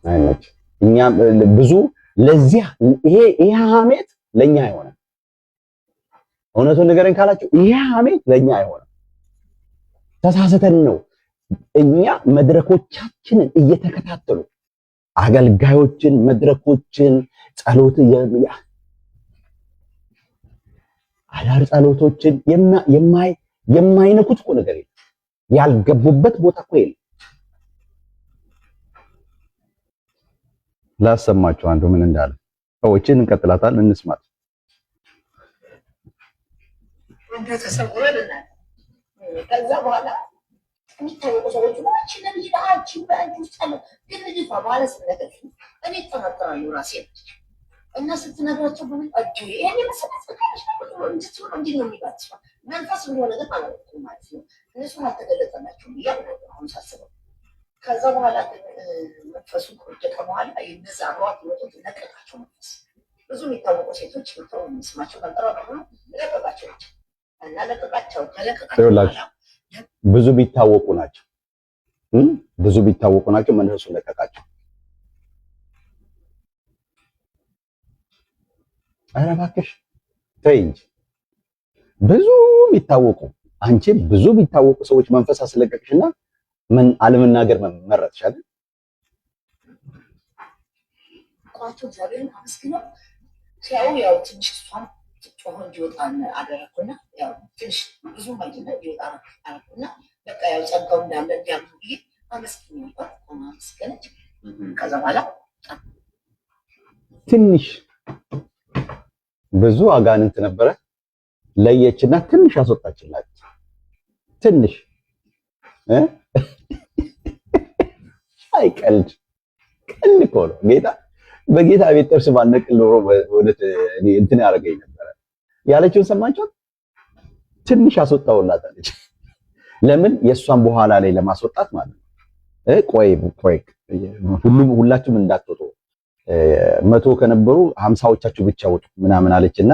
አይመች እኛ ብዙ ለዚህ ይሄ ሐሜት ለኛ አይሆንም። እውነቱን ንገረኝ ካላችሁ ይሄ ሐሜት ለኛ አይሆንም። ተሳስተን ነው እኛ መድረኮቻችንን እየተከታተሉ አገልጋዮችን መድረኮችን ጸሎት አዳር ጸሎቶችን የማይነኩት እኮ ነገር የለም። ያልገቡበት ቦታ እኮ የለም። ላሰማችሁ አንዱ ምን እንዳለ ሰዎችን እንቀጥላታለን፣ እንስማት። ከዛ በኋላ የሚታወቁ ሰዎች ማች ለልጅ አንቺ በአንቺ ውስጥ አለ ግን ልጅቷ ማለት ነገር እኔ ተናገራለሁ ራሴ እና ስትነግራቸው በምን አጁ ይሄን መሰረት ተካሽ ነው እንዴ ነው የሚባል መንፈስ እንደሆነ ግን አላውቅም ማለት ነው። እነሱ አልተገለጠላቸውም እያሉ አሁን ሳስበው ከዛ በኋላ መንፈሱ ከወደቀ በኋላ እነዛ አብሯት ይወጡት ለቀቃቸው። መንፈስ ብዙ የሚታወቁ ሴቶች ወጥተው ስማቸው ቀንጠራ ነው ለቀቃቸው እና ለቀቃቸው ከለቀቃቸው ብዙ ቢታወቁ ናቸው መንፈሱ ለቀቃቸው። ኧረ እባክሽ ተይ እንጂ ብዙ ቢታወቁ አንቺ ብዙ ቢታወቁ ሰዎች መንፈስ አስለቀቅሽና ምን አለመናገር መረጥሽ አይደል? ቋቱ እግዚአብሔርን አመስግነው ሲያዩ ያው ትንሽ እሷም ጮሆ እንዲወጣ አደረኩና ያው ትንሽ ብዙ ማይደለ እንዲወጣ አደረኩና በቃ ያው ጸጋው እንዳለ እንዲያምኑ ብዬ አመስግኝ ነበር። አመስገነች። ከዛ በኋላ ትንሽ ብዙ አጋንንት ነበረ ለየችና ትንሽ አስወጣችላችሁ። ትንሽ አይቀልድ ቀልድ እኮ ነው። ጌታ በጌታ ቤት ጥርስ ባልነቅል ኖሮ ወደ እንትን ያደርገኝ ነበረ ያለችውን ሰማችኋት? ትንሽ አስወጣውላት አለች። ለምን የእሷን በኋላ ላይ ለማስወጣት ማለት ነው። ቆይ ሁላችሁም እንዳትወጡ 100 ከነበሩ 50ዎቻችሁ ብቻ ወጡ ምናምን አለችና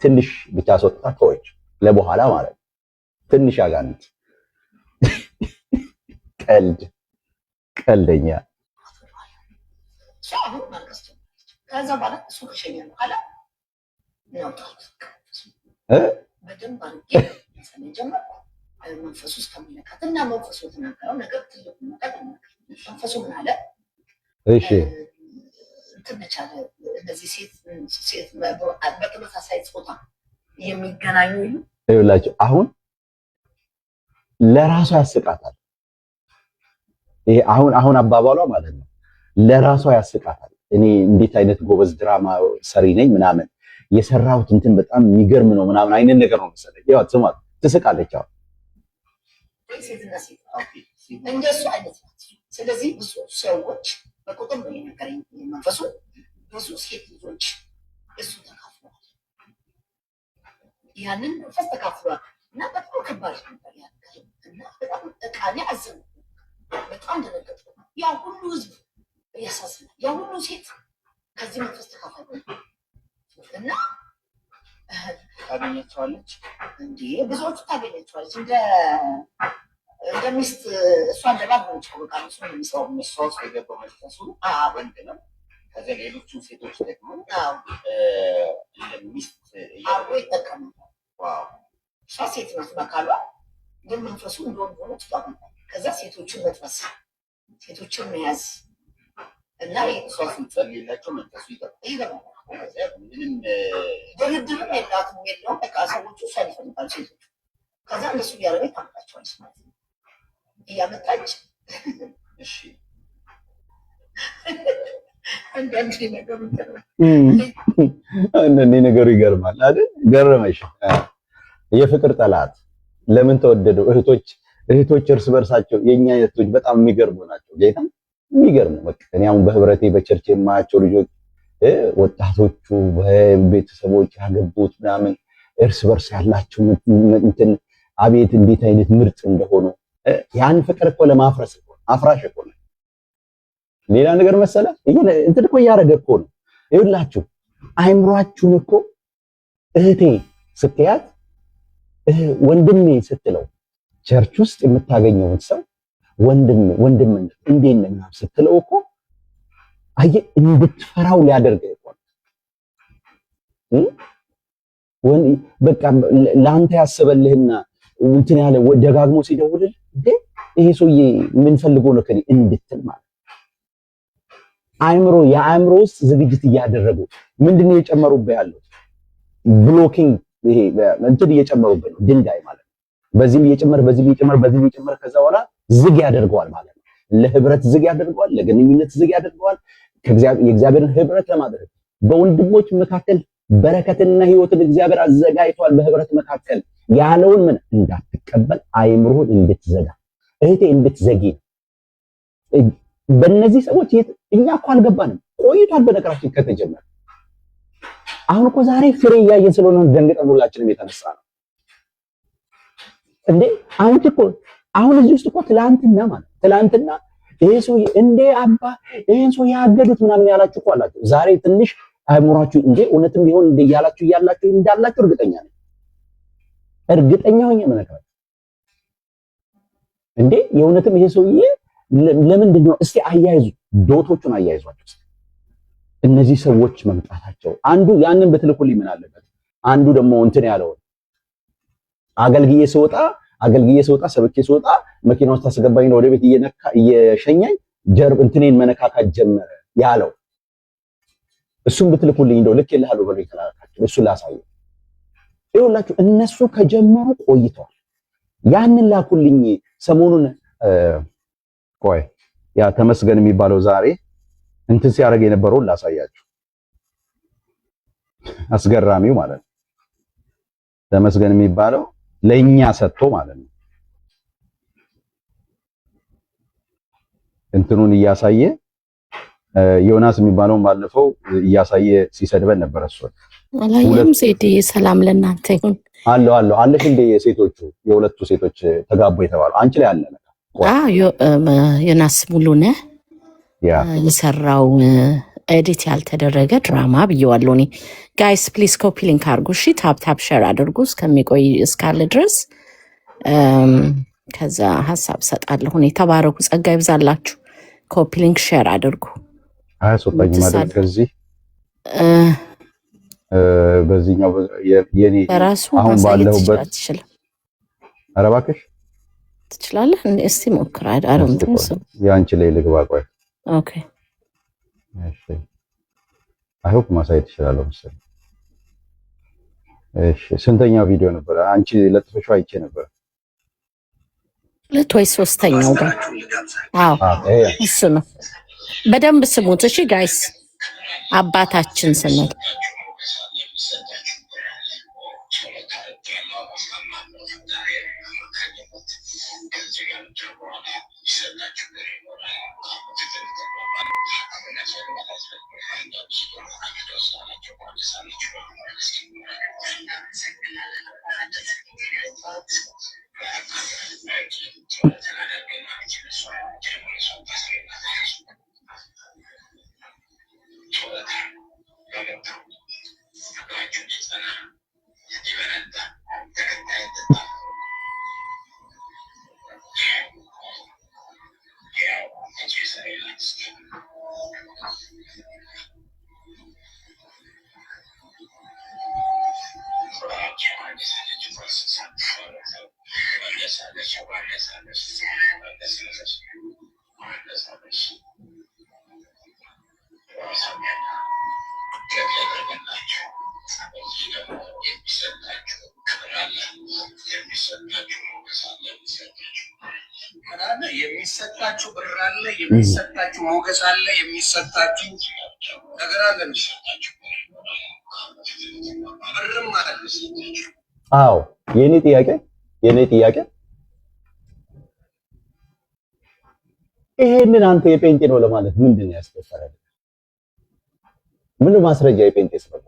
ትንሽ ብቻ አስወጣታ ተወች ለበኋላ ማለት ነው። ትንሽ አጋንንት ቀልደኛ ከዛ በኋላ እሱ ከሸኘ በኋላ ነው በደንብ አድርጌ ጀመርኩ። መንፈሱ እስከሚነካትና መንፈሱ የተናገረው ነገር ትልቁ ነገር መንፈሱ ምን አለ? እሺ ትንቻለ እነዚህ ሴት በተመሳሳይ ጾታ የሚገናኙ ይላችሁ አሁን ለራሷ ያስቃታል። ይሄ አሁን አባባሏ ማለት ነው ለራሷ ያስቃታል። እኔ እንዴት አይነት ጎበዝ ድራማ ሰሪ ነኝ ምናምን የሰራሁት እንትን በጣም የሚገርም ነው ምናምን አይነት ነገር ነው መሰለኝ። ያው ስማት ትስቃለች። አሁን እንደሱ አይነት ስለዚህ ብዙ ሰዎች በቁጥር ነው የነገረኝ መንፈሱ ብዙ ሴት ልጆች እሱ ተካፍሏል። ያንን መንፈስ ተካፍሏል እና በጣም ከባድ ነበር እና በጣም እቃኔ አዘኑ። በጣም ደነገጥኩ። ያ ሁሉ ህዝብ ያሳዝናል። ያ ሁሉ ሴት ከዚህ መንፈስ ተካፋይ እና ታገኘቸዋለች እንዴ? ብዙዎቹ ታገኘቸዋለች እንደ ሚስት እሷ እንደባል ነው ይታወቃል። እሱ ነው የሚሰራው። እሷ ውስጥ የገባው መንፈሱ ወንድ ነው። ከዚያ ሌሎቹ ሴቶች ደግሞ እንደ ሚስት አርጎ ይጠቀማል። እሷ ሴት ናት በካሏ፣ ግን መንፈሱ እንደወንድ ሆኖ ትቷል። ከዛ ሴቶችን መጥበስ፣ ሴቶችን መያዝ እና እሷ ስትጸልይላቸው መንፈሱ ይገባል። ምንም ድርድርም የላትም የለውም። በቃ ሰዎቹ እሷን ይፈልጋሉ ሴቶቹ። ከዛ እነሱ እያደረገ ታምጣቸዋለች ማለት ነው እያመጣች። እሺ አንዳንዴ ነገሩ ይገርማል አይደል? ገረመሽ? የፍቅር ጠላት ለምን ተወደደው? እህቶች እርስ በርሳቸው የኛ እህቶች በጣም የሚገርሙ ናቸው። ጌታ የሚገርሙ በቃ እኔ አሁን በህብረቴ በቸርች የማያቸው ልጆች ወጣቶቹ በቤተሰቦች ያገቡት ምናምን እርስ በርስ ያላቸው እንትን አቤት እንዴት አይነት ምርጥ እንደሆኑ ያን ፍቅር እኮ ለማፍረስ እኮ አፍራሽ እኮ ነው። ሌላ ነገር መሰለ እንትን እኮ እያደረገ እኮ ነው። ይኸውላችሁ አይምሯችሁን እኮ እህቴ ስትያት ወንድሜ ስትለው ቸርች ውስጥ የምታገኘውን ሰው ወንድምነት እንዴት ነው ስትለው እኮ አየህ እንድትፈራው ሊያደርግ ይቆል በቃ ለአንተ ያሰበልህና እንትን ያለ ደጋግሞ ሲደውልልህ ይሄ ሰውዬ ምን ፈልጎ ነው ከኔ እንድትል ማለት አእምሮ የአእምሮ ውስጥ ዝግጅት እያደረጉ ምንድነው የጨመሩበት ያለው ብሎኪንግ ይሄ እንትን እየጨመሩበት ነው ድንጋይ ማለት ነው። በዚህም እየጨመረ ከዛ በኋላ ዝግ ያደርገዋል ማለት ነው። ለህብረት ዝግ ያደርገዋል፣ ለግንኙነት ዝግ ያደርገዋል። የእግዚአብሔርን ህብረት ለማድረግ በወንድሞች መካከል በረከትና ህይወትን እግዚአብሔር አዘጋጅቷል። በህብረት መካከል ያለውን ምን እንዳትቀበል አእምሮህን እንድትዘጋ እህቴ እንድትዘጊ በእነዚህ ሰዎች እኛ እኮ አልገባንም ቆይቷል። በነገራችን ከተጀመረ አሁን እኮ ዛሬ ፍሬ እያየን ስለሆነ ደንግጠን ሁላችንም የተነሳ ነው እንዴ። አሁን እዚህ ውስጥ እኮ ትላንትና ይሄ ሰው እንዴ አባ ይሄን ሰው ያገዱት ምናምን ያላችሁ እኮ አላችሁ። ዛሬ ትንሽ አእምሯችሁ እንዴ እውነትም ቢሆን እንደ ያላችሁ እንዳላችሁ እርግጠኛ ሆኜ መነግራችሁ እንዴ የእውነትም ይሄ ሰውዬ ለምንድን ነው? እስቲ አያይዙ፣ ዶቶቹን አያይዟቸው። እነዚህ ሰዎች መምጣታቸው አንዱ ያንን በትልኩልኝ ምን አለበት፣ አንዱ ደግሞ እንትን ያለው አገልግዬ ስወጣ ሰብኬ ስወጣ መኪና ውስጥ አስገባኝ ነው ወደ ቤት እየሸኛኝ ጀርብ እንትኔን መነካካት ጀመረ ያለው እሱም ብትልኩልኝ እንደው ልክ ይልሃለሁ በሉ ይተላልካችሁ እሱ ላሳየው። ይኸውላችሁ እነሱ ከጀመሩ ቆይተዋል። ያንን ላኩልኝ ሰሞኑን ቆይ ያ ተመስገን የሚባለው ዛሬ እንትን ሲያደርግ የነበረውን ላሳያችሁ። አስገራሚው ማለት ነው ተመስገን የሚባለው ለኛ ሰጥቶ ማለት ነው እንትኑን እያሳየ ዮናስ የሚባለውን ባለፈው እያሳየ ሲሰድበን ነበር። እሱ አላየም። ሴት ሰላም ለእናንተ ይሁን። አለሽ እንደ የሴቶቹ የሁለቱ ሴቶች ተጋቡ የተባለው አንቺ ላይ አለ ዮናስ ሙሉነህ የሰራው ኤዲት ያልተደረገ ድራማ ብየዋለሁ እኔ። ጋይስ ፕሊዝ ኮፒ ሊንክ አድርጉ፣ እሺ ታፕ ሼር አድርጉ እስከሚቆይ እስካለ ድረስ ከዛ ሀሳብ ሰጣለሁ እኔ። ተባረኩ፣ ጸጋ ይብዛላችሁ። ኮፒ ሊንክ ሼር አድርጉ። አያስወጣኝ ማለት ከዚህ በዚህኛው የኔ አሁን ባለሁበት ትችላለህ። ኧረ እባክሽ ትችላለህ። እስቲ ሞክር። አረም ትንሱ ያንቺ ላይ ልግባ። ቆይ ኦኬ እሺ አይ ሆፕ ማሳየት ትችላለህ መሰለኝ። እሺ ስንተኛው ቪዲዮ ነበር አንቺ ለጥፈሽው አይቼ ነበር? ሁለት ወይ ሶስተኛው ጋር አዎ እሱ ነው። በደንብ ስሙት እሺ ጋይስ። አባታችን ስንል የሚሰጣችሁ ብር አለ፣ የሚሰጣችሁ ሞገስ አለ፣ የሚሰጣችሁ ነገር አለ። ብርም አለ። አዎ የኔ ጥያቄ ይሄንን አንተ የጴንጤ ነው ለማለት ምንድን ነው ያስደፈረው? ምን ማስረጃ የጴንጤ ስለሆነ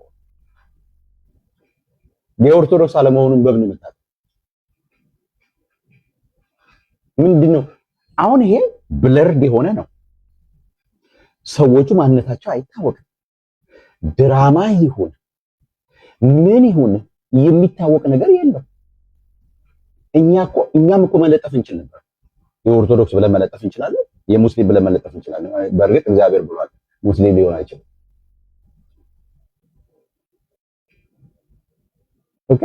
የኦርቶዶክስ አለመሆኑን በምን መጣ? ምንድነው አሁን ይሄ ብለርድ የሆነ ነው። ሰዎቹ ማንነታቸው አይታወቅም። ድራማ ይሁን ምን ይሁን የሚታወቅ ነገር የለም። እኛም እኮ መለጠፍ እንችል ነበር። የኦርቶዶክስ ብለን መለጠፍ እንችላለን፣ የሙስሊም ብለን መለጠፍ እንችላለን። በእርግጥ እግዚአብሔር ብሏል ሙስሊም ሊሆን አይችልም። ኦኬ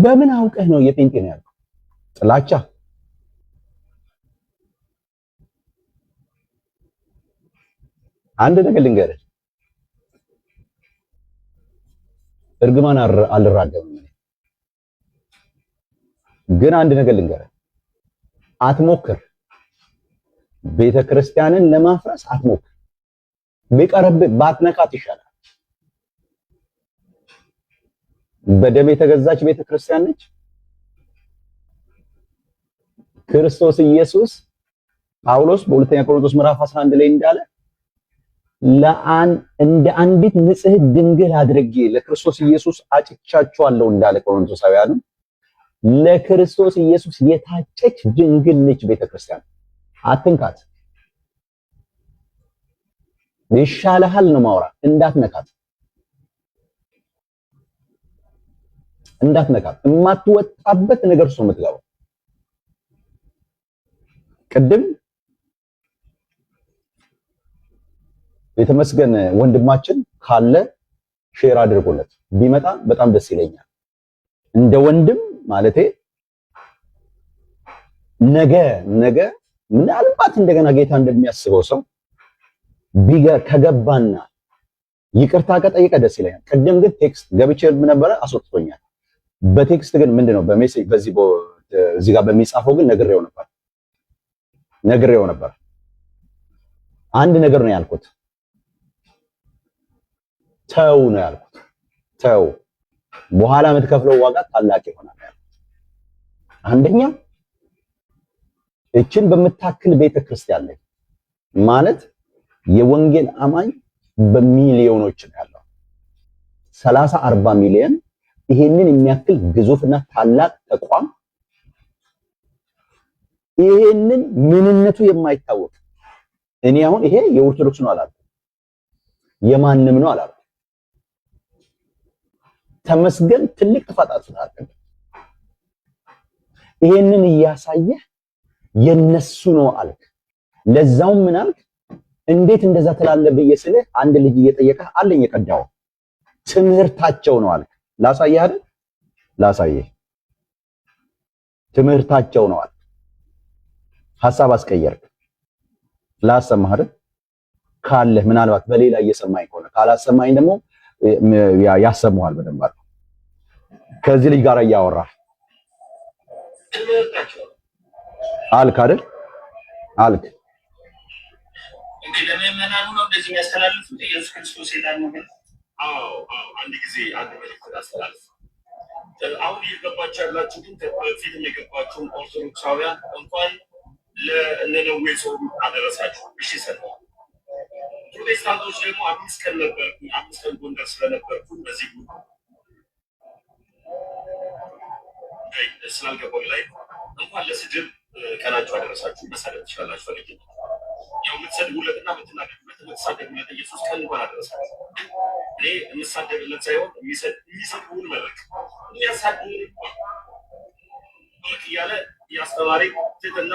በምን አውቀህ ነው የጴንጤ ነው ያልከው? ጥላቻ። አንድ ነገር ልንገርህ፣ እርግማን አልራገምም ግን አንድ ነገር ልንገርህ፣ አትሞክር። ቤተ ክርስቲያንን ለማፍረስ አትሞክር። ቢቀርብህ ባትነካት ይሻላል። በደም የተገዛች ቤተ ክርስቲያን ነች። ክርስቶስ ኢየሱስ ጳውሎስ በሁለተኛ ቆሮንቶስ ምዕራፍ 11 ላይ እንዳለ እንደ አንዲት ንጽሕት ድንግል አድርጌ ለክርስቶስ ኢየሱስ አጭቻቸዋለሁ እንዳለ ቆሮንቶሳውያኑ፣ ለክርስቶስ ኢየሱስ የታጨች ድንግል ነች ቤተክርስቲያን። አትንካት። ይሻልሃል ነው ማውራት። እንዳትነካት የማትወጣበት ነገር እሱ የምትገባው። ቅድም የተመስገን ወንድማችን ካለ ሼር አድርጎለት ቢመጣ በጣም ደስ ይለኛል። እንደ ወንድም ማለቴ ነገ ምናልባት እንደገና ጌታ እንደሚያስበው ሰው ከገባና ይቅርታ ከጠየቀ ደስ ይለኛል። ቅድም ግን ቴክስት ገብቼ ነበረ አስወጥቶኛል። በቴክስት ግን ምንድነው በሜሴጅ እዚህ ጋር በሚጻፈው ግን ነግሬው ነበር። አንድ ነገር ነው ያልኩት። ተው ነው ያልኩት። ተው በኋላ የምትከፍለው ዋጋ ታላቅ ይሆናል ያልኩት። አንደኛ እችን በምታክል ቤተክርስቲያን ላይ ማለት የወንጌል አማኝ በሚሊዮኖች ነው ያለው። 30-40 ሚሊዮን ይሄንን የሚያክል ግዙፍና ታላቅ ተቋም ይሄንን ምንነቱ የማይታወቅ እኔ አሁን ይሄ የኦርቶዶክስ ነው አላልኩም፣ የማንም ነው አላልኩም። ተመስገን ትልቅ ጥፋት አጥፍቷል። ይሄንን እያሳየህ የነሱ ነው አልክ። ለዛውም ምን አልክ? እንዴት እንደዛ ትላለህ ብዬ ስልህ አንድ ልጅ እየጠየቀህ አለኝ የቀዳው ትምህርታቸው ነው አልክ። ላሳየህ አይደል? ላሳየህ ትምህርታቸው ነው አልክ። ሐሳብ አስቀየርክ። ላሰማህ አይደል? ካለህ ምናልባት በሌላ እየሰማኝ ከሆነ ካላሰማኝ ደግሞ ያሰማዋል በደንብ አልክ። ከዚህ ልጅ ጋር እያወራህ አልክ አይደል? አልክ እንግዲህ ለምእመናኑ ነው እንደዚህ የሚያስተላልፉት ኢየሱስ ክርስቶስ የዳን ነው። አዎ አንድ ጊዜ አንድ መልእክት አስተላልፍ። አሁን እየገባችሁ ያላችሁ ግን በፊትም የገባችሁን ኦርቶዶክሳውያን እንኳን ለነነዌ ጾም አደረሳችሁ። እሺ ሰላም። ፕሮቴስታንቶች ደግሞ 5 ቀን ጎንደር ስለነበርኩ በዚህ ስላልገባው ላይ እንኳን ለስድብ ቀናችሁ አደረሳችሁ መሳደብ ትችላላችሁ። ፈልጌ ያው የምትሰድቡለትና የምትሳደቡለት ኢየሱስ ቀን እንኳን አደረሳችሁ። እኔ የምሳደብለት ሳይሆን የሚሰድቡን መድረክ የሚያሳድቡን መልክ እያለ ያስተማሪ ትህትና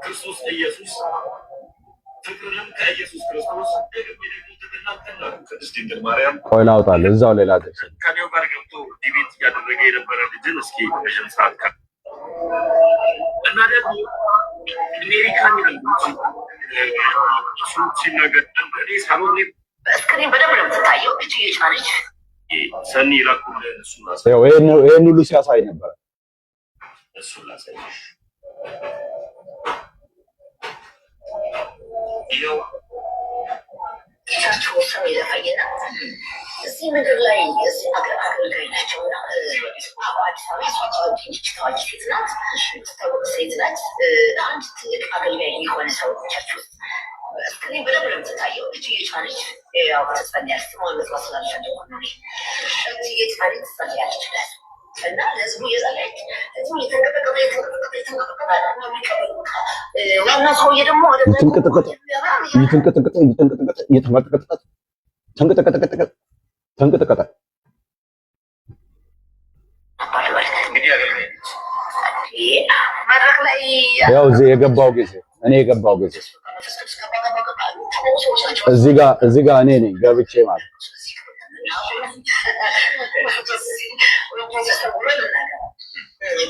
ክርስቶስ ኢየሱስ ፍቅርንም ከኢየሱስ ክርስቶስ ደግሞ ትህትና ከናቱ ቅድስት ድንግል ማርያም ቆይ ላውጣልህ እዛው ሌላ ከኔው ጋር ገብቶ ዲቤት እያደረገ የነበረ ልጅን እስኪ ረዥም ሰዓት እና ደግሞ አሜሪካን ያሉት እሱ ሲናገር እኔ ሳሎን በስክሪን በደንብ ነው የምትታየው። እጅ የጫነች ሰኒ ላኩልን። ይሄን ሁሉ ሲያሳይ ነበር። እሱን ላሳይሽ። ይኸው ጌታቸው ሰው የለፈየና እዚህ ምድር ላይ እዚህ አገልጋይ ናቸውና አዲስ አበባ የሷቸው ታዋቂ ሴት ናት፣ ትታወቅ ሴት ናት። አንድ ትልቅ አገልጋይ የሆነ ሰው ቸርች ውስጥ ስክሪን በደንብ ነው የምትታየው። እጅ የጫነች ያው ትጸልያለች። ስሟን መጥራት ስላልፈለኩ ነው። እጅ የጫነች ትጸልያለች እና ለህዝቡ እየጸለየች ህዝቡ ዋና ሰውዬ ደግሞ ተንቀጠቀጠ። መድረክ ላይ ያው እዚህ የገባው ጊዜ እዚህ ጋር እኔ ነኝ ገብቼ ማለት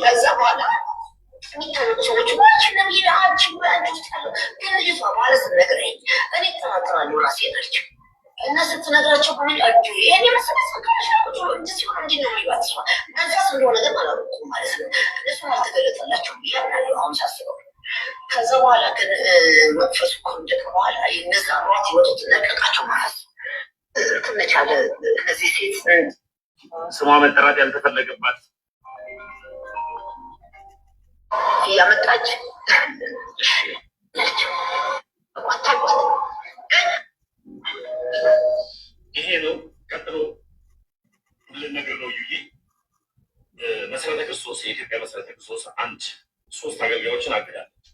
ከዛ በኋላ የሚታወቁ ሰዎች እና ስትነግራቸው ይሄን የመሰለ እንደዚህ ሆነ እንዲ ነው የሚሏት እሷ መንፈስ እንደሆነ ግን አላወቁም ማለት ነው። እነሱ አልተገለጠላቸው ያምናሉ አሁን ሳስበው። ከዛ በኋላ ግን መንፈሱ ከወደቀ በኋላ የነዛ ሯት ይወጡት ለቀቃቸው ማለት ትነቻለ እነዚህ ሴት ስሟ መጠራት ያልተፈለገባት ያመጣች ይሄ ነው። ቀጥሎ ልነግርህ ነው ዩዬ መሰረተ ክርስቶስ የኢትዮጵያ መሰረተ ክርስቶስ ሶስት አገልጋዮችን አግዳለች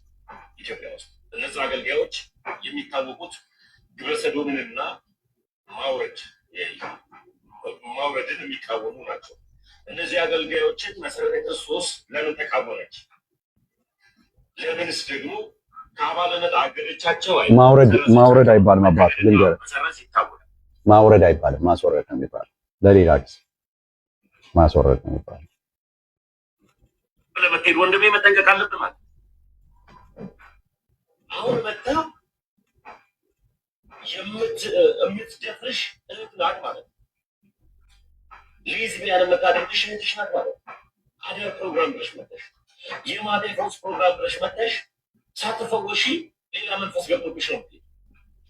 ኢትዮጵያ ውስጥ። እነዚህ አገልጋዮች የሚታወቁት ግብረ ሰዶምንና ማውረድን የሚቃወሙ ናቸው። እነዚህ አገልጋዮችን መሰረተ ክርስቶስ ለምን ተቃወመች? ለምንስ ደግሞ ከአባልነት አገደቻቸው? ማውረድ አይባልም አባት ልንገርህ፣ ማውረድ አይባልም፣ ማስወረድ ነው የሚባለው። ለሌላ ጊዜ ማስወረድ ነው የሚባለው። ለመትሄድ ወንድሜ መጠንቀቅ አለብህ ማለት አሁን መጣ የምትደፍርሽ እህት ናት ማለት ነው። ሌዝቢያን የምታደርግሽ እህትሽ ናት ማለት ነው። አደር ፕሮግራም ብለሽ መተሽ የማደር ፈውስ ፕሮግራም ብለሽ መተሽ ሳትፈወሺ ሌላ መንፈስ ገብቶብሽ ነው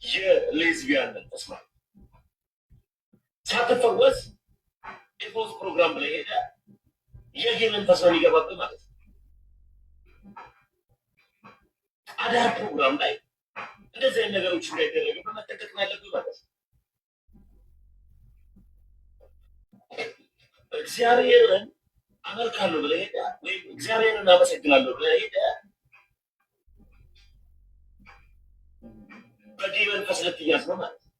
የሌዝቢያን መንፈስ ማለት ሳትፈወስ የፈውስ ፕሮግራም ብለህ ሄደ የጌ መንፈስ ነው የሚገባብህ ማለት ነው። አዳር ፕሮግራም ላይ እንደዚህ አይነት ነገሮች እንዳይደረግ በመጠንቀቅ ነው ያለብህ ማለት ነው። እግዚአብሔርን አመልካለሁ ብለህ ሄደ ወይም እግዚአብሔርን አመሰግናለሁ ብለህ ሄደ በጌ መንፈስ ልትያዝ ነው ማለት ነው።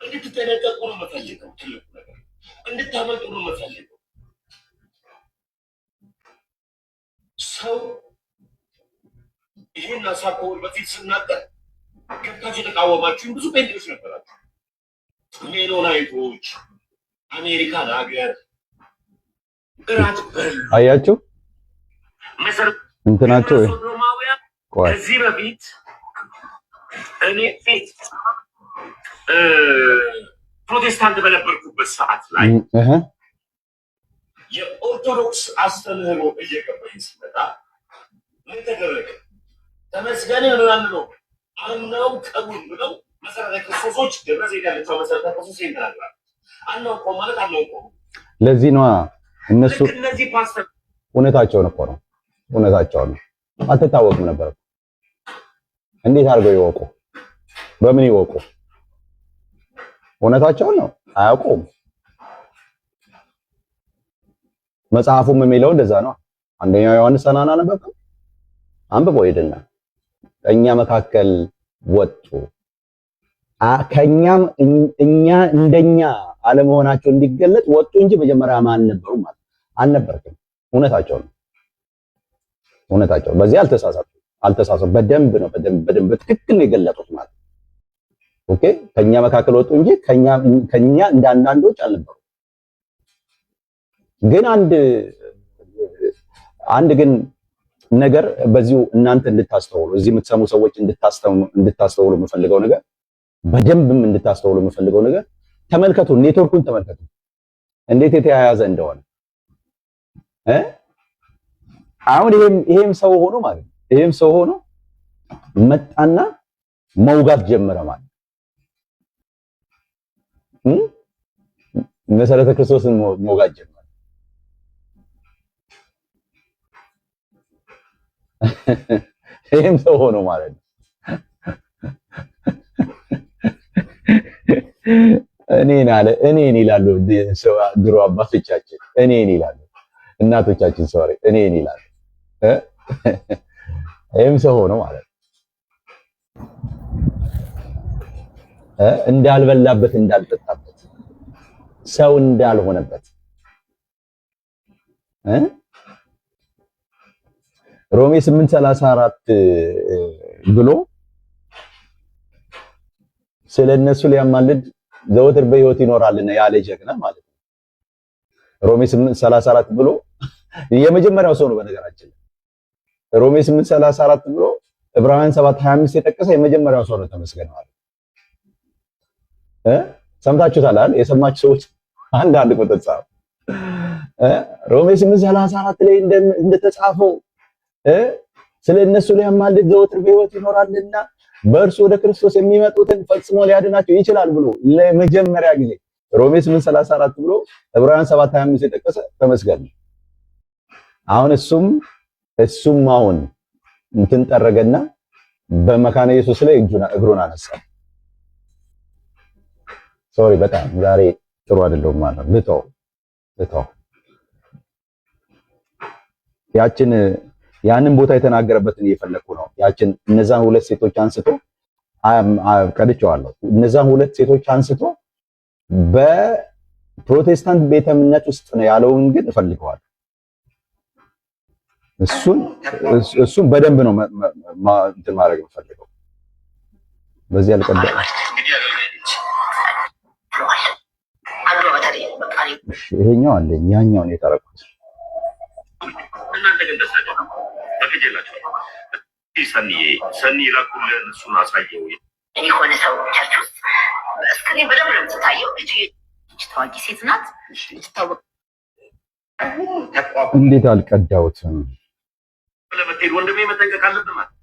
እንድትጠነቀቁ ነው የምፈልገው። ትልቁ ነገር እንድታመልጡ ነው የምፈልገው። ሰው ይህን ሀሳብ ከወር በፊት ስናገር ገብታችሁ የተቃወማችሁን ብዙ ጴንጤዎች ነበራችሁ። ሜኖናይቶች አሜሪካን ሀገር እራት በሉ አያችሁ እንትናቸው ሶዶማውያን ከዚህ በፊት እኔ ፕሮቴስታንት በነበርኩበት ሰዓት ላይ የኦርቶዶክስ አስተምህሮ እየገባኝ ሲመጣ ምን ተደረገ? ተመስገን ምናምን ነው አምናው ቀቡን ብለው መሰረተ ክርስቶሶች ደብረ ዘይት ያለችው መሰረተ ክርስቶስ ይንተናገራል። አናውቀው ማለት አናውቀው። ለዚህ ነው እነሱ እነዚህ ፓስተር እውነታቸውን እኮ ነው፣ እውነታቸውን ነው። አልተታወቅም ነበር። እንዴት አድርገው ይወቁ? በምን ይወቁ? እውነታቸውን ነው፣ አያውቁም። መጽሐፉም የሚለው እንደዛ ነው። አንደኛው ዮሐንስ ሰናና ነበርኩ አንብቦ ሄድና ከእኛ መካከል ወጡ፣ ከኛም እኛ እንደኛ አለመሆናቸው እንዲገለጥ ወጡ እንጂ መጀመሪያ ማን ነበሩ ማለት አልነበርክም። እውነታቸው ነው፣ እውነታቸው። በዚህ አልተሳሳቱ። በደንብ ነው፣ በደንብ በትክክል ነው የገለጡት ማለት። ኦኬ፣ ከኛ መካከል ወጡ እንጂ ከኛ እንዳንዳንዶች አልነበሩ። ግን አንድ ግን ነገር በዚሁ እናንተ እንድታስተውሉ እዚህ የምትሰሙ ሰዎች እንድታስተውሉ የምፈልገው ነገር በደንብም እንድታስተውሉ የምፈልገው ነገር ተመልከቱ፣ ኔትወርኩን ተመልከቱ እንዴት የተያያዘ እንደሆነ አሁን ይሄም ሰው ሆኖ ማለት ነው። ይሄም ሰው ሆኖ መጣና መውጋት ጀመረ ማለት መሰረተ ክርስቶስን መውጋት ጀመረ። ይሄም ሰው ሆኖ ማለት ነው። እኔን ይላሉ ድሮ አባቶቻችን፣ እኔን ይላሉ እናቶቻችን፣ ሶሪ እኔን ይላሉ። ይሄም ሰው ሆኖ ማለት ነው። እንዳልበላበት እንዳልጠጣበት ሰው እንዳልሆነበት ሮሜ 8:34 ብሎ ስለነሱ ሊያማልድ ዘወትር በሕይወት ይኖራልና ያለ ጀግና ማለት ነው። ሮሜ 8:34 ብሎ የመጀመሪያው ሰው ነው በነገራችን። ሮሜ 8:34 ብሎ ዕብራውያን 7:25 የጠቀሰ የመጀመሪያው ሰው ነው ተመስገን ማለት ሰምታችሁታል አይደል? የሰማችሁ ሰዎች አንድ ቁጥር ጻፉ። ሮሜ 8:34 ላይ እንደተጻፈው ስለነሱ ሊያማልድ ዘወትር በሕይወት ይኖራልና በእርሱ ወደ ክርስቶስ የሚመጡትን ፈጽሞ ሊያድናቸው ይችላል ብሎ ለመጀመሪያ ጊዜ ሮሜ 8:34 ብሎ ዕብራውያን 7:25 የጠቀሰ ተመስገን። አሁን እሱም አሁን እንትን ጠረገና በመካነ ኢየሱስ ላይ እግሩን አነሳ። ሶሪ በጣም ዛሬ ጥሩ አይደለም ማለት ልተው ያንን ቦታ የተናገረበትን እየፈለኩ ነው። እነዛን ሁለት ሴቶች አንስቶ ቀድቼዋለሁ። እነዛን ሁለት ሴቶች አንስቶ በፕሮቴስታንት ቤተ እምነት ውስጥ ነው ያለውን ግን እፈልገዋለሁ። እሱን በደንብ ነው እንትን ማድረግ የምፈልገው። በዚህ አልቀዳ ይሄኛው አለኝ ያኛው ነው የታረኩት። ሰኒ ላኩልን እሱን አሳየው። የሆነ ሰው ቸርች ውስጥ በስክሪን በደንብ ነው የምትታየው። ታዋቂ ሴት ናት። እንዴት አልቀዳሁትም? ለምትሄድ ወንድሜ መጠንቀቅ አለብህ ማለት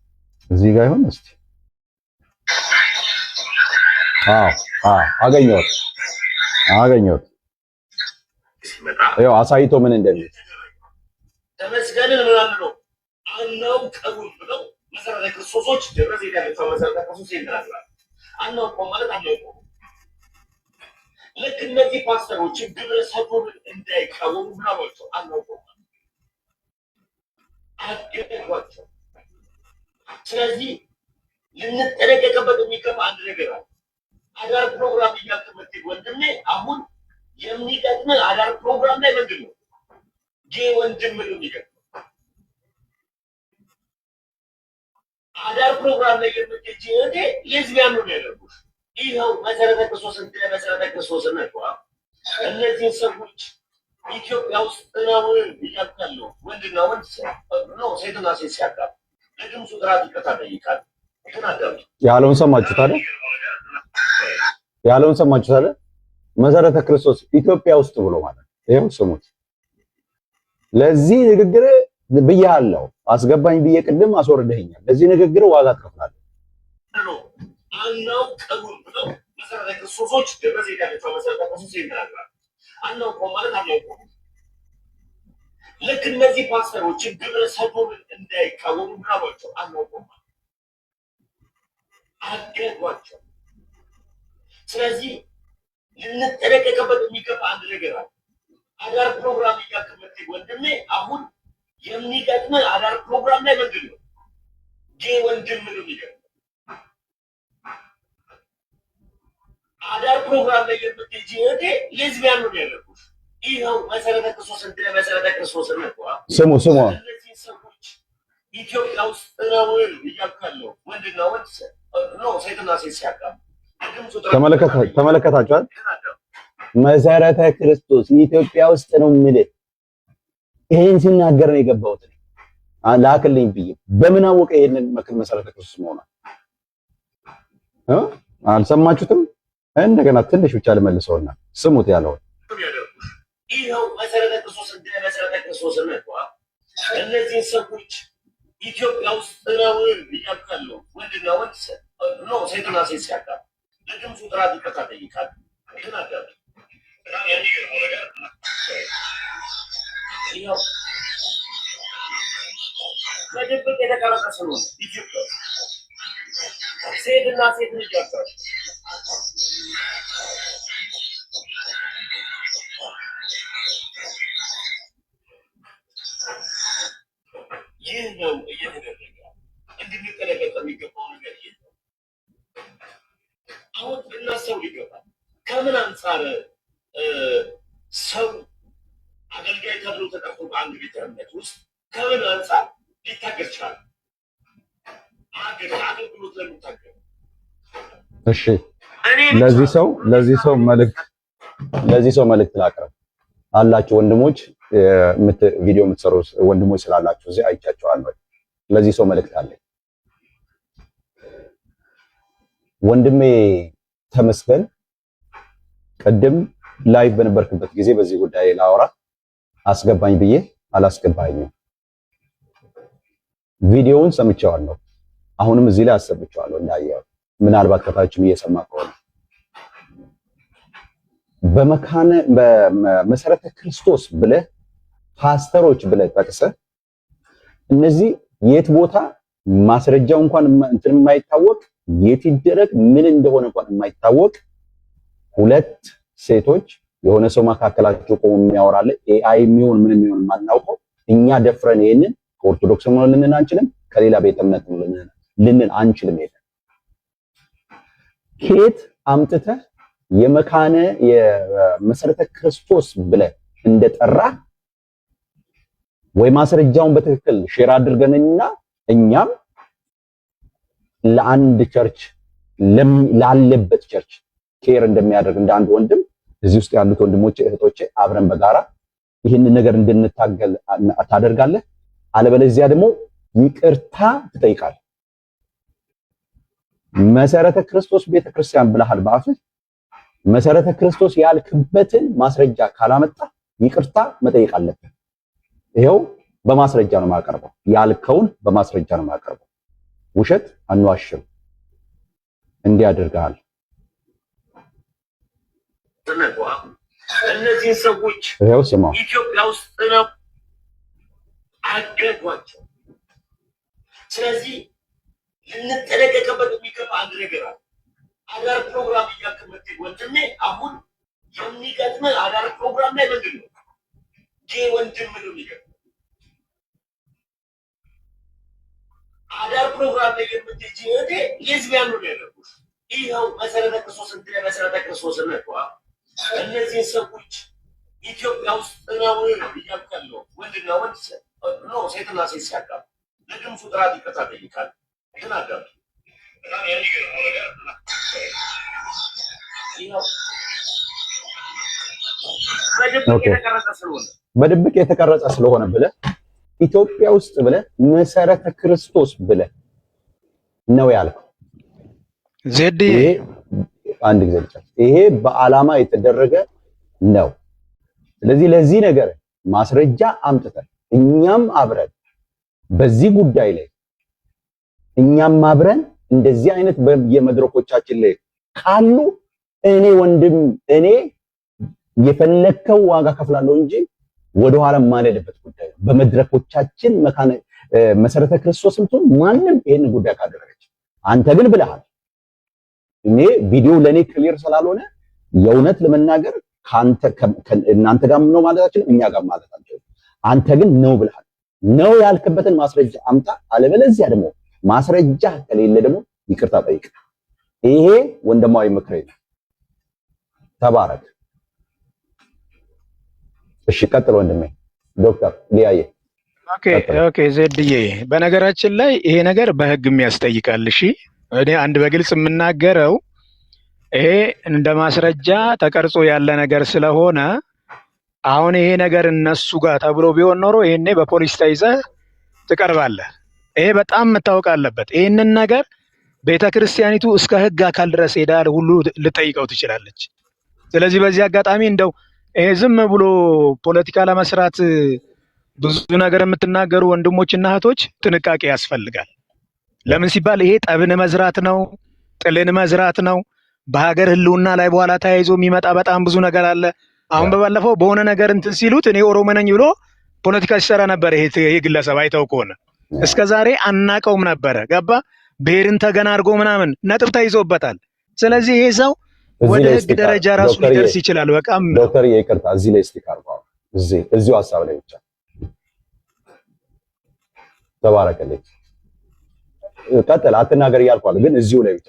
እዚህ ጋር ይሆን እስቲ። አገኘሁት ያው አሳይቶ ምን እንደሚል ተመስገንን ምናምን ነው አናው ቀቡል ብለው መሰረተ ክርስቶሶች ደብረ ዘይት ያለው መሰረተ ክርስቶስ ይንተራራል። አናው ቆም ማለት አናው ልክ እነዚህ ፓስተሮች ግብረ ሰዶም እንዳይቃወሙ ብለዋቸው አናው ቆም አገደሏቸው። ስለዚህ ልንጠነቀቅበት የሚገባ አንድ ነገር አለ። አዳር ፕሮግራም እያከመት ወንድሜ አሁን የሚጠቅመን አዳር ፕሮግራም ላይ ምንድን ነው ወንድም ነው የሚገርም አዳር ፕሮግራም ላይ የምትሄጂ እህቴ ሌዝቢያን ነው የሚያደርጉሽ። ይኸው መሰረተ ክርስቶስ ነው። እነዚህ ሰዎች ኢትዮጵያ ውስጥ ነው እያሉ ወንድና ወንድ ነው ሴትና ሴት ሲያጋቡ ለድምፁ ጥራት ይቅርታ ጠይቃል። ያለውን ሰማችሁት አይደል? መሰረተ ክርስቶስ ኢትዮጵያ ውስጥ ብሎ ማለት ይኸው ስሙት። ለዚህ ንግግር ብያለሁ አስገባኝ ብዬ ቅድም አስወርደኸኛል። ለዚህ ንግግር ዋጋ ትከፍላለህ። አናው ቀቡል ብለው መሰረተ ክርስቶሶች ደብረ ዘይት ያለው መሰረተ ክርስቶስ ይናገራል። አናው ቆም ማለት አናው ቆም ልክ እነዚህ ፓስተሮች ግብረ ሰዶም እንዳይቃወሙ ብለዋቸው አናው ቆም አገዷቸው። ስለዚህ ልንጠነቀቅበት የሚገባ አንድ ነገር አለ። አዳር ፕሮግራም እያከመት ወንድሜ አሁን የሚገጥመን አዳር ፕሮግራም ላይ ምንድን ነው ወንድም ነው የሚገጥመን አዳር ፕሮግራም ላይ የምትሄጂ እህቴ ሌዝቢያን ነው የሚያደርጉሽ። ይኸው መሰረተ ክርስቶስ ነው። ስሙ እነዚህ ሰዎች ኢትዮጵያ ውስጥ ነው እያካለው ወንድና ወንድ ነው ሴትና ሴት ሲያጋቡ ተመለከታችኋል? መሰረተ ክርስቶስ ኢትዮጵያ ውስጥ ነው የሚል ይሄን ሲናገር ነው የገባሁት። ላክልኝ ብዬ በምን አወቀ ይሄንን መሰረተ ክርስቶስ መሆኑን? አልሰማችሁትም? እንደገና ትንሽ ብቻ ልመልሰውና ስሙት ያለውን ይኸው መሰረተ ክርስቶስ ነው። እነዚህ ሰዎች ኢትዮጵያ ውስጥ ነው እያካለው ወንድና ወንድ ነው ሴትና ሴት ሲያጋቡ ለድምፁ ጥራት ይቅርታ ጠይቃል። በድብቅ የተቀረጸ ስለሆነ ኢትዮጵያ ሴትና ሴት ልጅ ያጋቡ ይህ ነው እየተደረገ እንድንጠነቀቅ የሚገባው ነገር ይህ ነው። አሁን ልናስተውል ይገባል። ከምን አንጻር ሰው አገልጋይ ተብሎ ተጠርቶ በአንድ ቤተ እምነት ውስጥ ከምን አንጻር ሊታገር ይችላል። አገልግሎት ለሚታገር እሺ፣ ለዚህ ሰው መልእክት ላቅርብ አላችሁ ወንድሞች፣ ቪዲዮ የምትሰሩ ወንድሞች ስላላችሁ እዚህ አይቻቸዋለሁ። ለዚህ ሰው መልእክት አለኝ። ወንድሜ ተመስገን ቅድም ላይቭ በነበርክበት ጊዜ በዚህ ጉዳይ ላወራ አስገባኝ ብዬ አላስገባኝም። ቪዲዮውን ሰምቼዋለሁ። አሁንም እዚህ ላይ አሰብቼዋለሁ እንዳየው ምናልባት ከታችም እየሰማ ከሆነ በመሰረተ ክርስቶስ ብለህ ፓስተሮች ብለህ ጠቅሰህ እነዚህ የት ቦታ ማስረጃው እንኳን እንትን የማይታወቅ የት ይደረግ ምን እንደሆነ እንኳን የማይታወቅ ሁለት ሴቶች የሆነ ሰው መካከላቸው ቆሞ የሚያወራለ ኤአይ የሚሆን ምን የሚሆን ማናውቀው እኛ ደፍረን ይሄንን ከኦርቶዶክስ ነው ልንን አንችልም፣ ከሌላ ቤተ እምነት ነው ልንን አንችልም። ይሄ ከየት አምጥተህ የመሰረተ ክርስቶስ ብለህ እንደጠራ ወይ ማስረጃውን በትክክል ሼር አድርገንና እኛም ለአንድ ቸርች ላለበት ቸርች ኬር እንደሚያደርግ እንደ አንድ ወንድም እዚህ ውስጥ ያሉት ወንድሞቼ እህቶቼ አብረን በጋራ ይህንን ነገር እንድንታገል ታደርጋለህ። አለበለዚያ ደግሞ ይቅርታ ትጠይቃለህ። መሰረተ ክርስቶስ ቤተክርስቲያን ብለሃል በአፍህ። መሰረተ ክርስቶስ ያልክበትን ማስረጃ ካላመጣ ይቅርታ መጠየቅ አለብህ። ይሄው በማስረጃ ነው የማቀርበው። ያልከውን በማስረጃ ነው የማቀርበው። ውሸት አንዋሽም። እንዲያደርጋል እነዚህ ሰዎች ይሄው ስማ ኢትዮጵያ ውስጥ ነው አገዷቸው። ስለዚህ ልንጠነቀቅበት የሚገባ አንድ ነገር አለ። አዳር ፕሮግራም እያከመት ወንድሜ አሁን የሚገጥመን አዳር ፕሮግራም ላይ ምንድን ነው ወንድም ነው የሚገጥመን አዳር ፕሮግራም ላይ የምትጂ እህቴ ሌዝቢያን ነው ያደረጉት። ይኸው መሰረተ ክርስቶስ እንትን መሰረተ ክርስቶስ ነው። እነዚህ ሰዎች ኢትዮጵያ ውስጥ ነው እያልካለው ወንድና ወንድ ነው ሴትና ሴት ሲያጋቡ ለድምፁ ጥራት ይቅርታ ጠይቃል። ግን አዳም በድብቅ የተቀረጸ ስለሆነ ብለህ ኢትዮጵያ ውስጥ ብለህ መሰረተ ክርስቶስ ብለህ ነው ያልከው። ዜድ አንድ ጊዜ ብቻ ይሄ በዓላማ የተደረገ ነው። ስለዚህ ለዚህ ነገር ማስረጃ አምጥተን እኛም አብረን በዚህ ጉዳይ ላይ እኛም አብረን እንደዚህ አይነት የመድረኮቻችን ላይ ካሉ እኔ የፈለከው ዋጋ ከፍላለሁ እንጂ ወደኋላ ማለልበት ጉዳይ ነው። በመድረኮቻችን መሰረተ ክርስቶስም ትሁን ማንም ይሄን ጉዳይ ካደረገች አንተ ግን ብለሃል። እኔ ቪዲዮ ለኔ ክሊር ስላልሆነ የእውነት ለመናገር እናንተ ጋር ነው ማለታችን እኛ ጋር ማለታችን አንተ ግን ነው ብለሃል። ነው ያልክበትን ማስረጃ አምጣ። አለበለዚያ ደግሞ ማስረጃ ከሌለ ደግሞ ይቅርታ ጠይቅ። ይሄ ወንድማዊ ምክሬ ነው። ተባረክ። እሺ ቀጥል ወንድሜ ዶክተር ሊያየ። ኦኬ ዜድዬ፣ በነገራችን ላይ ይሄ ነገር በህግም ያስጠይቃል። እሺ እኔ አንድ በግልጽ የምናገረው ይሄ እንደ ማስረጃ ተቀርጾ ያለ ነገር ስለሆነ አሁን ይሄ ነገር እነሱ ጋር ተብሎ ቢሆን ኖሮ ይሄኔ በፖሊስ ተይዘህ ትቀርባለህ። ይሄ በጣም መታወቅ አለበት። ይህንን ነገር ቤተክርስቲያኒቱ እስከ ህግ አካል ድረስ ሄዳ ሁሉ ልጠይቀው ትችላለች። ስለዚህ በዚህ አጋጣሚ እንደው ይሄ ዝም ብሎ ፖለቲካ ለመስራት ብዙ ነገር የምትናገሩ ወንድሞችና እህቶች ጥንቃቄ ያስፈልጋል። ለምን ሲባል ይሄ ጠብን መዝራት ነው፣ ጥልን መዝራት ነው። በሀገር ህልውና ላይ በኋላ ተያይዞ የሚመጣ በጣም ብዙ ነገር አለ። አሁን በባለፈው በሆነ ነገር እንትን ሲሉት እኔ ኦሮሞ ነኝ ብሎ ፖለቲካ ሲሰራ ነበር። ይሄ ግለሰብ አይተው ከሆነ እስከ ዛሬ አናቀውም ነበረ። ገባ ብሔርን ተገና አድርጎ ምናምን ነጥብ ተይዞበታል። ስለዚህ ይሄ ሰው ወደ ህግ ደረጃ ራሱ ሊደርስ ይችላል። በቃም ዶክተር ይቅርታ፣ እዚህ ላይ ስቲክ አርጓው እዚሁ ሀሳብ ላይ ብቻ ተባረከልኝ። ቀጥል፣ አትናገር እያልኳለሁ፣ ግን እዚሁ ላይ ብቻ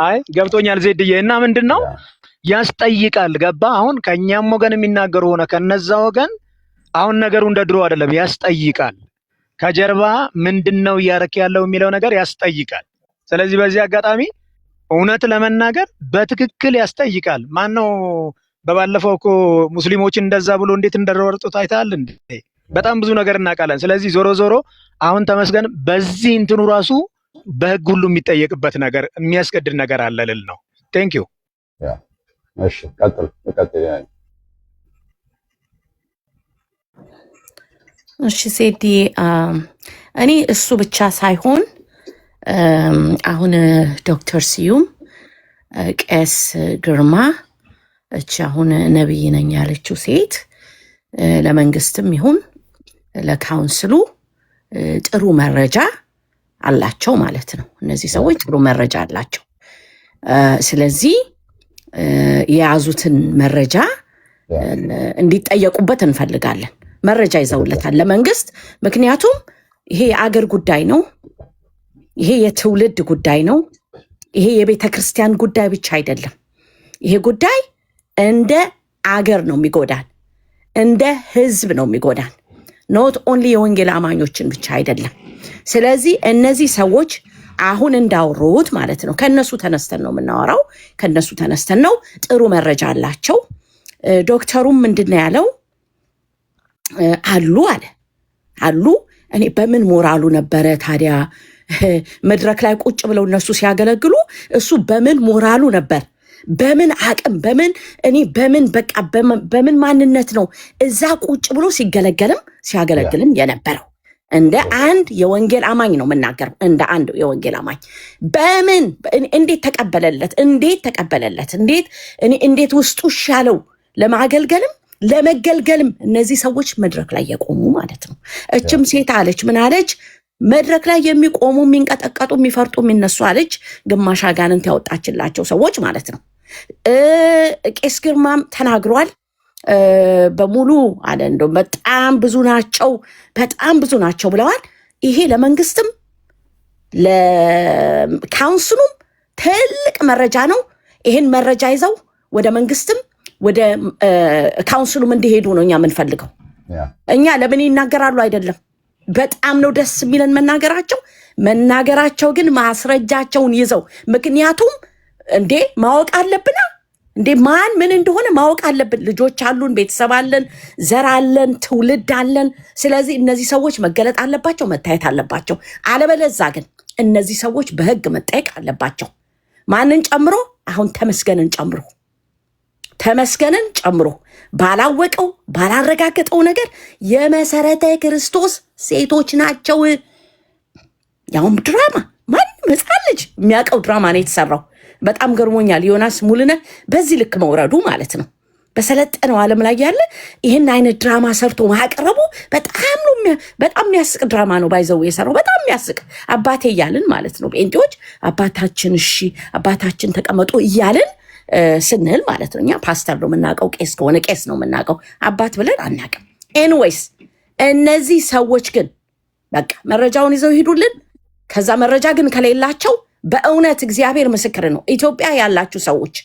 አይ ገብቶኛል ዜድዬ። እና ምንድነው ያስጠይቃል። ገባ አሁን ከኛም ወገን የሚናገሩ ሆነ ከነዛ ወገን አሁን ነገሩ እንደ ድሮ አይደለም፣ ያስጠይቃል። ከጀርባ ምንድነው እያረክ ያለው የሚለው ነገር ያስጠይቃል። ስለዚህ በዚህ አጋጣሚ እውነት ለመናገር በትክክል ያስጠይቃል። ማነው በባለፈው እኮ ሙስሊሞችን እንደዛ ብሎ እንዴት እንደረወርጡት አይተሃል እንዴ? በጣም ብዙ ነገር እናውቃለን። ስለዚህ ዞሮ ዞሮ አሁን ተመስገን በዚህ እንትኑ ራሱ በህግ ሁሉ የሚጠየቅበት ነገር የሚያስገድድ ነገር አለ ልል ነው። ቴንክ ዩ። እሺ ቀጥል። እሺ ዜድ እኔ እሱ ብቻ ሳይሆን አሁን ዶክተር ስዩም ቄስ ግርማ እቺ አሁን ነብይ ነኝ ያለችው ሴት ለመንግስትም ይሁን ለካውንስሉ ጥሩ መረጃ አላቸው ማለት ነው። እነዚህ ሰዎች ጥሩ መረጃ አላቸው። ስለዚህ የያዙትን መረጃ እንዲጠየቁበት እንፈልጋለን። መረጃ ይዘውለታል ለመንግስት። ምክንያቱም ይሄ የአገር ጉዳይ ነው። ይሄ የትውልድ ጉዳይ ነው። ይሄ የቤተ ክርስቲያን ጉዳይ ብቻ አይደለም። ይሄ ጉዳይ እንደ አገር ነው የሚጎዳን፣ እንደ ህዝብ ነው የሚጎዳን። ኖት ኦንሊ የወንጌል አማኞችን ብቻ አይደለም። ስለዚህ እነዚህ ሰዎች አሁን እንዳወሩት ማለት ነው ከነሱ ተነስተን ነው የምናወራው። ከነሱ ተነስተን ነው። ጥሩ መረጃ አላቸው። ዶክተሩም ምንድነው ያለው? አሉ እኔ በምን ሞራሉ ነበረ ታዲያ መድረክ ላይ ቁጭ ብለው እነሱ ሲያገለግሉ እሱ በምን ሞራሉ ነበር? በምን አቅም በምን ማንነት ነው እዛ ቁጭ ብሎ ሲያገለግልም የነበረው? እንደ አንድ የወንጌል አማኝ ነው የምናገረው። እንደ አንድ የወንጌል አማኝ እንዴት ተቀበለለት? እንዴት ውስጡ ሻለው ለማገልገልም ለመገልገልም እነዚህ ሰዎች መድረክ ላይ የቆሙ ማለት ነው። እችም ሴት አለች፣ ምን አለች? መድረክ ላይ የሚቆሙ የሚንቀጠቀጡ የሚፈርጡ የሚነሱ አለች። ግማሽ አጋንንት ያወጣችላቸው ሰዎች ማለት ነው። ቄስ ግርማም ተናግሯል። በሙሉ አለ እንደው በጣም ብዙ ናቸው ብለዋል። ይሄ ለመንግስትም ለካውንስሉም ትልቅ መረጃ ነው። ይሄን መረጃ ይዘው ወደ መንግስትም ወደ ካውንስሉም እንዲሄዱ ነው እኛ የምንፈልገው። እኛ ለምን ይናገራሉ አይደለም፣ በጣም ነው ደስ የሚለን መናገራቸው ግን ማስረጃቸውን ይዘው። ምክንያቱም እንዴ ማወቅ አለብና እንዴ ማን ምን እንደሆነ ማወቅ አለብን። ልጆች አሉን፣ ቤተሰብ አለን፣ ዘር አለን፣ ትውልድ አለን። ስለዚህ እነዚህ ሰዎች መገለጥ አለባቸው፣ መታየት አለባቸው። አለበለዛ ግን እነዚህ ሰዎች በህግ መጠየቅ አለባቸው። ማንን ጨምሮ? አሁን ተመስገንን ጨምሮ ባላወቀው ባላረጋገጠው ነገር የመሰረተ ክርስቶስ ሴቶች ናቸው። ያውም ድራማ ማንም ህፃን ልጅ የሚያውቀው ድራማ ነው የተሰራው። በጣም ገርሞኛል። ዮናስ ሙሉነህ በዚህ ልክ መውረዱ ማለት ነው። በሰለጠነው ዓለም ላይ ያለ ይህን አይነት ድራማ ሰርቶ ማቅረቡ በጣም የሚያስቅ ድራማ ነው። ባይዘው የሰራው በጣም የሚያስቅ አባቴ እያልን ማለት ነው። ጴንጤዎች አባታችን ተቀመጡ እያልን ስንል ማለት ነው። እኛ ፓስተር ነው የምናውቀው፣ ቄስ ከሆነ ቄስ ነው የምናውቀው፣ አባት ብለን አናውቅም። ኤንዌይስ እነዚህ ሰዎች ግን በቃ መረጃውን ይዘው ይሄዱልን። ከዛ መረጃ ግን ከሌላቸው በእውነት እግዚአብሔር ምስክር ነው። ኢትዮጵያ ያላችሁ ሰዎች፣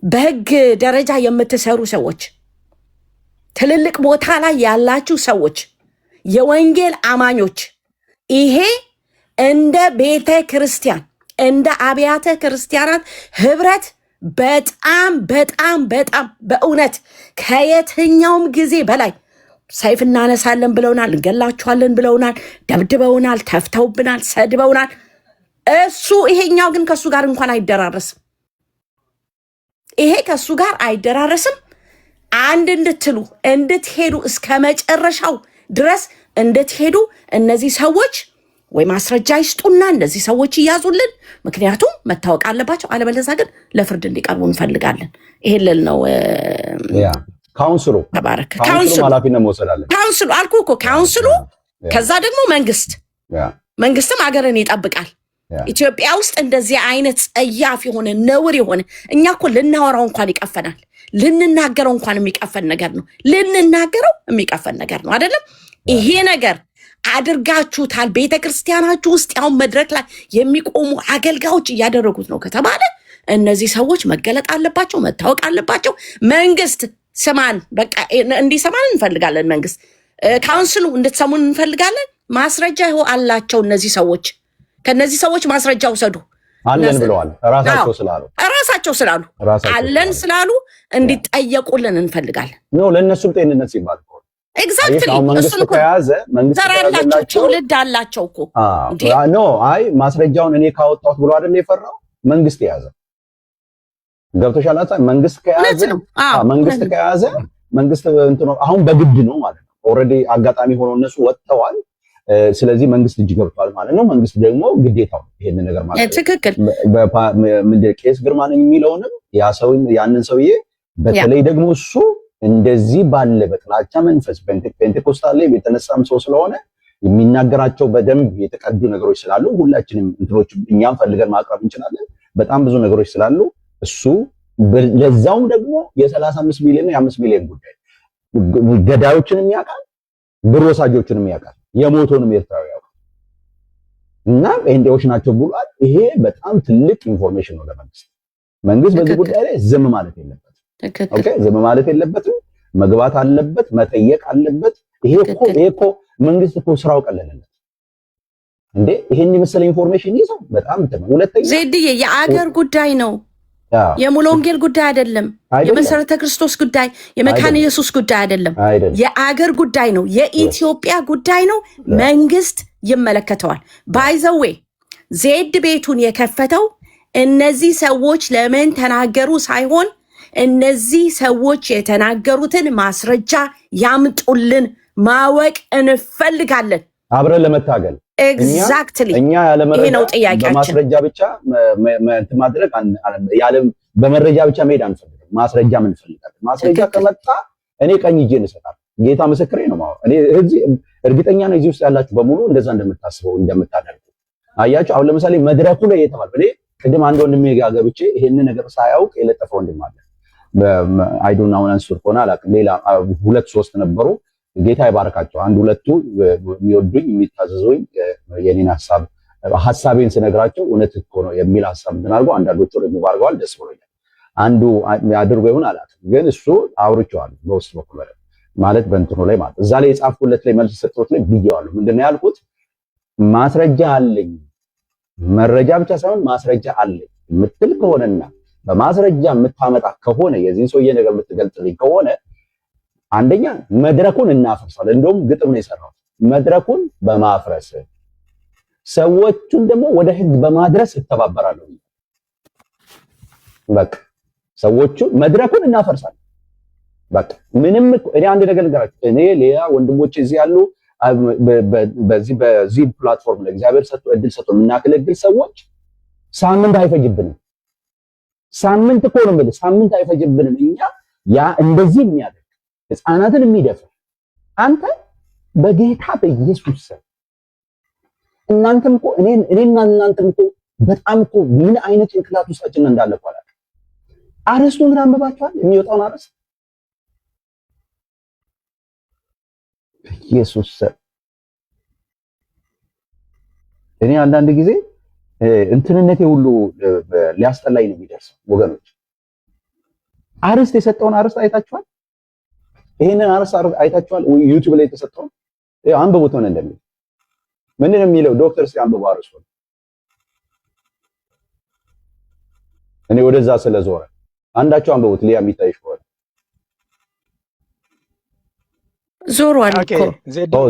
በህግ ደረጃ የምትሰሩ ሰዎች፣ ትልልቅ ቦታ ላይ ያላችሁ ሰዎች፣ የወንጌል አማኞች ይሄ እንደ ቤተ ክርስቲያን እንደ አብያተ ክርስቲያናት ህብረት በጣም በእውነት ከየትኛውም ጊዜ በላይ ሰይፍ እናነሳለን ብለውናል፣ እንገላችኋለን ብለውናል፣ ደብድበውናል፣ ተፍተውብናል፣ ሰድበውናል። ይሄኛው ግን ከሱ ጋር እንኳን አይደራረስም። ይሄ ከሱ ጋር አይደራረስም። አንድ እንድትሄዱ እስከ መጨረሻው ድረስ እንድትሄዱ እነዚህ ሰዎች ወይ ማስረጃ ይስጡና እነዚህ ሰዎች ይያዙልን። ምክንያቱም መታወቅ አለባቸው። አለበለዚያ ግን ለፍርድ እንዲቀርቡ እንፈልጋለን። ይሄን ልል ነው። ካውንስሉ ተባረክ። ካውንስሉ ኃላፊነት መውሰድ አለ። ካውንስሉ አልኩህ እኮ ካውንስሉ። ከዛ ደግሞ መንግስትም ሀገርን ይጠብቃል። ኢትዮጵያ ውስጥ እንደዚህ አይነት ጸያፍ የሆነ ነውር የሆነ እኛ እኮ ልናወራው እንኳን ይቀፈናል። ልንናገረው እንኳን የሚቀፈን ነገር ነው። አይደለም ይሄ ነገር አድርጋችሁታል። ቤተክርስቲያናችሁ ውስጥ ያው መድረክ ላይ የሚቆሙ አገልጋዮች እያደረጉት ነው ከተባለ እነዚህ ሰዎች መገለጥ አለባቸው፣ መታወቅ አለባቸው። መንግስት ስማን፣ በቃ እንዲሰማን እንፈልጋለን። መንግስት ካውንስሉ እንድትሰሙን እንፈልጋለን። ማስረጃ ይኸው አላቸው እነዚህ ሰዎች። ከነዚህ ሰዎች ማስረጃ ውሰዱ አለን ብለዋል። ራሳቸው ስላሉ አለን ስላሉ እንዲጠየቁልን እንፈልጋለን። ነው ለእነሱም ጤንነት ሲባል ኤግዛክትሊ እሱን እኮ ተራላቸው ትውልድ አላቸው እኮ ኖ አይ ማስረጃውን እኔ ካወጣሁት ብሎ አይደል የፈራው መንግስት የያዘ ገብቶሻል። መንግስት ከያዘ መንግስት እንትኑ አሁን በግድ ነው ማለት ነው። ኦልሬዲ አጋጣሚ ሆኖ እነሱ ወጥተዋል። ስለዚህ መንግስት እጅ ገብቷል ማለት ነው። መንግስት ደግሞ ግዴታው ይሄን ነገር ማለት ነው። ትክክል ቄስ ግርማ ነኝ የሚለውንም ያንን ሰውዬ በተለይ ደግሞ እሱ እንደዚህ ባለ በጥላቻ መንፈስ ፔንቴኮስታል ላይ የተነሳም ሰው ስለሆነ የሚናገራቸው በደንብ የተቀዱ ነገሮች ስላሉ ሁላችንም እንትኖች እኛም ፈልገን ማቅረብ እንችላለን። በጣም ብዙ ነገሮች ስላሉ እሱ ለዛውም ደግሞ የ35 ሚሊዮን የ5 ሚሊዮን ጉዳይ ገዳዮችንም ያውቃል፣ ብር ወሳጆችንም ያውቃል፣ የሞቱንም ኤርትራዊ ያውቃል እና ጴንጤዎች ናቸው ብሏል። ይሄ በጣም ትልቅ ኢንፎርሜሽን ነው ለመንግስት። መንግስት በዚህ ጉዳይ ላይ ዝም ማለት የለበትም። ኦኬ ዝም ማለት የለበትም። መግባት አለበት፣ መጠየቅ አለበት። ይሄ እኮ መንግስት እኮ ስራው ቀለለለት እንዴ! ይሄን የመሰለ ኢንፎርሜሽን ይዘው በጣም ሁለተኛ ዜድዬ የአገር ጉዳይ ነው። የሙሉ ወንጌል ጉዳይ አይደለም። የመሰረተ ክርስቶስ ጉዳይ፣ የመካነ ኢየሱስ ጉዳይ አይደለም። የአገር ጉዳይ ነው። የኢትዮጵያ ጉዳይ ነው። መንግስት ይመለከተዋል። ባይዘዌ ዜድ ቤቱን የከፈተው እነዚህ ሰዎች ለምን ተናገሩ ሳይሆን እነዚህ ሰዎች የተናገሩትን ማስረጃ ያምጡልን፣ ማወቅ እንፈልጋለን አብረን ለመታገል። ኤግዛክትሊ እኛ ያለ ማስረጃ ብቻ ማድረግ በመረጃ ብቻ መሄድ አንፈልግም። ማስረጃ ምን እንፈልጋለን። ማስረጃ ከመጣ እኔ ቀኝ እጄን እሰጣለሁ። ጌታ ምስክሬ ነው። እኔ እርግጠኛ ነው እዚህ ውስጥ ያላችሁ በሙሉ እንደዛ እንደምታስበው እንደምታደርጉ አያችሁ። አሁን ለምሳሌ መድረኩ ላይ የተባለ እኔ ቅድም አንድ ወንድሜ ጋር ገብቼ ይሄንን ነገር ሳያውቅ የለጠፈ ወንድም አለ። አይዶን አሁን አንሱር ሆነ አላውቅም። ሌላ 2-3 ነበሩ። ጌታ ይባርካቸው። አንድ ሁለቱ የሚወዱኝ የሚታዘዙኝ የኔን ሐሳቤን ስነግራቸው እውነት እኮ ነው የሚል ሐሳብ ተናግረው አንዳንዶቹ ደግሞ ባርገዋል። ደስ ብሎኛል። አንዱ አድርጎ ይሁን አላውቅም፣ ግን እሱ አውርቼዋለሁ በውስጥ በኩል ማለት በእንትኑ ላይ ማለት እዛ ላይ የጻፍኩለት ላይ መልስ ሰጥቶት ላይ ብዬዋለሁ። ምንድነው ያልኩት? ማስረጃ አለኝ፣ መረጃ ብቻ ሳይሆን ማስረጃ አለኝ የምትል ከሆነና በማስረጃ የምታመጣ ከሆነ የዚህን ሰውዬ ነገር የምትገልጽልኝ ከሆነ አንደኛ መድረኩን እናፈርሳለን። እንደውም ግጥም ነው የሰራው። መድረኩን በማፍረስ ሰዎቹን ደግሞ ወደ ህግ በማድረስ እተባበራለሁ። በቃ ሰዎቹ መድረኩን እናፈርሳለን። በቃ ምንም እኔ አንድ ነገር ልንገራችሁ። እኔ ሌላ ወንድሞቼ እዚህ ያሉ በዚህ ፕላትፎርም ላይ እግዚአብሔር እድል ሰጥቶ የምናገለግል ሰዎች ሳምንት አይፈጅብንም። ሳምንት እኮ ነው የምልህ፣ ሳምንት አይፈጅብንም። እኛ ያ እንደዚህ የሚያደርግ ህፃናትን የሚደፍር አንተ በጌታ በኢየሱስ ስም እናንተም እኮ እኔና እናንተም እኮ በጣም እኮ ምን አይነት ጭንቅላት ውስጣችን እንዳለ እኮ አላውቅም። አርዕስቱን ግን አንብባችኋል? የሚወጣውን አርዕስት ኢየሱስ ስም እኔ አንዳንድ ጊዜ እንትንነቴ ሁሉ ሊያስጠላኝ ነው የሚደርሰው። ወገኖች አርዕስት የሰጠውን አርዕስት አይታችኋል? ይሄንን አርዕስት አይታችኋል? ዩቲዩብ ላይ የተሰጠውን አንብቡት። ምን እንደሚል ምንድን ነው የሚለው? ዶክተር እስኪ አንብቡ አርዕስቱን። እኔ ወደዛ ስለዞረ አንዳቸው አንብቡት። ሊያ የሚታይሽ ከሆነ ዞሯል እኮ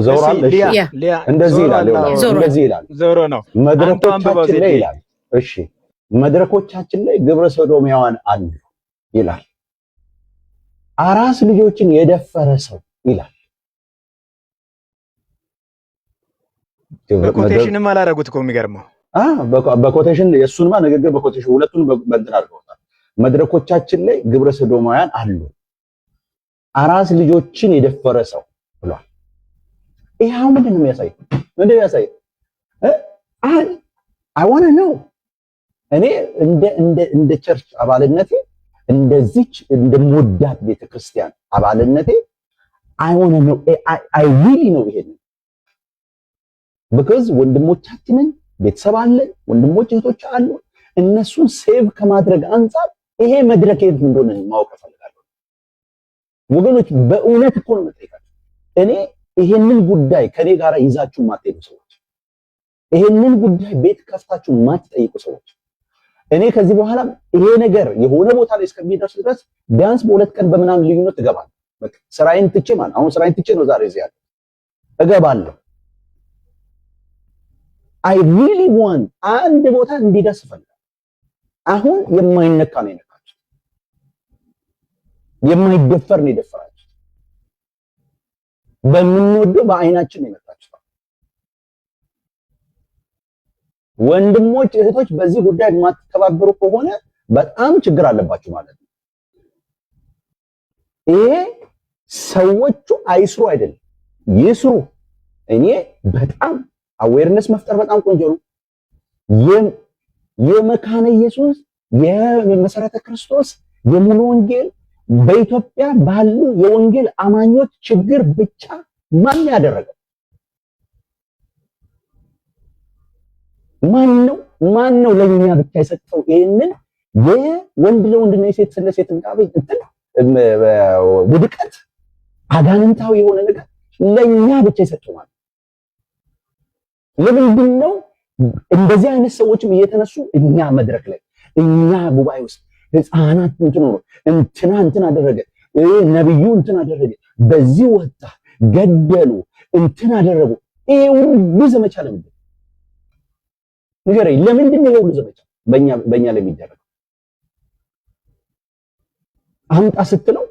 ዞሯል። እንደዚህ ይላል፣ እንደዚህ ይላል። ዞሮ ነው መድረኮቻችን ላይ ይላል። እሺ መድረኮቻችን ላይ ግብረ ሰዶማውያን አሉ ይላል። አራስ ልጆችን የደፈረ ሰው ይላል። በኮቴሽንም አላደረጉት እኮ የሚገርመው። በኮቴሽን የእሱንማ ንግግር በኮቴሽን ሁለቱን በእንትን አድርገውታል። መድረኮቻችን ላይ ግብረ ሰዶማውያን አሉ፣ አራስ ልጆችን የደፈረ ሰው ብሏል። ይሄው ምንድን ነው የሚያሳየው? ምንድን ነው የሚያሳየው? I want to know እኔ እንደ ቸርች አባልነቴ እንደዚች እንደምወዳት ቤተክርስቲያን አባልነቴ I want to know I really know ይሄን because ወንድሞቻችንን ቤተሰብ አለን፣ ወንድሞች እህቶች አሉ። እነሱን ሴቭ ከማድረግ አንፃር ይሄ መድረክ የት እንደሆነ ማወቅ እፈልጋለሁ። ወገኖች በእውነት እኮ ነው የምጠይቃቸው። እኔ ይሄንን ጉዳይ ከኔ ጋር ይዛችሁ ማትሄዱ ሰዎች፣ ይሄንን ጉዳይ ቤት ከፍታችሁ ማትጠይቁ ሰዎች፣ እኔ ከዚህ በኋላ ይሄ ነገር የሆነ ቦታ ላይ እስከሚደርስ ድረስ ቢያንስ በሁለት ቀን በምናምን ልዩነት እገባለሁ። በቃ ስራዬን ትቼ ማለት አሁን ስራዬን ትቼ ነው ዛሬ እዚህ ያለው እገባለሁ። አይ ሪሊ ዋንት አንድ ቦታ እንዲደርስ እፈልጋለሁ። አሁን የማይነካ ነው የነካችሁ፣ የማይደፈር ነው የደፈራችሁ፣ በምንወደው በአይናችን ነው የመጣችሁ። ወንድሞች እህቶች፣ በዚህ ጉዳይ የማትተባበሩ ከሆነ በጣም ችግር አለባችሁ ማለት ነው። ይሄ ሰዎቹ አይስሩ አይደለም ይስሩ። እኔ በጣም አዌርነስ መፍጠር በጣም ቆንጆ ነው። የመካነ ኢየሱስ የመሰረተ ክርስቶስ የሙሉ ወንጌል በኢትዮጵያ ባሉ የወንጌል አማኞች ችግር ብቻ ማን ያደረገው? ማን ነው ለኛ ብቻ የሰጠው? ይሄንን የወንድ ለወንድና የሴት ለሴት እንትን ውድቀት አጋንንታዊ የሆነ ነገር ለኛ ብቻ የሰጠው ማለት ለምንድን ነው? እንደዚህ አይነት ሰዎችም እየተነሱ እኛ መድረክ ላይ እኛ ጉባኤ ውስጥ ህፃናት እንትን አደረገ፣ ነብዩ እንትን አደረገ፣ በዚህ ወጣ ገደሉ፣ እንትን አደረጉ። ይሄ ሁሉ ዘመቻ ለምንድን ነው? ንገረኝ፣ ለምንድን ነው ይሄ ሁሉ ዘመቻ በእኛ ላይ የሚደረገው? አምጣ ስትለው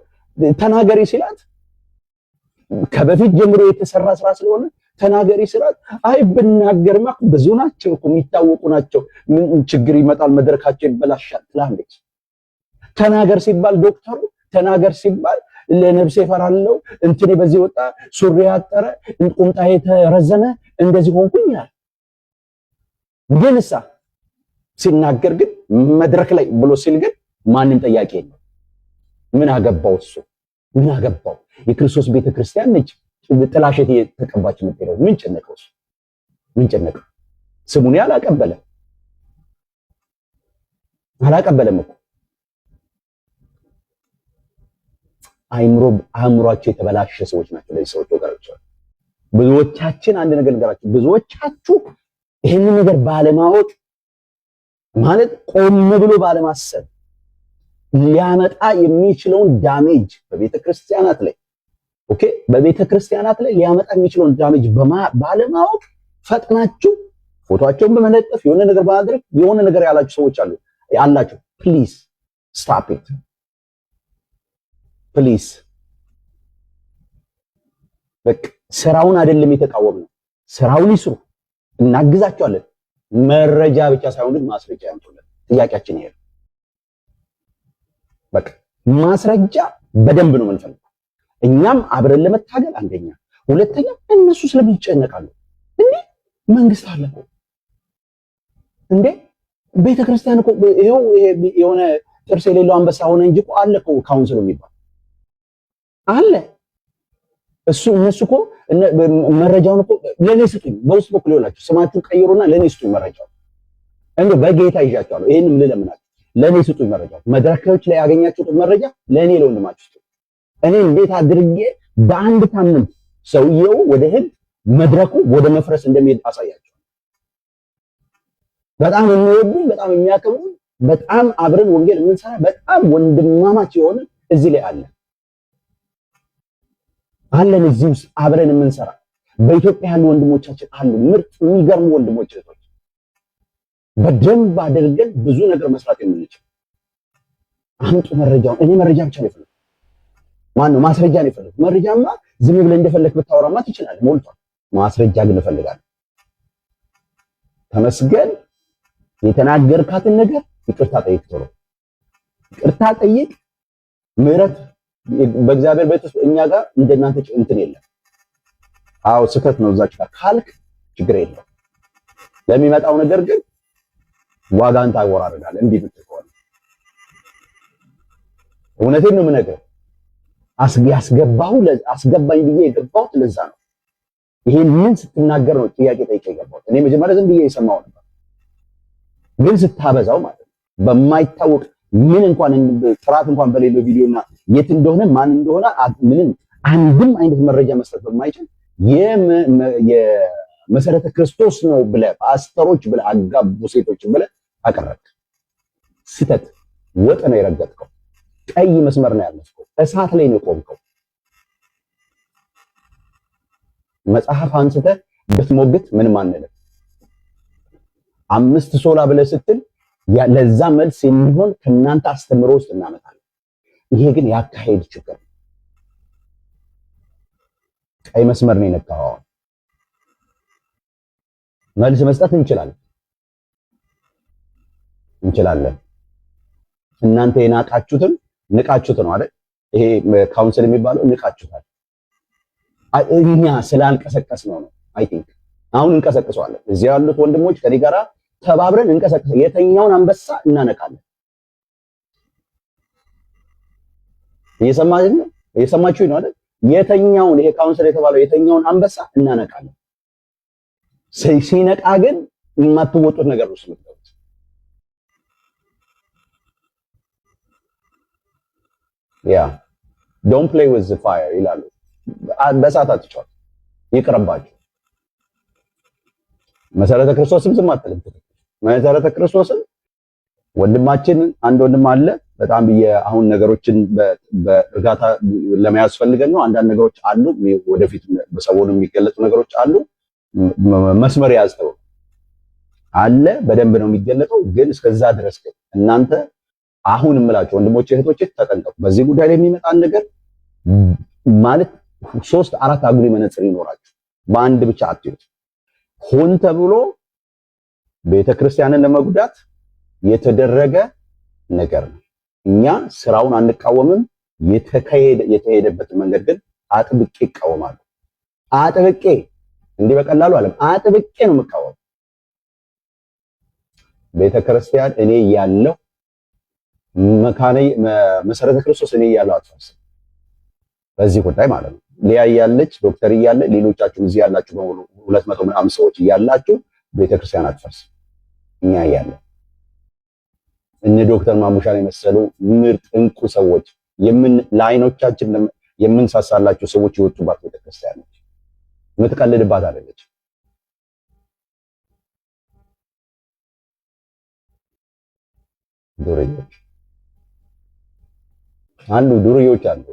ተናገሪ ሲላት ከበፊት ጀምሮ የተሰራ ስራ ስለሆነ ተናገሪ ስላት አይ ብናገርማ ብዙ ናቸው እኮ የሚታወቁ ናቸው፣ ምን ችግር ይመጣል፣ መድረካቸው ይበላሻል ትላለች። ተናገር ሲባል ዶክተሩ ተናገር ሲባል ለነፍሴ እፈራለሁ፣ እንትኔ በዚህ ወጣ፣ ሱሪ ያጠረ፣ ቁምጣ የተረዘመ፣ እንደዚህ ሆንኩኝ ይላል። ግን እሳ ሲናገር ግን መድረክ ላይ ብሎ ሲል ግን ማንም ጠያቂ የለም። ምን አገባው እሱ? ምን አገባው? የክርስቶስ ቤተክርስቲያን ነች ጥላሸት የተቀባች የምትሄደው። ምን ጨነቀው እሱ? ምን ጨነቀው? ስሙን አላቀበለም እኮ። አእምሯቸው የተበላሸ ሰዎች ናቸው ለዚህ ሰዎች ወገኖች። ብዙዎቻችን አንድ ነገር ልንገራችሁ፣ ብዙዎቻችሁ ይህንን ነገር ባለማወቅ ማለት ቆም ብሎ ባለማሰብ ሊያመጣ የሚችለውን ዳሜጅ በቤተክርስቲያናት ላይ በቤተክርስቲያናት ላይ ሊያመጣ የሚችለውን ዳሜጅ ባለማወቅ ፈጥናችሁ ፎቶአቸውን በመለጠፍ የሆነ ነገር በማድረግ የሆነ ነገር ያላችሁ ሰዎች አላችሁ። ፕሊዝ ስታፕ ኢት ፕሊዝ። በቃ ስራውን አይደለም የተቃወምነው፣ ስራውን ይስሩ፣ እናግዛቸዋለን። መረጃ ብቻ ሳይሆን ግን ማስረጃ ያምጡልን። ጥያቄያችን ይሄ ነው። በቃ ማስረጃ በደንብ ነው የምንፈልገው። እኛም አብረን ለመታገል አንደኛ፣ ሁለተኛ እነሱ ስለምን ይጨነቃሉ እንዴ? መንግስት አለ እኮ እንዴ! ቤተክርስቲያን እኮ ይሄው የሆነ ጥርስ የሌለው አንበሳ ሆነ እንጂ እኮ አለ እኮ ካውንስል የሚባል አለ። እነሱ እኮ መረጃውን እኮ ለኔ ስጡኝ፣ በውስጥ በኩል ይላችሁ ስማችሁን ቀይሩና ለኔ ስጡኝ መረጃው። እንደው በጌታ ይዣቸዋለሁ። ይሄንም ልለምናችሁ፣ ለኔ ስጡኝ መረጃው። መድረኮች ላይ ያገኛችሁት መረጃ ለኔ ለወንድማችሁ ስጡኝ። እኔ እንዴት አድርጌ በአንድ ሳምንት ሰውየው ወደ ህግ መድረኩ ወደ መፍረስ እንደሚሄድ አሳያቸው። በጣም የሚወዱኝ፣ በጣም የሚያከብሩኝ፣ በጣም አብረን ወንጌል የምንሰራ በጣም ወንድማማች የሆነ እዚህ ላይ አለን እዚህ ውስጥ አብረን የምንሰራ በኢትዮጵያ ያሉ ወንድሞቻችን አሉ። ምርጥ የሚገርሙ ወንድሞች እህቶች፣ በደንብ አድርገን ብዙ ነገር መስራት የምንችል። አምጡ መረጃውን። እኔ መረጃ ብቻ ነው የፈለኩት። ማነው ማስረጃ ነው የፈለኩት? መረጃማ ዝም ብለህ እንደፈለክ ብታወራማ ትችላለህ፣ ሞልቷል። ማስረጃ ግን እፈልጋለሁ። ተመስገን የተናገርካትን ነገር ይቅርታ ጠይቅ፣ ቶሎ ይቅርታ ጠይቅ። ምህረት በእግዚአብሔር ቤት ውስጥ እኛ ጋር እንደናንተ እንትን የለም። አዎ ስህተት ነው እዛች ጋር ካልክ ችግር የለው። ለሚመጣው ነገር ግን ዋጋን ታወራርዳለህ። እንዲህ ብትሆን እውነቴን ነው የምነግርህ። አስገባኝ ብዬ የገባሁት ለዛ ነው። ይሄንን ስትናገር ነው ጥያቄ ጠይቄ የገባሁት። እኔ መጀመሪያ ዝም ብዬ የሰማው ነበር፣ ግን ስታበዛው ማለት ነው በማይታወቅ ምን እንኳን ጥራት እንኳን በሌለው ቪዲዮና የት እንደሆነ ማን እንደሆነ ምንም አንድም አይነት መረጃ መስጠት በማይችል የመሰረተ ክርስቶስ ነው ብለህ ፓስተሮች ብለህ አጋቡ ሴቶች ብለህ አቀረብክ። ስተት ወጥ ነው የረገጥከው። ቀይ መስመር ነው ያለፍከው። እሳት ላይ ነው የቆምከው። መጽሐፍ አንስተህ ብትሞግት ምንም አንልም። 5 ሶላ ብለህ ስትል ለዛ መልስ የሚሆን ከእናንተ አስተምሮ ውስጥ እናመጣለን። ይሄ ግን ያካሄድ ችግር፣ ቀይ መስመር ነው የነካው። መልስ መስጠት እንችላለን። እናንተ የናቃችሁትን ንቃችሁት ነው አይደል? ይሄ ካውንስል የሚባለው ንቃችሁታል። እኛ ስላልቀሰቀስ ነው። አይ ቲንክ አሁን እንቀሰቅሰዋለን። እዚህ ያሉት ወንድሞች ከኔ ጋራ ተባብረን እንቀሰቅሰ የተኛውን አንበሳ እናነቃለን። እየሰማችሁ ነው አይደል? የተኛውን ይሄ ካውንስል የተባለው የተኛውን አንበሳ እናነቃለን። ሲነቃ ግን የማትወጡት ነገር ነው የምትገቡት። ያ ዶንት ፕሌይ ዊዝ ዘ ፋየር ይላሉ። በእሳት አትጫወት፣ ይቅርባችሁ። መሰረተ ክርስቶስም ዝም አትልም። መሰረተ ክርስቶስም ወንድማችን አንድ ወንድም አለ። በጣም አሁን ነገሮችን በእርጋታ ለመያዝ ፈልገን ነው። አንዳንድ ነገሮች አሉ፣ ወደፊት በሰሞኑ የሚገለጡ ነገሮች አሉ። መስመር ያዝተው አለ፣ በደንብ ነው የሚገለጠው። ግን እስከዛ ድረስ ግን እናንተ አሁን እምላችሁ ወንድሞች እህቶች ተጠንቀቁ። በዚህ ጉዳይ ላይ የሚመጣን ነገር ማለት 3-4 አጉሊ መነጽር ይኖራችሁ፣ በአንድ ብቻ አትዩት። ሆን ተብሎ ቤተክርስቲያንን ለመጉዳት የተደረገ ነገር ነው። እኛ ስራውን አንቃወምም። የተሄደበት መንገድ ግን አጥብቄ ይቃወማሉ። አጥብቄ እንዲህ በቀላሉ አለም አጥብቄ ነው የምቃወም። ቤተክርስቲያን እኔ ያለው መሰረተ ክርስቶስ እኔ ያለው አትፈርስም። በዚህ ጉዳይ ማለት ነው። ሊያ ያለች ዶክተር እያለ ሌሎቻችሁ እዚህ ያላችሁ በሙሉ 200 ምናምን ሰዎች እያላችሁ ቤተክርስቲያን አትፈርስም። እኛ ያለ እነ ዶክተር ማሙሻን የመሰሉ ምርጥ እንቁ ሰዎች ለዓይኖቻችን የምንሳሳላቸው ሰዎች የወጡባት ቤተክርስቲያን ነች። የምትቀልድባት አይደለች። ዱርዮች አሉ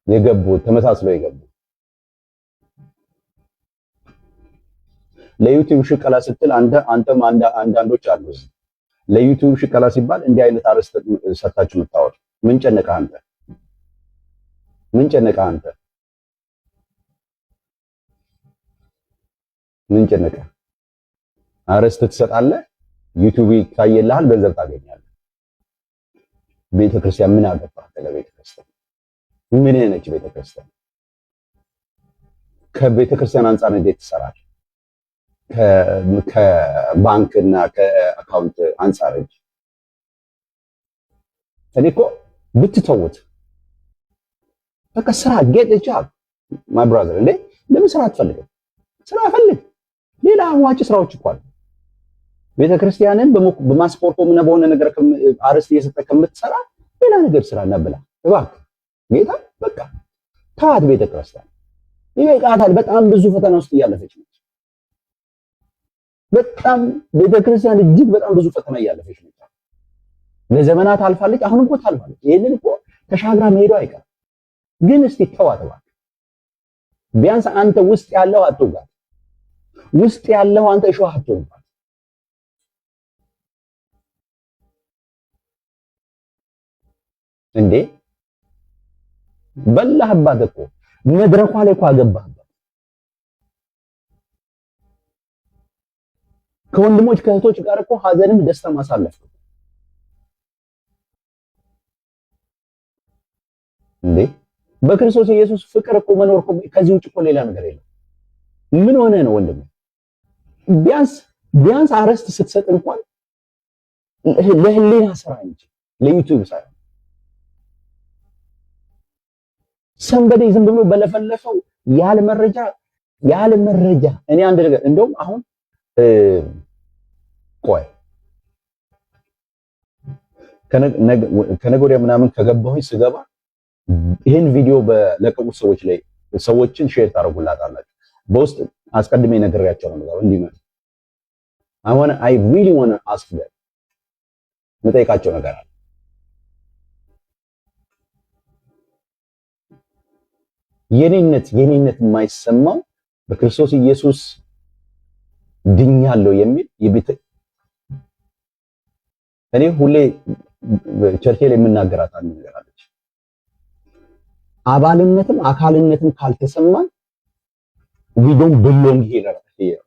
የገቡ ተመሳስለው የገቡ ለዩቲዩብ ሽቀላ ስትል አንተም አንዳንዶች አሉ። ለዩቲዩብ ሽቀላ ሲባል እንዲህ አይነት አርዕስት ሰጣችሁ የምታወሩ ምን ጨነቀህ አንተ? ምን ጨነቀህ አንተ? ምን ጨነቀህ? አርዕስት ትሰጣለህ፣ ዩቲዩብ ይታየልሃል፣ ገንዘብ ታገኛለህ። ቤተክርስቲያን ምን አገባህ? ለቤተክርስቲያን ምን ነች ቤተክርስቲያን? ከቤተክርስቲያን አንፃር እንዴት ትሰራለህ? ከባንክ እና ከአካውንት አንፃር እንጂ እኔ እኮ ብትተውት በቃ ስራ ጌት ጆብ ማይ ብራዘር። እንዴ ለምን ስራ አትፈልግም? ስራ ፈልግ። ሌላ አዋጭ ስራዎች እኮ አሉ። ቤተክርስቲያንን በማስፖርቶም እና በሆነ ነገር አርዕስት እየሰጠ ከምትሰራ ሌላ ነገር ስራና ብላ እባክህ። ጌታ በቃ ተዋት ቤተክርስቲያን። ይበቃታል። በጣም ብዙ ፈተና ውስጥ እያለፈች ነች። በጣም ቤተክርስቲያን እጅግ በጣም ብዙ ፈተና እያለፈች ነች። ለዘመናት አልፋለች። አሁን እኮ ታልፋለች። ይሄንን እኮ ተሻግራ መሄዱ አይቀርም። ግን እስቲ ተዋት እባክህ። ቢያንስ አንተ ውስጥ ያለው አትውጋት። ውስጥ ያለው አንተ እሾህ አትውጋት። እንዴ በላህባት እኮ መድረኳ ላይ እኮ አገባህባት። ከወንድሞች ከእህቶች ጋር እኮ ሀዘንም ደስታ ማሳለፍ ነው። እንዴ በክርስቶስ ኢየሱስ ፍቅር እኮ መኖር እኮ ከዚህ ውጭ እኮ ሌላ ነገር የለም። ምን ሆነ ነው ወንድም? ቢያንስ አርዕስት ስትሰጥ እንኳን ለህሊና ስራ እንጂ ለዩቲዩብ ሳይሆን ሰንበዴ ዝም ብሎ በለፈለፈው ያለ መረጃ እኔ አንድ ነገር እንደውም አሁን ቆይ ከነገ ወዲያ ምናምን ከገባሁኝ ስገባ ይሄን ቪዲዮ በለቀቁት ሰዎች ላይ ሰዎችን ሼር ታደርጉላታላችሁ። በውስጥ አስቀድሜ ነግሬያቸው ነው እንዲመጡ I really want to ask them መጠይቃቸው ነገር አለ። የኔነት የማይሰማው በክርስቶስ ኢየሱስ ድኛለሁ የሚል እኔ ሁሌ ቸርቼ ላይ የምናገራት አንድ ነገር አለች። አባልነትም አካልነትም ካልተሰማን we don't belong here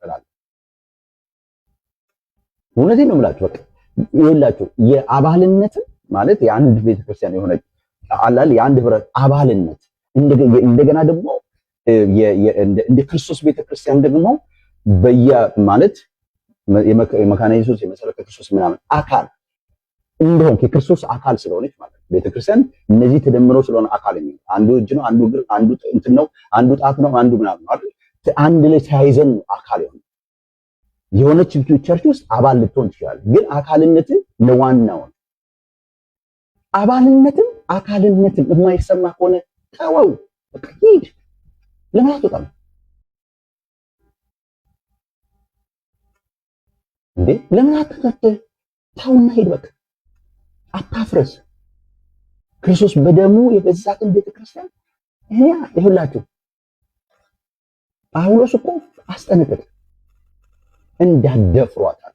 እላለሁ። እውነቴን ነው የምላችሁ። በቃ ይኸውላችሁ የአባልነትም ማለት የአንድ ቤተክርስቲያን የሆነ አላል የአንድ ህብረት አባልነት እንደገና ደግሞ እንደ ክርስቶስ ቤተክርስቲያን ደግሞ ማለት የመካነ ኢየሱስ የመሰረተ ክርስቶስ ምናምን አካል እንደሆነ የክርስቶስ አካል ስለሆነች ማለት ቤተክርስቲያን እነዚህ ተደምረው ስለሆነ አካል ነው። አንዱ እጅ ነው፣ አንዱ እግር፣ አንዱ እንትን ነው፣ አንዱ ጣት ነው፣ አንዱ ምናምን አይደል? አንድ ላይ ተያይዘን አካል የሆነች ቸርች ውስጥ አባል ልትሆን ትችላለህ። ግን አካልነት ለዋናው አባልነትም አካልነትም የማይሰማ ከሆነ ተወው፣ በቃ ሂድ። ለምን አትወጣም እንዴ? ለምን አትከተል? ተውና ሂድ። በቃ አታፍረስ። ክርስቶስ በደሙ የገዛትን ቤተክርስቲያን ይሁላችሁ። ጳውሎስ እኮ አስጠነቀቀ፣ እንዳትደፍሯታል።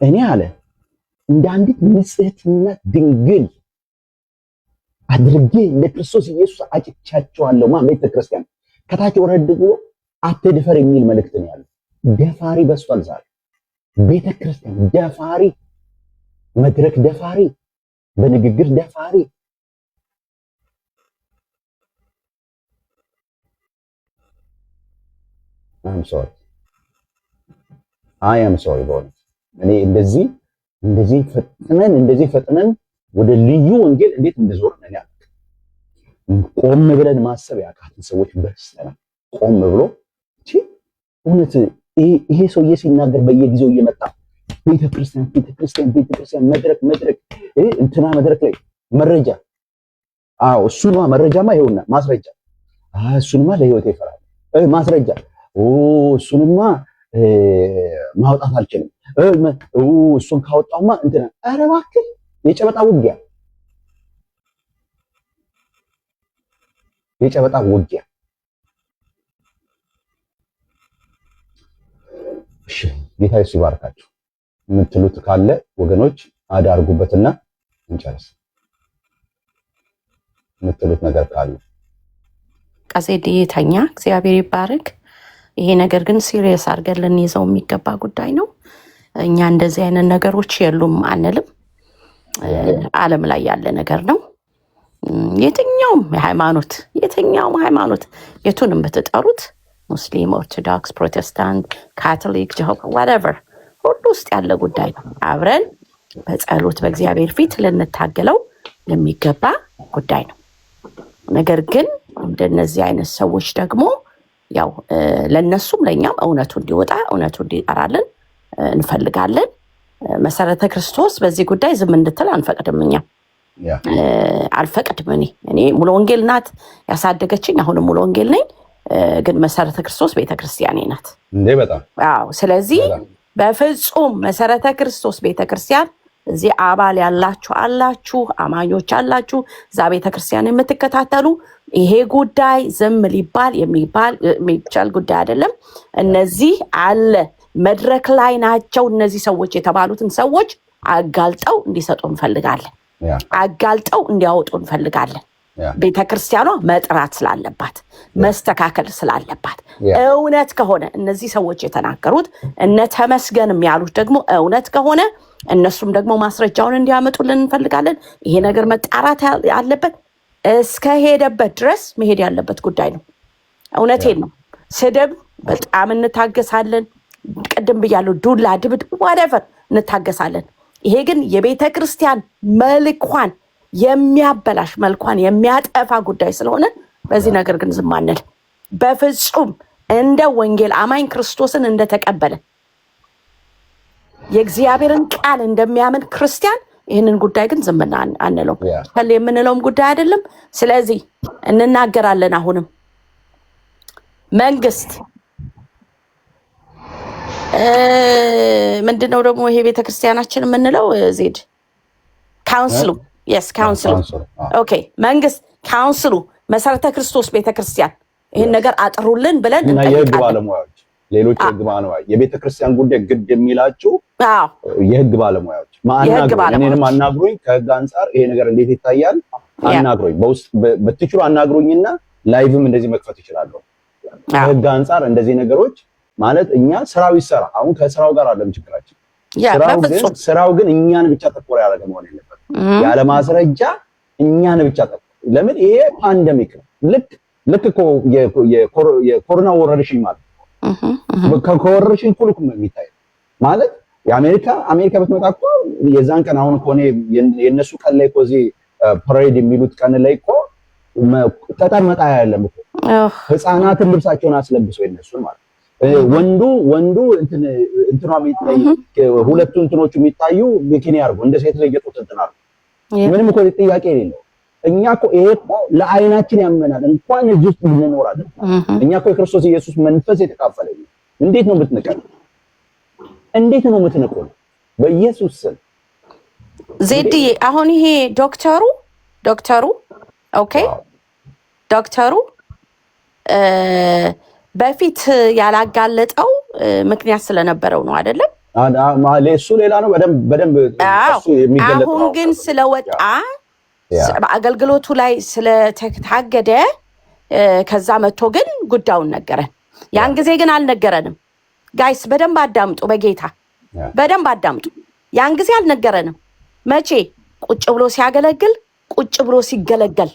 እኔ አለ እንደ አንዲት ንጽሕትና ድንግል አድርጌ ለክርስቶስ ኢየሱስ አጭቻቸዋለሁ። ቤተክርስቲያን ከታች ወረድ ብሎ አትድፈር የሚል መልእክት ነው ያለው። ደፋሪ በዝቷል ዛሬ ቤተክርስቲያን። ደፋሪ፣ መድረክ ደፋሪ፣ በንግግር ደፋሪ። I am sorry በእውነት እኔ እንደዚህ ፈጥነን ወደ ልዩ ወንጌል እንዴት እንደዞር ነው ያለው። ቆም ብለን ማሰብ ያቃትን ሰዎች በስተናል። ቆም ብሎ እውነት ይሄ ሰውዬ ሲናገር በየጊዜው እየመጣ ቤተክርስቲያን መድረክ እንትና መድረክ ላይ መረጃ እሱማ መረጃማ ይኸውና ማስረጃ እሱንማ ለህይወት ይፈራል ማስረጃ እሱንማ ማውጣት አልችልም እሱን ካወጣውማ እንትና ኧረ እባክህ የጨበጣ ውጊያ እሺ ጌታ ኢየሱስ ይባርካችሁ። የምትሉት ካለ ወገኖች አዳርጉበትና እንጨርስ። የምትሉት ነገር ካለ ቀሴድ የተኛ እግዚአብሔር ይባርክ። ይሄ ነገር ግን ሲሪየስ አድርገን ልንይዘው የሚገባ ጉዳይ ነው። እኛ እንደዚህ አይነት ነገሮች የሉም አንልም። ዓለም ላይ ያለ ነገር ነው። የትኛውም ሃይማኖት የቱንም ብትጠሩት ሙስሊም፣ ኦርቶዶክስ፣ ፕሮቴስታንት፣ ካቶሊክ፣ ጀሆቫ ዋትኤቨር ሁሉ ውስጥ ያለ ጉዳይ ነው። አብረን በጸሎት በእግዚአብሔር ፊት ልንታገለው የሚገባ ጉዳይ ነው። ነገር ግን እንደነዚህ አይነት ሰዎች ደግሞ ያው ለነሱም ለኛም እውነቱ እንዲወጣ እውነቱ እንዲጠራልን እንፈልጋለን። መሰረተ ክርስቶስ በዚህ ጉዳይ ዝም እንድትል አንፈቅድም። እኛ አልፈቅድም። እኔ ሙሉ ወንጌል ናት ያሳደገችኝ፣ አሁንም ሙሉ ወንጌል ነኝ። ግን መሰረተ ክርስቶስ ቤተክርስቲያኔ ናት እንዴ በጣም ስለዚህ በፍጹም መሰረተ ክርስቶስ ቤተክርስቲያን እዚህ አባል ያላችሁ አማኞች አላችሁ፣ እዛ ቤተክርስቲያን የምትከታተሉ ይሄ ጉዳይ ዝም ሊባል የሚቻል ጉዳይ አይደለም። እነዚህ አለ መድረክ ላይ ናቸው። እነዚህ ሰዎች የተባሉትን ሰዎች አጋልጠው እንዲሰጡ እንፈልጋለን። አጋልጠው እንዲያወጡ እንፈልጋለን። ቤተክርስቲያኗ መጥራት ስላለባት መስተካከል ስላለባት እውነት ከሆነ እነዚህ ሰዎች የተናገሩት እነ ተመስገንም ያሉት ደግሞ እውነት ከሆነ እነሱም ደግሞ ማስረጃውን እንዲያመጡልን እንፈልጋለን። ይሄ ነገር መጣራት ያለበት እስከ ሄደበት ድረስ መሄድ ያለበት ጉዳይ ነው። እውነቴን ነው። ስድብ በጣም እንታገሳለን። ቅድም ብያለሁ፣ ዱላ፣ ድብድብ whatever እንታገሳለን። ይሄ ግን የቤተ ክርስቲያን መልኳን የሚያበላሽ መልኳን የሚያጠፋ ጉዳይ ስለሆነ በዚህ ነገር ግን ዝም አንል። በፍጹም እንደ ወንጌል አማኝ ክርስቶስን እንደተቀበለ የእግዚአብሔርን ቃል እንደሚያምን ክርስቲያን ይህንን ጉዳይ ግን ዝም አንለው። የምንለውም ጉዳይ አይደለም። ስለዚህ እንናገራለን። አሁንም መንግስት ምንድነው ደግሞ ይሄ ቤተክርስቲያናችን የምንለው ዜድ ካውንስሉ የስ ካውንስሉ ኦኬ መንግስት ካውንስሉ መሰረተ ክርስቶስ ቤተክርስቲያን ይሄን ነገር አጥሩልን ብለን እና የህግ ባለሙያዎች ሌሎች የህግ ባለሙያዎች የቤተክርስቲያን ጉዳይ ግድ የሚላቸው የህግ ባለሙያዎች እኔንም አናግሩኝ ከህግ አንፃር ይሄ ነገር እንዴት ይታያል አናግሩኝ በውስጥ በትችሉ አናግሩኝና ላይቭም እንደዚህ መክፈት ይችላል ከህግ አንፃር እንደዚህ ነገሮች ማለት እኛ ስራው ይሰራ አሁን ከስራው ጋር አይደለም ችግራችን ስራው ግን እኛን ብቻ ተቆር ያደረገ መሆን የለበትም ያለ ማስረጃ እኛን ብቻ ተቆር ለምን ይሄ ፓንደሚክ ነው ልክ እኮ የኮሮና ወረርሽኝ ማለት ከወረርሽኝ ሁሉ የሚታይ ማለት አሜሪካ ብትመጣ እኮ የዛን ቀን አሁን እኮ የነሱ ቀን ላይ እኮ እዚህ ፓሬድ የሚሉት ቀን ላይ እኮ ተጠመጣ ያለም እኮ ህፃናትን ልብሳቸውን አስለብሰው የነሱን ማለት ወንዱ እንትኗ የሚታይ ሁለቱ እንትኖቹ የሚታዩ ቢኪኒ አርጎ እንደ ሴት ላይ ጌጦ ተንተናል ምንም እኮ ጥያቄ የሌለው እኛ እኮ ይሄ እኮ ለአይናችን ያመናል እንኳን እዚህ ውስጥ ብንኖር አይደል እኛ እኮ የክርስቶስ ኢየሱስ መንፈስ የተካፈለ እንዴት ነው የምትነቀው በኢየሱስ ስም ዜዲ አሁን ይሄ ዶክተሩ ኦኬ ዶክተሩ በፊት ያላጋለጠው ምክንያት ስለነበረው ነው አይደለም እሱ ሌላ ነው በደንብ እሱ የሚገለጥ አሁን ግን ስለወጣ አገልግሎቱ ላይ ስለታገደ ከዛ መጥቶ ግን ጉዳዩን ነገረን ያን ጊዜ ግን አልነገረንም ጋይስ በደንብ አዳምጡ በጌታ በደንብ አዳምጡ ያን ጊዜ አልነገረንም መቼ ቁጭ ብሎ ሲያገለግል ቁጭ ብሎ ሲገለገል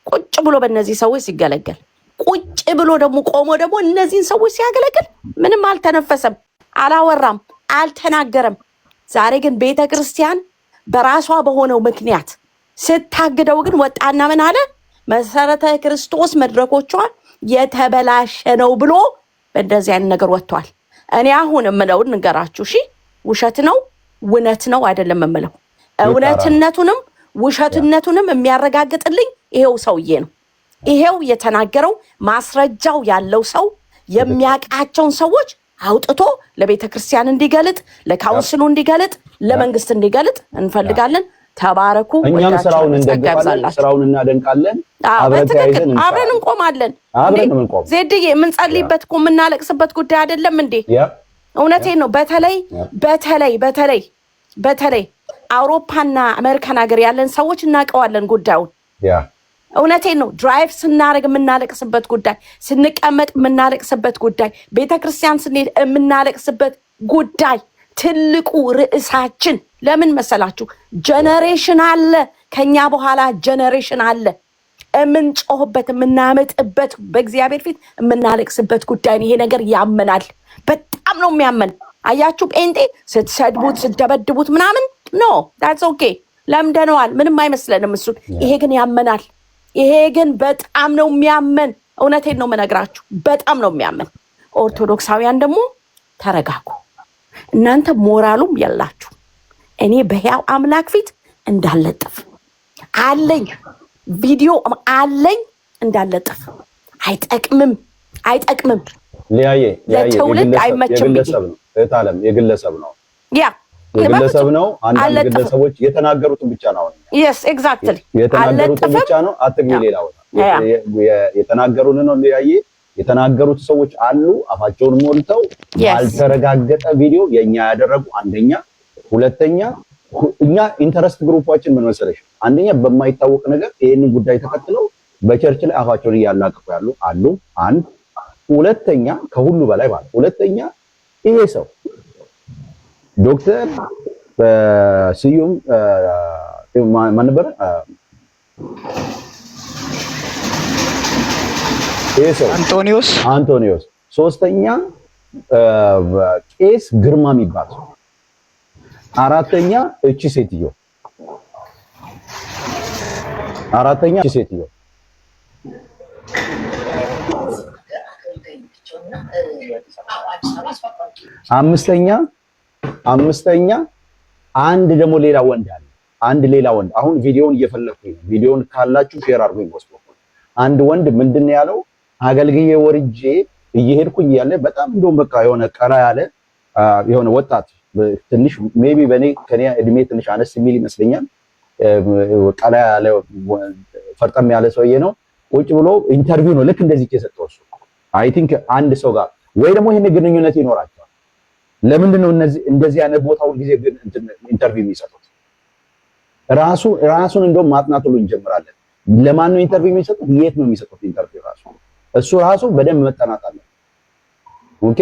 ቁጭ ብሎ በእነዚህ ሰዎች ሲገለገል ቁጭ ብሎ ደግሞ ቆሞ ደግሞ እነዚህን ሰዎች ሲያገለግል ምንም አልተነፈሰም አላወራም አልተናገረም ዛሬ ግን ቤተክርስቲያን በራሷ በሆነው ምክንያት ስታግደው ግን ወጣና ምን አለ መሰረተ ክርስቶስ መድረኮቿ የተበላሸ ነው ብሎ በእንደዚህ አይነት ነገር ወጥቷል እኔ አሁን የምለው ንገራችሁ እሺ ውሸት ነው እውነት ነው አይደለም የምለው እውነትነቱንም ውሸትነቱንም የሚያረጋግጥልኝ ይሄው ሰውዬ ነው ይሄው የተናገረው ማስረጃው ያለው ሰው የሚያቃቸውን ሰዎች አውጥቶ ለቤተክርስቲያን እንዲገልጥ ለካውንስሉ እንዲገልጥ ለመንግስት እንዲገልጥ እንፈልጋለን ተባረኩ እኛም ስራውን እንደግፋለን ስራውን እናደንቃለን አብረን እንቆማለን ዜድዬ የምንጸልይበት እኮ የምናለቅስበት ጉዳይ አይደለም እንዴ እውነቴን ነው በተለይ አውሮፓና አሜሪካን ሀገር ያለን ሰዎች እናውቀዋለን ጉዳዩን እውነቴን ነው ድራይቭ ስናደርግ የምናለቅስበት ጉዳይ ስንቀመጥ የምናለቅስበት ጉዳይ ቤተክርስቲያን ስንሄድ የምናለቅስበት ጉዳይ ትልቁ ርዕሳችን ለምን መሰላችሁ ጀነሬሽን አለ ከኛ በኋላ ጀነሬሽን አለ የምንጮህበት የምናመጥበት በእግዚአብሔር ፊት የምናለቅስበት ጉዳይ ይሄ ነገር ያመናል በጣም ነው የሚያመን አያችሁ ጴንጤ ስትሰድቡት ስትደበድቡት ምናምን ኖ that's okay ለምደነዋል ምንም አይመስለንም እሱ ይሄ ግን ያመናል ይሄ ግን በጣም ነው የሚያመን እውነቴን ነው መነግራችሁ በጣም ነው የሚያመን ኦርቶዶክሳውያን ደግሞ ተረጋጉ እናንተ ሞራሉም ያላችሁ እኔ በሕያው አምላክ ፊት እንዳለጥፍ አለኝ ቪዲዮ አለኝ እንዳለጥፍ አይጠቅምም ሊያየ ለትውልድ አይመችም የግለሰብ ነው የግለሰብ ነው አንድ ግለሰቦች የተናገሩትን ብቻ ነው yes exactly የተናገሩትን ብቻ ነው አትግቢ ሌላው የተናገሩን ነው ሊያየ የተናገሩት ሰዎች አሉ አፋቸውን ሞልተው ያልተረጋገጠ ቪዲዮ የኛ ያደረጉ አንደኛ ሁለተኛ እኛ ኢንተረስት ግሩፓችን ምን መሰለሽ አንደኛ በማይታወቅ ነገር ይሄንን ጉዳይ ተከትለው በቸርች ላይ አፋቸውን ያላቀቁ ያሉ አሉ አንድ ሁለተኛ ከሁሉ በላይ ማለት ሁለተኛ ይሄ ሰው ዶክተር ስዩም ማን ነበር አንቶኒዮስ ሶስተኛ ቄስ ግርማ የሚባል አራተኛ እቺ ሴትዮ አምስተኛ አንድ ደግሞ ሌላ ወንድ አለ አሁን ቪዲዮውን እየፈለኩኝ ነው ቪዲዮውን ካላችሁ ሼር አድርጉኝ ወስዶ አንድ ወንድ ምንድነው ያለው አገልግዬ ወርጄ እየሄድኩኝ ያለ በጣም እንደውም በቃ የሆነ ቀራ ያለ የሆነ ወጣት ትንሽ ሜቢ ከኔ እድሜ ትንሽ አነስ የሚል ይመስለኛል። ቀራ ያለ ፈርጠም ያለ ሰውዬ ነው። ቁጭ ብሎ ኢንተርቪው ነው ልክ እንደዚህ የሰጠው እሱ። አይ ቲንክ አንድ ሰው ጋር ወይ ደግሞ ይሄን ግንኙነት ይኖራቸዋል። ለምንድን ነው እንደዚህ አይነት ቦታው ጊዜ ግን ኢንተርቪው የሚሰጡት? ራሱን እንደውም ማጥናት ሁሉ እንጀምራለን። ለማን ነው ኢንተርቪው የሚሰጡት? የት ነው የሚሰጡት ኢንተርቪው? እሱ ራሱ በደንብ መጠናት አለ። ኦኬ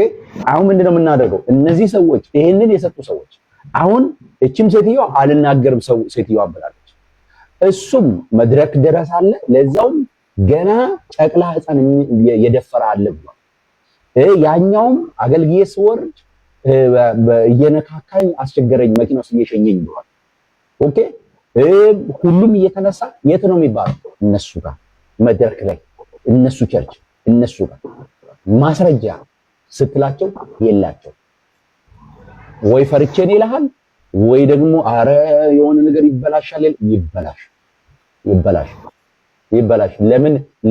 አሁን ምንድነው የምናደርገው? እነዚህ ሰዎች ይሄንን የሰጡ ሰዎች አሁን እቺም ሴትዮዋ አልናገርም ሴትዮዋ ብላለች። እሱም መድረክ ድረስ አለ። ለዛውም ገና ጨቅላ ህፃን የደፈረ አለ ብሏል። ያኛውም አገልግዬ ስወርድ እየነካካኝ አስቸገረኝ መኪና ውስጥ እየሸኘኝ ብሏል። ኦኬ ሁሉም እየተነሳ የት ነው የሚባለው? እነሱ ጋር መድረክ ላይ እነሱ ቸርች እነሱ ጋር ማስረጃ ስትላቸው የላቸው። ወይ ፈርቼን ይልሃል ወይ ደግሞ አረ የሆነ ነገር ይበላሻል። ይበላሽ።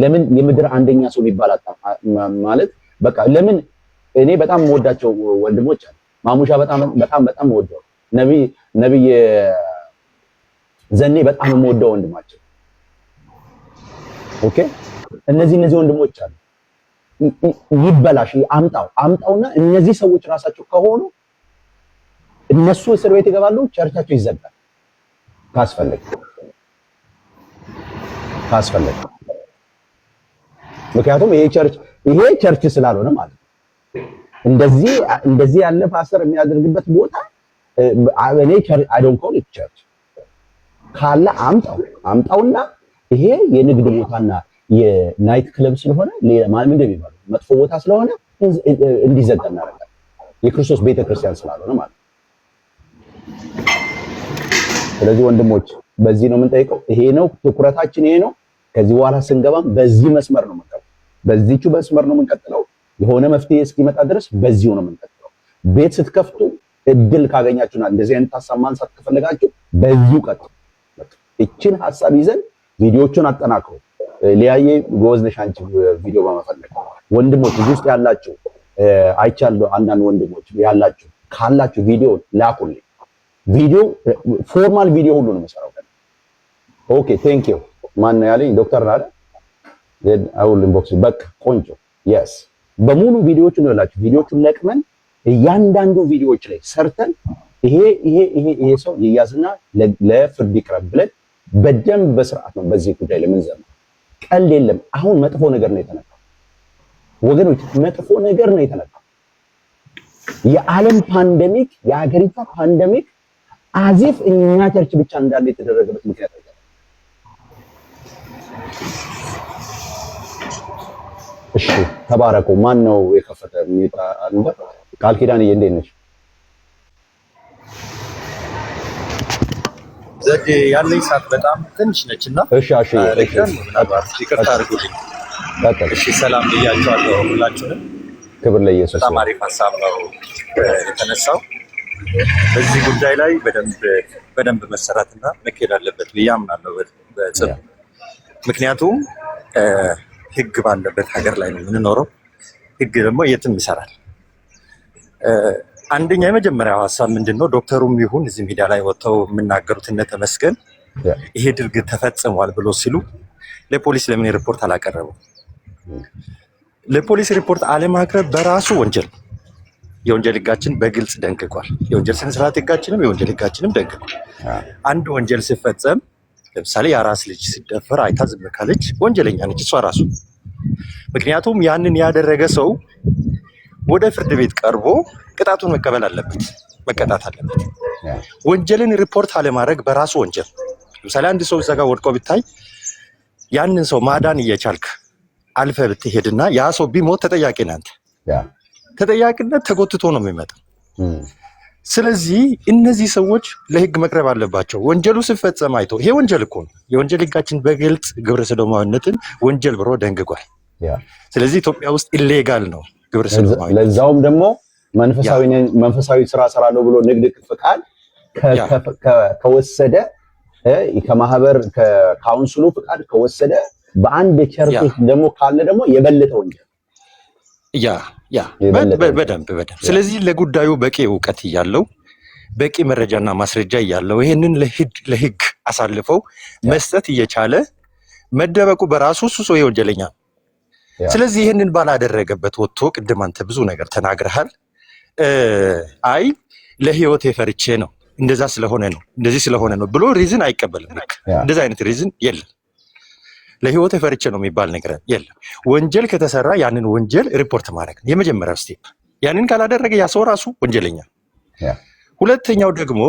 ለምን የምድር አንደኛ ሰው ይባላል ማለት በቃ ለምን? እኔ በጣም የምወዳቸው ወንድሞች አሉ። ማሙሻ በጣም ወደው ነብይ ዘኔ በጣም የምወደው ወንድማቸው። ኦኬ እነዚህ ወንድሞች አሉ። ይበላሽ አምጣውና እነዚህ ሰዎች ራሳቸው ከሆኑ እነሱ እስር ቤት ይገባሉ፣ ቸርቻቸው ይዘጋል ካስፈለገ። ምክንያቱም ይሄ ቸርች ስላልሆነ ማለት ነው። እንደዚህ ያለ ፓስተር የሚያደርግበት ቦታ እኔ አይ ዶንት ኮል ኢት ቸርች ካለ አምጣውና ይሄ የንግድ ቦታና የናይት ክለብ ስለሆነ ሌላ ማለት እንደሚባለው መጥፎ ቦታ ስለሆነ እንዲዘጋ እናደርጋለን። የክርስቶስ ቤተክርስቲያን ስላልሆነ ማለት ነው። ስለዚህ ወንድሞች በዚህ ነው የምንጠይቀው። ይሄ ነው ትኩረታችን፣ ይሄ ነው። ከዚህ በኋላ ስንገባም በዚህ መስመር ነው የምንቀጥለው። በዚህቹ መስመር ነው የምንቀጥለው። የሆነ መፍትሄ እስኪመጣ ድረስ በዚሁ ነው የምንቀጥለው። ቤት ስትከፍቱ እድል ካገኛችሁና እንደዚህ አይነት ሀሳብ ማንሳት ከፈለጋችሁ በዚሁ ቀጥሉ። እቺን ሀሳብ ይዘን ቪዲዮቹን አጠናክሩ። ሊያየ ጎበዝ ነሽ አንቺ ቪዲዮ በመፈለግ ወንድሞች እዚህ ውስጥ ያላችሁ አይቻለሁ። አንዳንድ ወንድሞች ያላችሁ ካላችሁ ቪዲዮ ላኩልኝ። ቪዲዮ ፎርማል ቪዲዮ ሁሉ ነው የምሰራው። ኦኬ ቴንክ ዩ። ማን ነው ያለኝ? ዶክተር ናለ አውል ኢንቦክስ በቃ ቆንጆ የስ በሙሉ ቪዲዮዎቹን ነው ያላችሁ። ቪዲዮዎቹን ለቅመን እያንዳንዱ ቪዲዮዎች ላይ ሰርተን ይሄ ሰው ይያዝና ለፍርድ ይቅረብ ብለን በደንብ በስርዓት ነው በዚህ ጉዳይ ላይ የምንዘምረው። ቀልድ የለም። አሁን መጥፎ ነገር ነው የተነካው ወገኖች፣ መጥፎ ነገር ነው የተነካው። የዓለም ፓንደሚክ፣ የሀገሪቷ ፓንደሚክ አዚፍ እኛ ቸርች ብቻ እንዳለ የተደረገበት ምክንያት ነው። እሺ ተባረኩ። ማን ነው የከፈተ? ቃል ኪዳንዬ እንዴት ነሽ? ዘዴ ያለኝ ሰዓት በጣም ትንሽ ነችና እሺ ይቅርታ አድርጉልኝ። እሺ ሰላም ብያቸዋለሁ ሁላችሁንም። ክብር ለኢየሱስ። በጣም አሪፍ ሀሳብ ነው የተነሳው። በዚህ ጉዳይ ላይ በደንብ መሰራትና መካሄድ አለበት ብዬ አምናለሁ በጽኑ። ምክንያቱም ህግ ባለበት ሀገር ላይ ነው የምንኖረው። ህግ ደግሞ የትም ይሰራል። አንደኛ የመጀመሪያው ሀሳብ ምንድነው? ዶክተሩም ይሁን እዚህ ሚዲያ ላይ ወጥተው የሚናገሩት እነ ተመስገን ይሄ ድርጊት ተፈጽሟል ብሎ ሲሉ ለፖሊስ ለምን ሪፖርት አላቀረቡ? ለፖሊስ ሪፖርት አለማቅረብ በራሱ ወንጀል፣ የወንጀል ህጋችን በግልጽ ደንግጓል። የወንጀል ስነ ስርዓት ህጋችንም የወንጀል ህጋችንም ደንግጓል። አንድ ወንጀል ሲፈጸም ለምሳሌ የአራስ ልጅ ሲደፈር አይታ ዝም ካለች ወንጀለኛ ነች እሷ ራሱ። ምክንያቱም ያንን ያደረገ ሰው ወደ ፍርድ ቤት ቀርቦ ቅጣቱን መቀበል አለበት፣ መቀጣት አለበት። ወንጀልን ሪፖርት አለማድረግ በራሱ ወንጀል። ለምሳሌ አንድ ሰው እዛ ጋር ወድቆ ቢታይ ያንን ሰው ማዳን እየቻልክ አልፈ ብትሄድና ያ ሰው ቢሞት ተጠያቂ ነህ አንተ። ተጠያቂነት ተጎትቶ ነው የሚመጣው። ስለዚህ እነዚህ ሰዎች ለህግ መቅረብ አለባቸው። ወንጀሉ ሲፈጸም አይቶ ይሄ ወንጀል እኮ ነው። የወንጀል ህጋችን በግልጽ ግብረ ሰዶማዊነትን ወንጀል ብሎ ደንግጓል። ስለዚህ ኢትዮጵያ ውስጥ ኢሌጋል ነው ግብረ ሰዶማዊነት። ለዛውም ደግሞ መንፈሳዊ ስራ ሰራለሁ ብሎ ንግድ ፍቃድ ከወሰደ ከማህበር ከካውንስሉ ፍቃድ ከወሰደ በአንድ ቸርች ደግሞ ካለ ደግሞ የበለጠ ወንጀል። በደንብ ስለዚህ ለጉዳዩ በቂ እውቀት እያለው በቂ መረጃና ማስረጃ እያለው ይሄንን ለህግ አሳልፈው መስጠት እየቻለ መደበቁ በራሱ እሱ ወንጀለኛ ነው። ስለዚህ ይሄንን ባላደረገበት ወጥቶ ቅድም አንተ ብዙ ነገር ተናግረሃል። አይ ለህይወት የፈርቼ ነው እንደዛ ስለሆነ ነው እንደዚህ ስለሆነ ነው ብሎ ሪዝን አይቀበልም። ልክ እንደዛ አይነት ሪዝን የለም። ለህይወት የፈርቼ ነው የሚባል ነገር የለም። ወንጀል ከተሰራ ያንን ወንጀል ሪፖርት ማድረግ ነው የመጀመሪያው ስቴፕ። ያንን ካላደረገ ያ ሰው ራሱ ወንጀለኛ። ሁለተኛው ደግሞ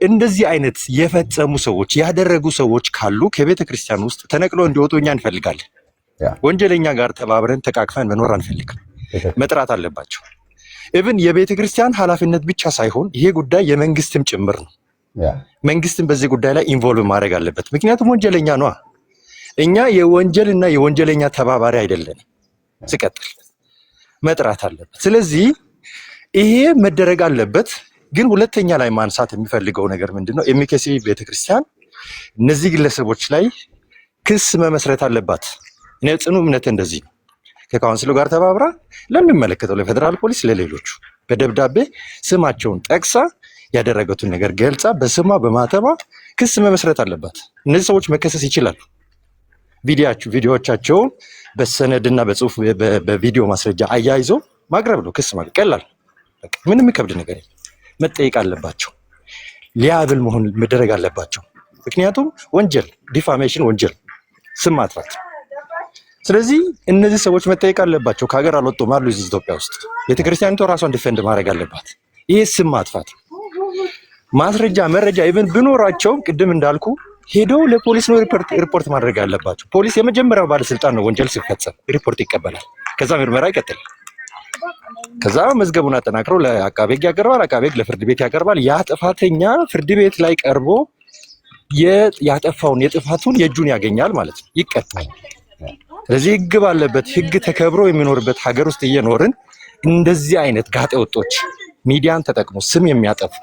እንደዚህ አይነት የፈጸሙ ሰዎች ያደረጉ ሰዎች ካሉ ከቤተ ክርስቲያን ውስጥ ተነቅሎ እንዲወጡ እኛ እንፈልጋለን። ወንጀለኛ ጋር ተባብረን ተቃቅፈን መኖር አንፈልግም። መጥራት አለባቸው። ኢቭን የቤተ ክርስቲያን ኃላፊነት ብቻ ሳይሆን ይሄ ጉዳይ የመንግስትም ጭምር ነው። መንግስትም በዚህ ጉዳይ ላይ ኢንቮልቭ ማድረግ አለበት። ምክንያቱም ወንጀለኛ ነዋ። እኛ የወንጀልና የወንጀለኛ ተባባሪ አይደለም። ሲቀጥል መጥራት አለበት። ስለዚህ ይሄ መደረግ አለበት። ግን ሁለተኛ ላይ ማንሳት የሚፈልገው ነገር ምንድነው? ኤምኬሲ ቤተክርስቲያን እነዚህ ግለሰቦች ላይ ክስ መመስረት አለባት። እኔ ጽኑ እምነት እንደዚህ ነው። ከካውንስሉ ጋር ተባብራ ለሚመለከተው ለፌደራል ፖሊስ፣ ለሌሎቹ በደብዳቤ ስማቸውን ጠቅሳ ያደረገቱን ነገር ገልጻ በስሟ በማተባ ክስ መመስረት አለባት። እነዚህ ሰዎች መከሰስ ይችላሉ። ቪዲዮዎቻቸውን በሰነድና በጽሁፍ በቪዲዮ ማስረጃ አያይዞ ማቅረብ ነው። ክስ ማለት ቀላል፣ ምንም የሚከብድ ነገር የለም። መጠየቅ አለባቸው። ሊያብል መሆን መደረግ አለባቸው። ምክንያቱም ወንጀል ዲፋሜሽን ወንጀል፣ ስም ማጥፋት። ስለዚህ እነዚህ ሰዎች መጠየቅ አለባቸው። ከሀገር አልወጡም አሉ እዚህ ኢትዮጵያ ውስጥ። ቤተክርስቲያኒቷ ራሷን ዲፌንድ ማድረግ አለባት። ይሄ ስም ማጥፋት ማስረጃ መረጃ ኢቭን ቢኖራቸው ቅድም እንዳልኩ ሄደው ለፖሊስ ነው ሪፖርት ማድረግ አለባቸው። ፖሊስ የመጀመሪያው ባለስልጣን ነው። ወንጀል ሲፈጸም ሪፖርት ይቀበላል። ከዛ ምርመራ ይቀጥላል። ከዛ መዝገቡን አጠናክሮ ለአቃቤ ሕግ ያቀርባል። አቃቤ ሕግ ለፍርድ ቤት ያቀርባል። ያ ጥፋተኛ ፍርድ ቤት ላይ ቀርቦ ያጠፋውን የጥፋቱን የእጁን ያገኛል ማለት ነው፣ ይቀጣል። ስለዚህ ሕግ ባለበት ሕግ ተከብሮ የሚኖርበት ሀገር ውስጥ እየኖርን እንደዚህ አይነት ጋጠ ወጦች ሚዲያን ተጠቅሞ ስም የሚያጠፉ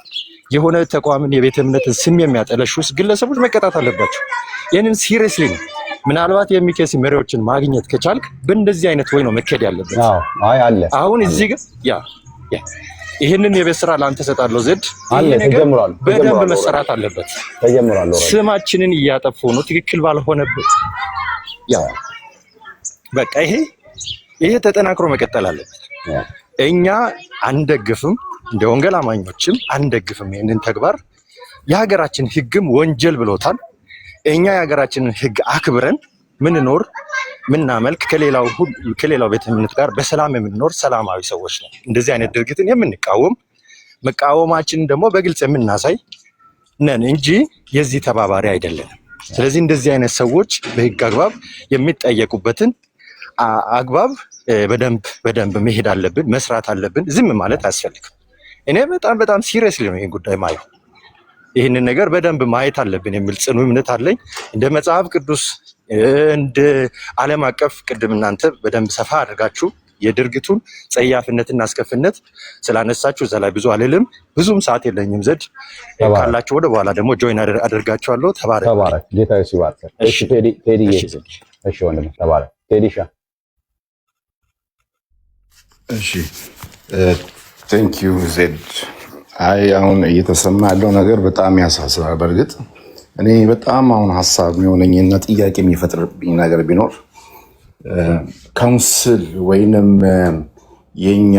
የሆነ ተቋምን የቤተ እምነትን ስም የሚያጠለሹ ግለሰቦች መቀጣት አለባቸው። ይህንን ሲሪየስሊ ነው። ምናልባት የሚኬሲ መሪዎችን ማግኘት ከቻልክ በእንደዚህ አይነት ወይ ነው መከድ ያለበት። አይ አለ አሁን እዚህ ግን ይህንን የቤት ስራ ለአንተ ሰጣለሁ። ዘድ አለ ተጀምሯል፣ በደንብ መሰራት አለበት። ተጀምሯል። ስማችንን እያጠፉ ነው፣ ትክክል ባልሆነበት በቃ ይሄ ተጠናክሮ መቀጠል አለበት። እኛ አንደግፍም፣ እንደ ወንጌል አማኞችም አንደግፍም ይህንን ተግባር። የሀገራችን ሕግም ወንጀል ብሎታል። እኛ የሀገራችንን ሕግ አክብረን ምንኖር ምናመልክ ከሌላው ቤተ እምነት ጋር በሰላም የምንኖር ሰላማዊ ሰዎች ነው። እንደዚህ አይነት ድርጊትን የምንቃወም መቃወማችንን ደግሞ በግልጽ የምናሳይ ነን እንጂ የዚህ ተባባሪ አይደለንም። ስለዚህ እንደዚህ አይነት ሰዎች በሕግ አግባብ የሚጠየቁበትን አግባብ በደንብ መሄድ አለብን፣ መስራት አለብን። ዝም ማለት አያስፈልግም። እኔ በጣም ሲሪየስሊ ነው ይህን ጉዳይ ማየው። ይህንን ነገር በደንብ ማየት አለብን የሚል ጽኑ እምነት አለኝ። እንደ መጽሐፍ ቅዱስ እንደ ዓለም አቀፍ ቅድም እናንተ በደንብ ሰፋ አድርጋችሁ የድርጊቱን ጸያፍነትና አስከፊነት ስላነሳችሁ እዛ ላይ ብዙ አልልም፣ ብዙም ሰዓት የለኝም። ዘድ ካላችሁ ወደ በኋላ ደግሞ ጆይን አደርጋችኋለሁ። ተባረክ። ጌታ ይባርክ። እሺ ቴዲ፣ እሺ ወንድም ተባረክ። ቴዲሻ እሺ ቴንክ ዩ ዜድ። አይ አሁን እየተሰማ ያለው ነገር በጣም ያሳስባል። በእርግጥ እኔ በጣም አሁን ሀሳብ የሚሆነኝና ጥያቄ የሚፈጥርብኝ ነገር ቢኖር ካውንስል ወይንም የኛ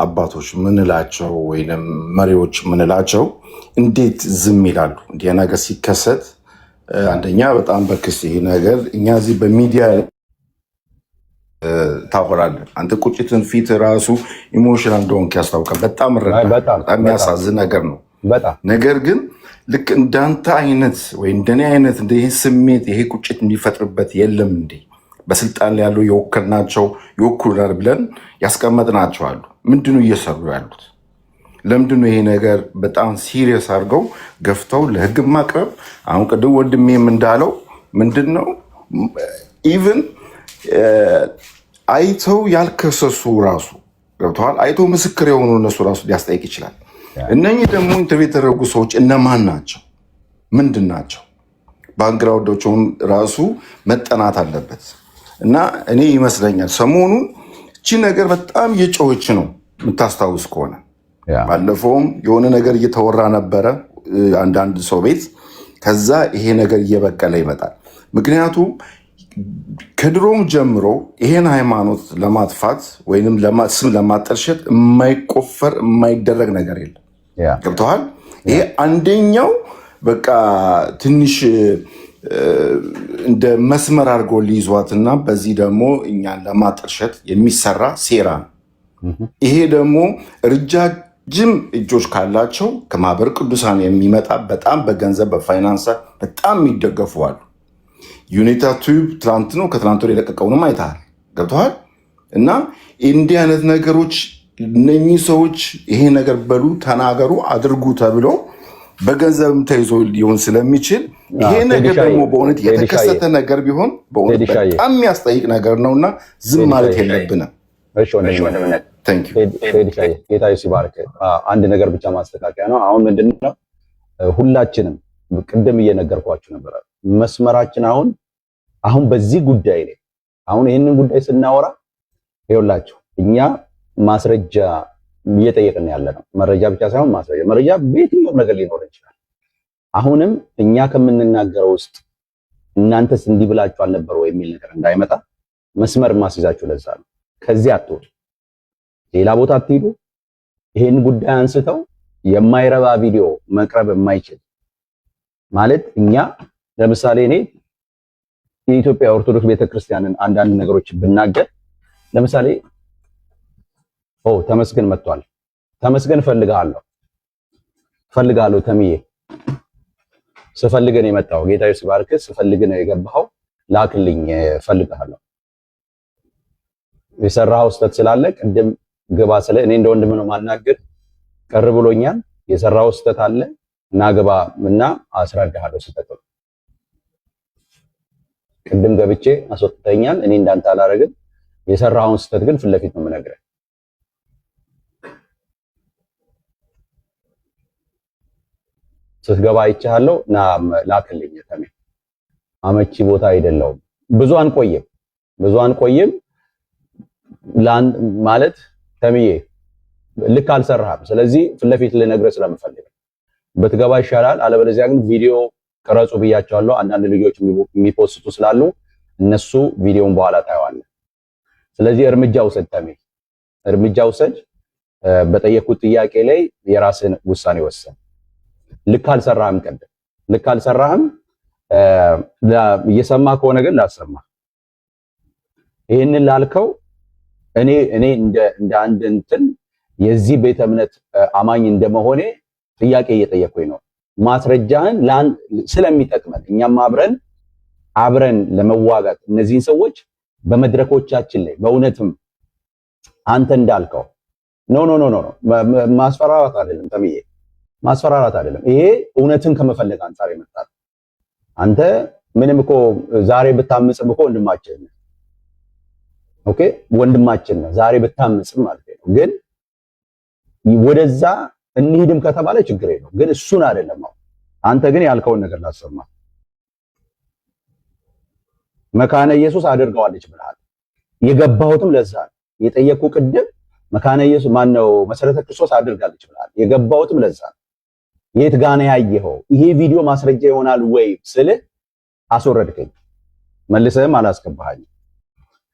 አባቶች ምንላቸው ወይንም መሪዎች ምንላቸው እንዴት ዝም ይላሉ? እንዲህ ነገር ሲከሰት አንደኛ በጣም በክስ ይሄ ነገር እኛ እዚህ በሚዲያ ታወራለህ። አንተ ቁጭትን ፊት ራሱ ኢሞሽናል እንደሆንክ ያስታውቃል። በጣም የሚያሳዝን ነገር ነው። ነገር ግን ልክ እንዳንተ አይነት ወይ እንደኔ አይነት እንደ ይሄ ስሜት ይሄ ቁጭት እንዲፈጥርበት የለም እንዴ? በስልጣን ላይ ያሉ የወከልናቸው ይወክሉናል ብለን ያስቀመጥናቸው አሉ። ምንድነው እየሰሩ ያሉት? ለምንድነው ይሄ ነገር በጣም ሲሪየስ አድርገው ገፍተው ለህግ ማቅረብ? አሁን ቅድም ወንድሜም እንዳለው ምንድነው ኢቭን አይተው ያልከሰሱ ራሱ ገብተዋል። አይተው ምስክር የሆኑ እነሱ ራሱ ሊያስጠይቅ ይችላል። እነኚህ ደግሞ ኢንተርቪው የተደረጉ ሰዎች እነማን ናቸው? ምንድን ናቸው? ባክግራውንዳቸውን ራሱ መጠናት አለበት። እና እኔ ይመስለኛል ሰሞኑን እቺ ነገር በጣም እየጮኸች ነው የምታስታውስ ከሆነ ባለፈውም የሆነ ነገር እየተወራ ነበረ አንዳንድ ሰው ቤት። ከዛ ይሄ ነገር እየበቀለ ይመጣል። ምክንያቱም ከድሮም ጀምሮ ይሄን ሃይማኖት ለማጥፋት ወይንም ስም ለማጠልሸት የማይቆፈር የማይደረግ ነገር የለም። ገብተዋል። ይሄ አንደኛው በቃ ትንሽ እንደ መስመር አድርጎ ሊይዟትና በዚህ ደግሞ እኛን ለማጠልሸት የሚሰራ ሴራ ነው። ይሄ ደግሞ ረጃጅም እጆች ካላቸው ከማህበረ ቅዱሳን የሚመጣ በጣም በገንዘብ በፋይናንስ በጣም የሚደገፉ አሉ። ዩኒታ ቲዩብ ትላንት ነው ከትላንት ወዲያ የለቀቀውንም አይተሃል። ገብተዋል። እና እንዲህ አይነት ነገሮች እነኚህ ሰዎች ይሄ ነገር በሉ ተናገሩ አድርጉ ተብሎ በገንዘብም ተይዞ ሊሆን ስለሚችል ይሄ ነገር ደግሞ በእውነት የተከሰተ ነገር ቢሆን በእውነት በጣም የሚያስጠይቅ ነገር ነውና ዝም ማለት የለብንም። ጌታ ሲባርክ አንድ ነገር ብቻ ማስተካከያ ነው። አሁን ምንድነው ሁላችንም ቅድም እየነገርኳችሁ ነበር መስመራችን አሁን በዚህ ጉዳይ ላይ አሁን ይህንን ጉዳይ ስናወራ ይኸውላችሁ እኛ ማስረጃ እየጠየቅን ያለ ነው። መረጃ ብቻ ሳይሆን መረጃ በየትኛውም ነገር ሊኖር ይችላል። አሁንም እኛ ከምንናገረው ውስጥ እናንተስ እንዲህ ብላችሁ አልነበረ ወይ የሚል ነገር እንዳይመጣ መስመር ማስይዛችሁ ለዛ ነው። ከዚህ አትወጡ፣ ሌላ ቦታ አትሄዱ። ይሄን ጉዳይ አንስተው የማይረባ ቪዲዮ መቅረብ የማይችል ማለት እኛ ለምሳሌ እኔ የኢትዮጵያ ኦርቶዶክስ ቤተክርስቲያንን አንዳንድ ነገሮች ብናገር ለምሳሌ ተመስገን መጥቷል፣ ተመስገን ፈልጋለሁ ተምዬ ስፈልግ ነው የመጣው። ጌታ ይስባርክ። ስፈልግ ነው የገባው። ላክልኝ ፈልጋለሁ። የሰራው ስተት ስላለ ቅድም ግባ ስለ እኔ እንደ ወንድም ነው ማናገር ቀር ብሎኛል። የሰራው ስተት አለ እና ግባ እና አስረዳሃለሁ ስተት ቅድም ገብቼ አስወጥተኛል። እኔ እንዳንተ አላረግም። የሰራውን ስተት ግን ፊት ለፊት ነው የምነግርህ። ስትገባ አይቻለሁ እና ላክልኝ ተሜ። አመቺ ቦታ አይደለም። ብዙ አንቆይም ማለት ተምዬ ልክ አልሰራህም። ስለዚህ ፊት ለፊት ልነግርህ ስለምፈልግ ብትገባ ይሻላል። አለበለዚያ ግን ቪዲዮ ቅረጹ ብያቸዋለሁ። አንዳንድ ልጆች የሚፖስቱ ስላሉ እነሱ ቪዲዮን በኋላ ታየዋለህ። ስለዚህ እርምጃ ውሰድ ተሜ፣ እርምጃ ውሰድ። በጠየቁት ጥያቄ ላይ የራስን ውሳኔ ወሰን። ልክ አልሰራህም። እየሰማ ከሆነ ግን ላሰማ። ይህንን ላልከው እኔ እንደ አንድ እንትን የዚህ ቤተ እምነት አማኝ እንደመሆኔ ጥያቄ እየጠየቅኩኝ ነው። ማስረጃህን ስለሚጠቅመን እኛም አብረን ለመዋጋት እነዚህን ሰዎች በመድረኮቻችን ላይ በእውነትም አንተ እንዳልከው ኖ ማስፈራራት አይደለም ተምዬ፣ ማስፈራራት አይደለም። ይሄ እውነትን ከመፈለግ አንፃር ይመጣል። አንተ ምንም እኮ ዛሬ ብታምጽም እኮ ወንድማችን ነህ። ኦኬ ወንድማችን ነህ ዛሬ ብታምጽም ማለት ነው። ግን ወደዛ እንሂድም ከተባለ ችግር የለውም። ግን እሱን አይደለም። አንተ ግን ያልከውን ነገር ላሰማ። መካነ ኢየሱስ አድርገዋለች ብለሃል። የገባሁትም ለዛ ነው የጠየቁ ቅድም መካነ ኢየሱስ ማነው መሰረተ ክርስቶስ አድርጋለች ብለሃል። የገባሁትም ለዛ ነው። የት ጋር ነው ያየኸው? ይሄ ቪዲዮ ማስረጃ ይሆናል ወይ ስልህ አስወረድከኝ፣ መልሰህም አላስገባኸኝም።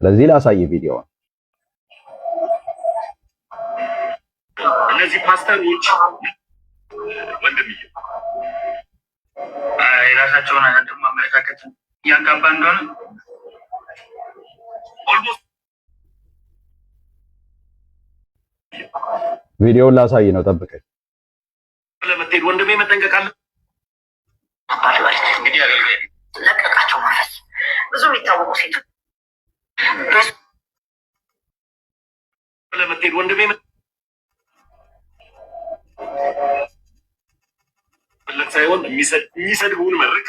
ስለዚህ ላሳይ ቪዲዮውን። እነዚህ ፓስተሮች ወንድምዬ የራሳቸውን ደግሞ አመለካከት እያጋባ እንደሆነ ኦልሞስት ቪዲዮውን ላሳይ ነው፣ ጠብቀኝ። ለምትሄድ ወንድሜ መጠንቀቅ አለ። እንግዲህ አገልጋይ ለቀቃቸው ማለት ብዙ የሚታወቁ ሴቶች ለምትሄድ ወንድሜ ሳይሆን የሚሰድቡን መርቅ።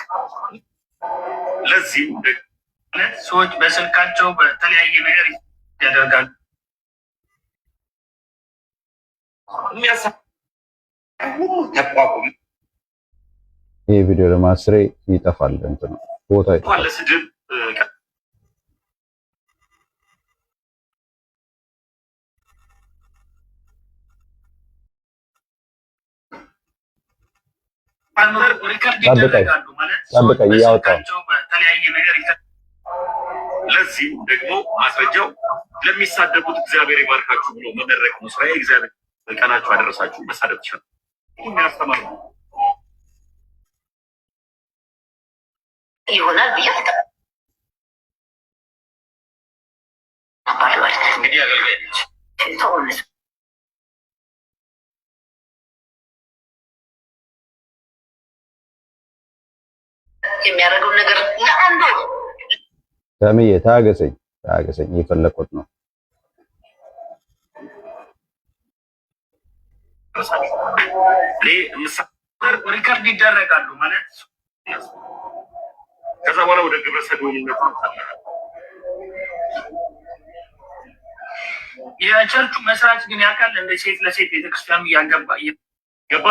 ለዚህም ሰዎች በስልካቸው በተለያየ ነገር ያደርጋሉ። ተቋቁም። ይህ ቪዲዮ ለማስሬ ይጠፋል። እንትን ቦታ ይጠፋል። ለስድብ ጠብቀኝ እያወጣሁ ለዚህም ደግሞ ማስረጃው ለሚሳደቡት እግዚአብሔር ይባርካችሁ ብሎ መመረቅ ነው። ስራዬ እግዚአብሔር በቀናችሁ አደረሳችሁ መሳደብ ይችላል። የሚያስተማሩ ይሆናል ብዬ እንግዲህ አገልጋዮች የሚያደርገው ነገር ለአንዱ ተምዬ ታገሰኝ እየፈለኩት ነው። ሪከርድ ይደረጋሉ ማለት ከዛ በኋላ ወደ ግብረ ሰዶምነቱ የቸርቹ መስራች ግን ያውቃል እንደ ሴት ለሴት ቤተክርስቲያኑ ገባ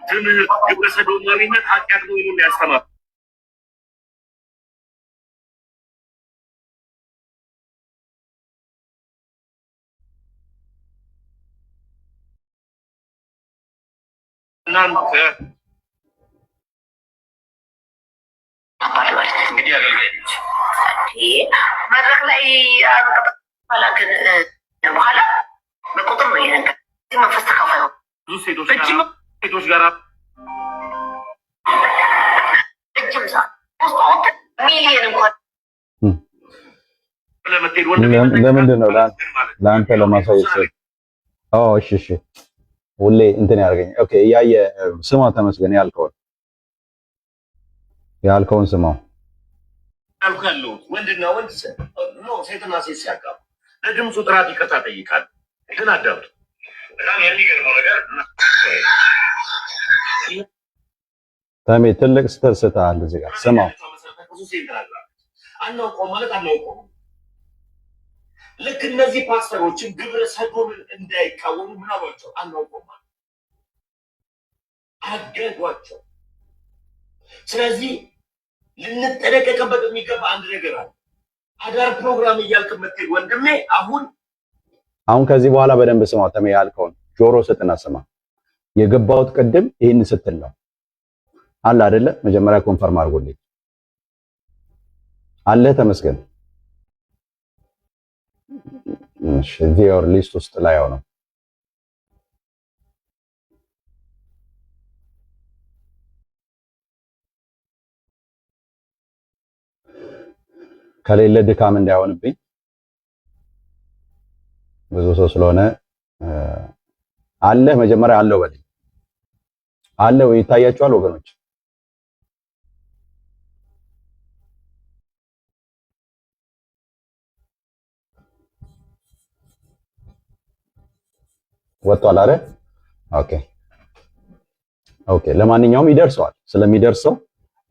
ትምህርት ግብረ ሰዶማዊነት ኃጢአት ነው ብሎ ያስተማር እናንተ እንግዲህ አገልጋዮች መድረክ ላይ ግን በኋላ በቁጥር ነው ይነገር መንፈስ ተካፋይ ብዙ ሴቶች ጋር እጅም ሚሊየን እንኳን ለምንድን ነው ለአንተ ለማሳየት? እሺ ሁሌ እንትን ያደርገኝ። ኦኬ እያየ ስማ፣ ተመስገን ያልከውን ስማው። ያለው ወንድና ወንድ ነው፣ ሴትና ሴት ሲያጋቡ ለድምፁ ጥራት ይቅርታ ጠይቃል። ግን አዳምጡ። በጣም የሚገርመው ነገር ታሜ ትልቅ ስህተት ስተሃል እዚህ ጋር ስማው። አናውቀውም ማለት አናውቀውም። ልክ እነዚህ ፓስተሮችን ግብረ ሰዶምን እንዳይቃወሙ ምን አሏቸው? አናውቀውም ማለት አገዷቸው። ስለዚህ ልንጠነቀቅበት የሚገባ አንድ ነገር አለ። አዳር ፕሮግራም እያልክ የምትሄድ ወንድሜ አሁን ከዚህ በኋላ በደንብ ስማው። ተሜ ያልከውን ጆሮ ስጥና ስማ። የገባሁት ቅድም ይህን ስትል ነው አለ አይደለ? መጀመሪያ ኮንፈርም አድርጎልኝ አለ። ተመስገን። እሺ ቪወር ሊስት ውስጥ ላይ ነው። ከሌለ ድካም እንዳይሆንብኝ ብዙ ሰው ስለሆነ አለ። መጀመሪያ አለው በልኝ አለ ወይ? ይታያችኋል ወገኖች? ወጥቷል አይደል? ኦኬ። ለማንኛውም ይደርሰዋል። ስለሚደርሰው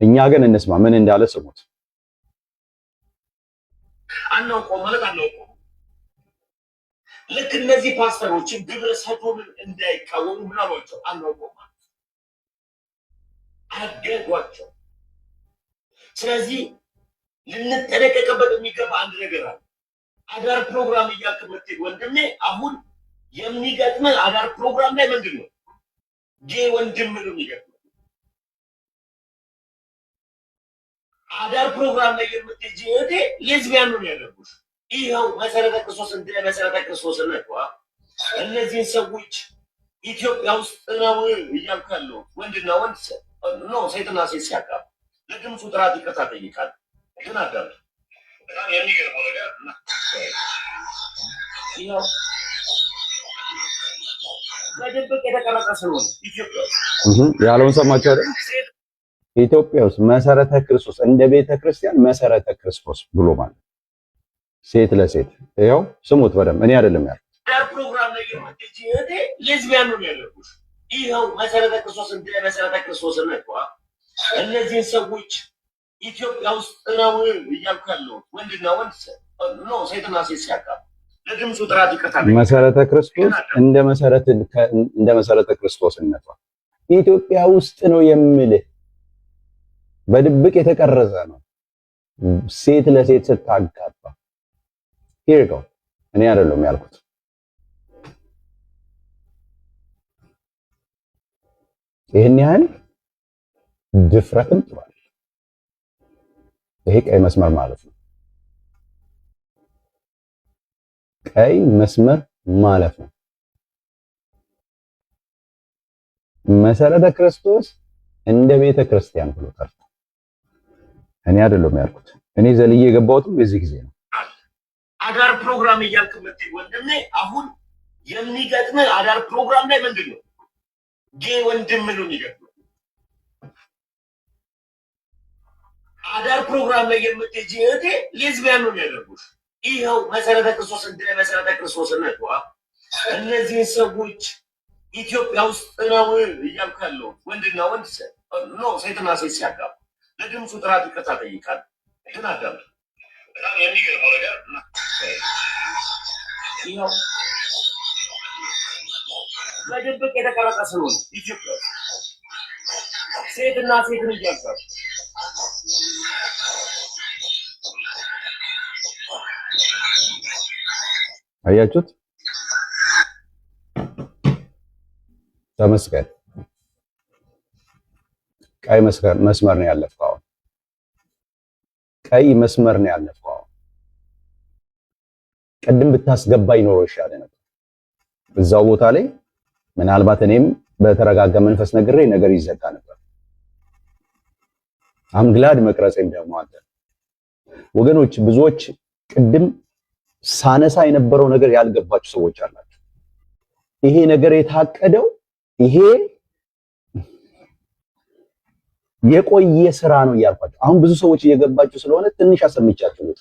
እኛ ግን እንስማ። ምን እንዳለ ስሙት። አናውቀውም ማለት አናውቀውም። ልክ እነዚህ ፓስተሮችን ግብረ ሰዶምን እንዳይቃወሙ ምን አሏቸው? አናውቀውም ማለት አገዷቸው። ስለዚህ ልንጠነቀቅበት የሚገባ አንድ ነገር አለ። አዳር ፕሮግራም እያልክ የምትሄድ ወንድሜ አሁን የሚገጥመን አዳር ፕሮግራም ላይ ምንድን ነው? ጌ ወንድም ነው የሚገጥመን። አዳር ፕሮግራም ላይ የምትሄጂ እህቴ ሌዝቢያን ነው የሚያደርጉሽ። ይኸው መሰረተ ክርስቶስ እንደ መሰረተ ክርስቶስ ነው። እነዚህን ሰዎች ኢትዮጵያ ውስጥ ነው እያልኩ ያለው ወንድና ወንድ ነው፣ ሴትና ሴት ሲያጋቡ ለድምፁ ጥራት ይቅርታ ጠይቃል። ግን አዳምጡ። በጣም የሚገርመው ነገር ይኸው በድብቅ የተቀረጸ ስለሆነ ኢትዮጵያ ያለውን ሰማችሁ አይደል? ኢትዮጵያ ውስጥ መሰረተ ክርስቶስ እንደ ቤተ ክርስቲያን መሰረተ ክርስቶስ ብሎ ማለት ሴት ለሴት ይኸው ስሙት በደምብ። እኔ አይደለም ያልኩት። ዳር ፕሮግራም ላይ የምትጂ እህቴ ሌዝቢያን ነው የሚያደርጉሽ። ይኸው መሰረተ ክርስቶስ እንደ መሰረተ ክርስቶስ ነው። እነዚህን ሰዎች ኢትዮጵያ ውስጥ ነው እያልኩ ያለው ወንድና ወንድ ነው፣ ሴትና ሴት ሲያጋቡ ለድምፁ ጥራት ይቅርታ መሰረተ ክርስቶስ እንደ መሰረተ ክርስቶስነቷ ኢትዮጵያ ውስጥ ነው የምልህ። በድብቅ የተቀረጸ ነው። ሴት ለሴት ስታጋባ ሂርጎ እኔ አይደለም ያልኩት። ይህን ያህል ድፍረትም ጥሩ አይደለም። ይሄ ቀይ መስመር ማለት ነው። ቀይ መስመር ማለት ነው። መሰረተ ክርስቶስ እንደ ቤተ ክርስቲያን ብሎ ጠርቶ እኔ አይደለም ያልኩት። እኔ ዘልዬ የገባሁትም በዚህ ጊዜ ነው። አዳር ፕሮግራም እያልክ የምትሄድ ወንድሜ፣ አሁን የሚገጥም አዳር ፕሮግራም ላይ ምንድን ነው ጌ ወንድም ነው የሚገጥም። አዳር ፕሮግራም ላይ የምትሄጂ እህቴ ሌዝቢያን ነው የሚያደርጉሽ። ይኸው መሰረተ ክርስቶስ እንደ መሰረተ ክርስቶስነቷ እነዚህን ሰዎች ኢትዮጵያ ውስጥ ነው እያልኩ ያለው ወንድና ወንድ ነው ሴትና ሴት ሲያጋቡ ለድምፁ ጥራት ይቅርታ ጠይቃል። ግን አዳም በጣም የሚገርመው ነገር ይኸው በድብቅ የተቀረጸ ስለሆነ ኢትዮጵያ ሴትና ሴትን እያጋቡ አያችሁት? ተመስገን። ቀይ መስመር ነው ያለፈው። አሁን ቀይ መስመር ነው ያለፈው። አሁን ቅድም ብታስገባኝ ኖሮ ይሻለ ነበር እዛው ቦታ ላይ። ምናልባት እኔም በተረጋጋ መንፈስ ነግሬ ነገር ይዘጋ ነበር። አምግላድ መቅረጼም ደግሞ አለ። ወገኖች ብዙዎች ቅድም ሳነሳ የነበረው ነገር ያልገባችሁ ሰዎች አላችሁ። ይሄ ነገር የታቀደው ይሄ የቆየ ስራ ነው እያልኳችሁ፣ አሁን ብዙ ሰዎች እየገባችሁ ስለሆነ ትንሽ አሰምቻችሁ ነው።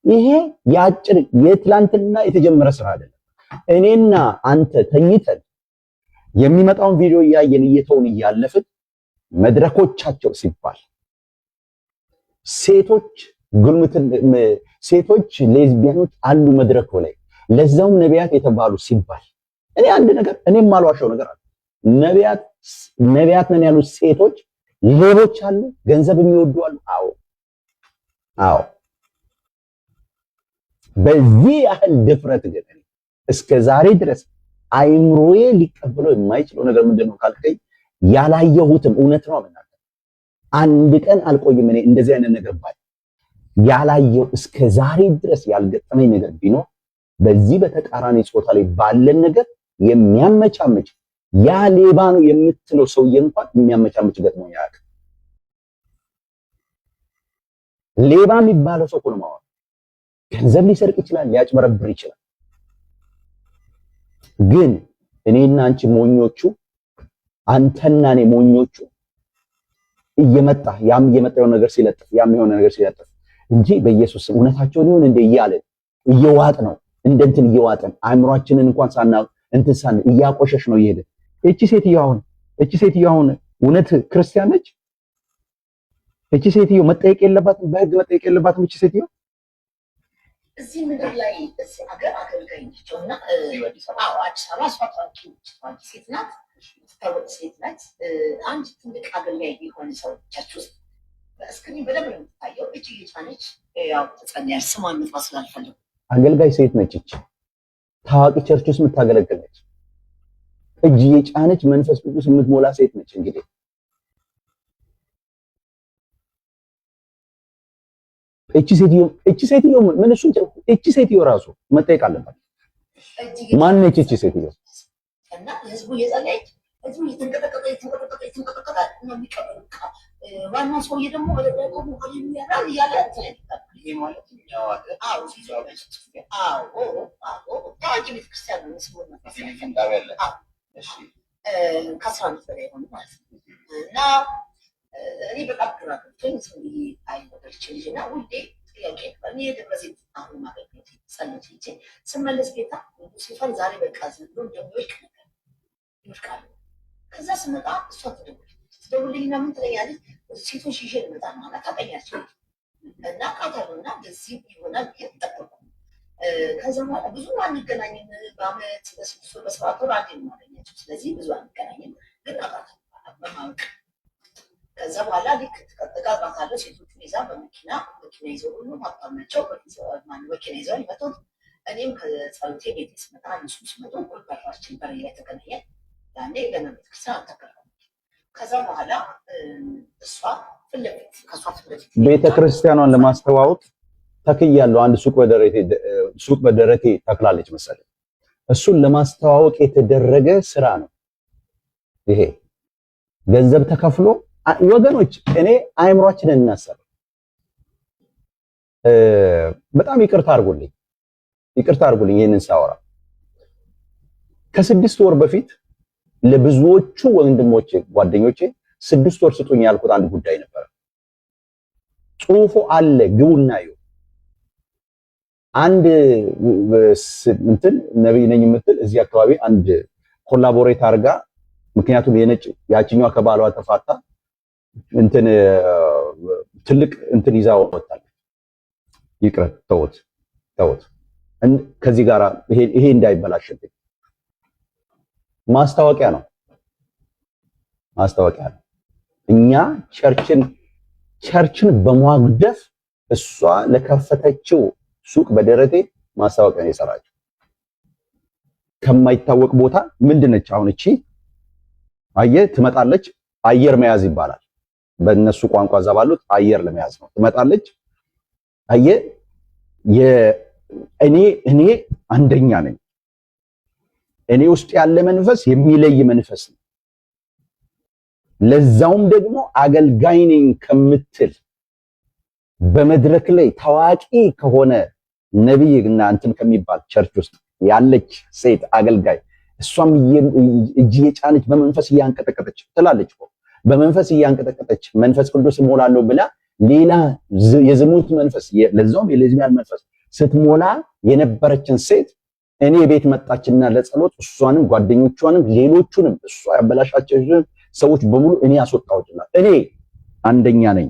ይሄ የአጭር የትላንትና የተጀመረ ስራ አይደለም። እኔና አንተ ተኝተን የሚመጣውን ቪዲዮ እያየን እየተውን እያለፍን መድረኮቻቸው ሲባል ሴቶች ሌዝቢያኖች አሉ መድረኩ ላይ ለዛውም ነቢያት የተባሉ ሲባል እኔ አንድ ነገር እኔም ማልዋሻው ነገር አለ። ነቢያት ነን ያሉት ሴቶች ሌቦች አሉ፣ ገንዘብ የሚወዱ አሉ። አዎ በዚህ ያህል ድፍረት ግን እስከ ዛሬ ድረስ አይምሮዬ ሊቀበለው የማይችለው ነገር ምንድነው ካልከኝ ያላየሁትን እውነት ነው ማለት አንድ ቀን አልቆይም። እኔ እንደዚህ አይነት ነገር ባይ ያላየው እስከ ዛሬ ድረስ ያልገጠመኝ ነገር ቢኖር በዚህ በተቃራኒ ጾታ ላይ ባለን ነገር የሚያመቻመች ያ ሌባ ነው የምትለው ሰውዬ እንኳን የሚያመቻመች ገጥሞ ያውቅ። ሌባ የሚባለው ሰው ነው ማለት ገንዘብ ሊሰርቅ ይችላል፣ ሊያጭበረብር ይችላል። ግን እኔና አንቺ ሞኞቹ፣ አንተና እኔ ሞኞቹ እየመጣ የሆነ ነገር ሲለጥፍ የሆነ ነገር ሲለጥፍ እንጂ በኢየሱስ እውነታቸውን ይሁን እንደ እያለን እየዋጥ ነው እንደንትን እየዋጠን አእምሯችንን እንኳን ሳና እያቆሸሽ ነው እየሄደ። እቺ ሴትዮ አሁን እውነት ክርስቲያን ነች? እቺ ሴትዮ መጠየቅ የለባትም? በህግ መጠየቅ የለባትም? እቺ ሴትዮ እዚህ ምድር ላይ እዚህ ሀገር አገልጋይ ነችውና አዲስ አበባ እሷ ታዋቂ ሴት ናት፣ ታወቅ ሴት ናት። አንድ ትልቅ አገልጋይ የሆነ ሰው ቸርች ውስጥ በስክሪን በደንብ ነው የምትታየው። እጅ እየጫነች ያው ትጸልያለች። ስሟን መጥራት ስላልፈለጉ አገልጋይ ሴት ነች። እቺ ታዋቂ ቸርች ውስጥ የምታገለግል ነች። እጅ እየጫነች መንፈስ ቅዱስ የምትሞላ ሴት ነች። እንግዲህ እቺ ሴትዮ ምን እሱ እቺ ሴትዮ ራሱ መጠየቅ አለባት። ማን ነች እቺ ሴትዮ? እና ህዝቡ እየጸለየች ህዝቡ እየተንቀጠቀጠ ነው የሚቀበለው። ዋናው ሰውዬ ደግሞ ያራል እያለ ይሄ ማለት ታዋቂ ቤተክርስቲያን ነው ስሙ ከአስራ አመት በላይ ሆኑ ማለት ነው። እና እኔ በጣም ግራ ገብቶኝ ዝም ብዬ አይወደች ልጅ እና ሁሌ ጥያቄ እኔ የደብረ ዘይት አሁን ማገልገት ጸሎት ሄጄ ስመለስ ጌታ ሲፈን ዛሬ በቃ ዘንዶ እንደሚወድቅ ነገር ይወድቃሉ። ከዛ ስመጣ እሷ ትደውልልኝና ምን ትለኛለች? ሴቶች ይዤ ልመጣ ነው አላ ታውቀኛቸው እና ቃታሉና በዚህ ይሆናል ጠበቁ። ከዛ በኋላ ብዙ አንገናኝም። በአመት በስድስት ወር በሰባት ወር አንዴ ነው የማገኛቸው። ስለዚህ ብዙ አንገናኝም፣ ግን አውቃታለሁ በማወቅ። ከዛ በኋላ ልክ እቃቃታለሁ። ሴቶቹን ይዛ በመኪና ይዘው ሁሉ ሀብታም ናቸው። መኪና ይዘው ይመጡት። እኔም ከጸሎቴ ቤት ስመጣ እነሱ ሲመጡ በራችን በር ላይ ተገናኘን። ያኔ ገና ቤተክርስቲያን አልተከራከርኩም። ከዛ በኋላ እሷ ፍለፊት ከሷ ፍለፊት ቤተክርስቲያኗን ለማስተዋወቅ ተክያለሁ። አንድ ሱቅ በደረቴ ተክላለች መሰለኝ። እሱን ለማስተዋወቅ የተደረገ ስራ ነው ይሄ። ገንዘብ ተከፍሎ ወገኖች፣ እኔ አእምሯችንን እናሰራ። በጣም ይቅርታ አድርጉልኝ ይሄንን ሳወራ። ከ6 ወር በፊት ለብዙዎቹ ወንድሞቼ ጓደኞቼ 6 ወር ስጡኝ ያልኩት አንድ ጉዳይ ነበር። ጽሁፉ አለ፣ ግቡና ይው። አንድ እንትን ነብይ ነኝ የምትል እዚህ አካባቢ አንድ ኮላቦሬት አድርጋ፣ ምክንያቱም የነጭ ያቺኛዋ ከባሏ ተፋታ እንትን ትልቅ እንትን ይዛው ወጣች። ይቅር ተውት። ከዚህ ጋር ይሄ እንዳይበላሽብኝ ማስታወቂያ ነው። እኛ ቸርችን በማጉደፍ እሷ ለከፈተችው ሱቅ በደረቴ ማስታወቂያ ነው የሰራችው። ከማይታወቅ ቦታ ምንድነች አሁን እቺ አየህ ትመጣለች። አየር መያዝ ይባላል በእነሱ ቋንቋ እዛ ባሉት አየር ለመያዝ ነው። ትመጣለች። አየህ እኔ አንደኛ ነኝ። እኔ ውስጥ ያለ መንፈስ የሚለይ መንፈስ ነው። ለዛውም ደግሞ አገልጋይ ነኝ ከምትል በመድረክ ላይ ታዋቂ ከሆነ ነብይ እና እንትን ከሚባል ቸርች ውስጥ ያለች ሴት አገልጋይ፣ እሷም እጅ የጫነች በመንፈስ እያንቀጠቀጠች ትላለች። በመንፈስ እያንቀጠቀጠች መንፈስ ቅዱስ ሞላለሁ ብላ ሌላ የዝሙት መንፈስ ለዛውም የሌዝቢያን መንፈስ ስትሞላ የነበረችን ሴት እኔ ቤት መጣችና ለጸሎት እሷንም ጓደኞቿንም ሌሎቹንም እሷ ያበላሻቸው ሰዎች በሙሉ እኔ አስወጣሁላት። እኔ አንደኛ ነኝ።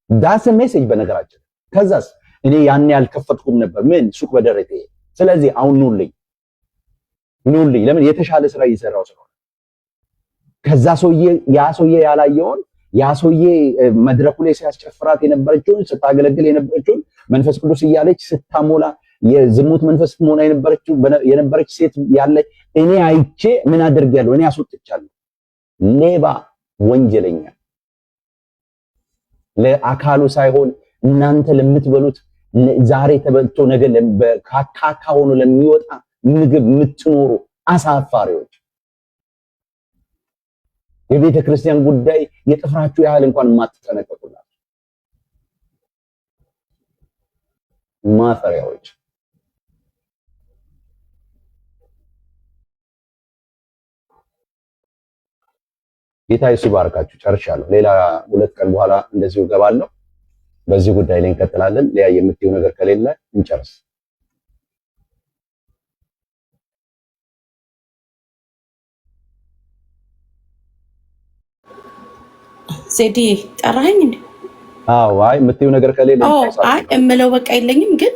ዳስ ሜሴጅ በነገራችን። ከዛስ እኔ ያን ያልከፈትኩም ነበር ምን ሱቅ በደረቴ። ስለዚህ አሁን ኑልኝ ለምን የተሻለ ስራ እየሰራው ስለሆነ ከዛ ያ ሰውዬ ያላየውን ያ ሰውዬ መድረኩ ላይ ሲያስጨፍራት የነበረችውን ስታገለግል የነበረችውን መንፈስ ቅዱስ እያለች ስታሞላ የዝሙት መንፈስ ሞላ የነበረች ሴት ያለ እኔ አይቼ ምን አደርጋለሁ? እኔ አስወጥቻለሁ። ሌባ ወንጀለኛ ለአካሉ ሳይሆን እናንተ ለምትበሉት ዛሬ ተበልቶ ነገ ካካ ሆኖ ለሚወጣ ምግብ የምትኖሩ አሳፋሪዎች፣ የቤተ ክርስቲያን ጉዳይ የጥፍራችሁ ያህል እንኳን የማትጠነቀቁላት ማፈሪያዎች። ጌታ ኢየሱስ ይባርካችሁ። ጨርሻለሁ። ሌላ 2 ቀን በኋላ እንደዚሁ እገባለሁ። በዚህ ጉዳይ ላይ እንቀጥላለን። ሊያ የምትይው ነገር ከሌለ እንጨርስ። ዜዲ ጠራኸኝ እንዴ? አዎ። አይ የምትይው ነገር ከሌለ አይ እምለው በቃ የለኝም። ግን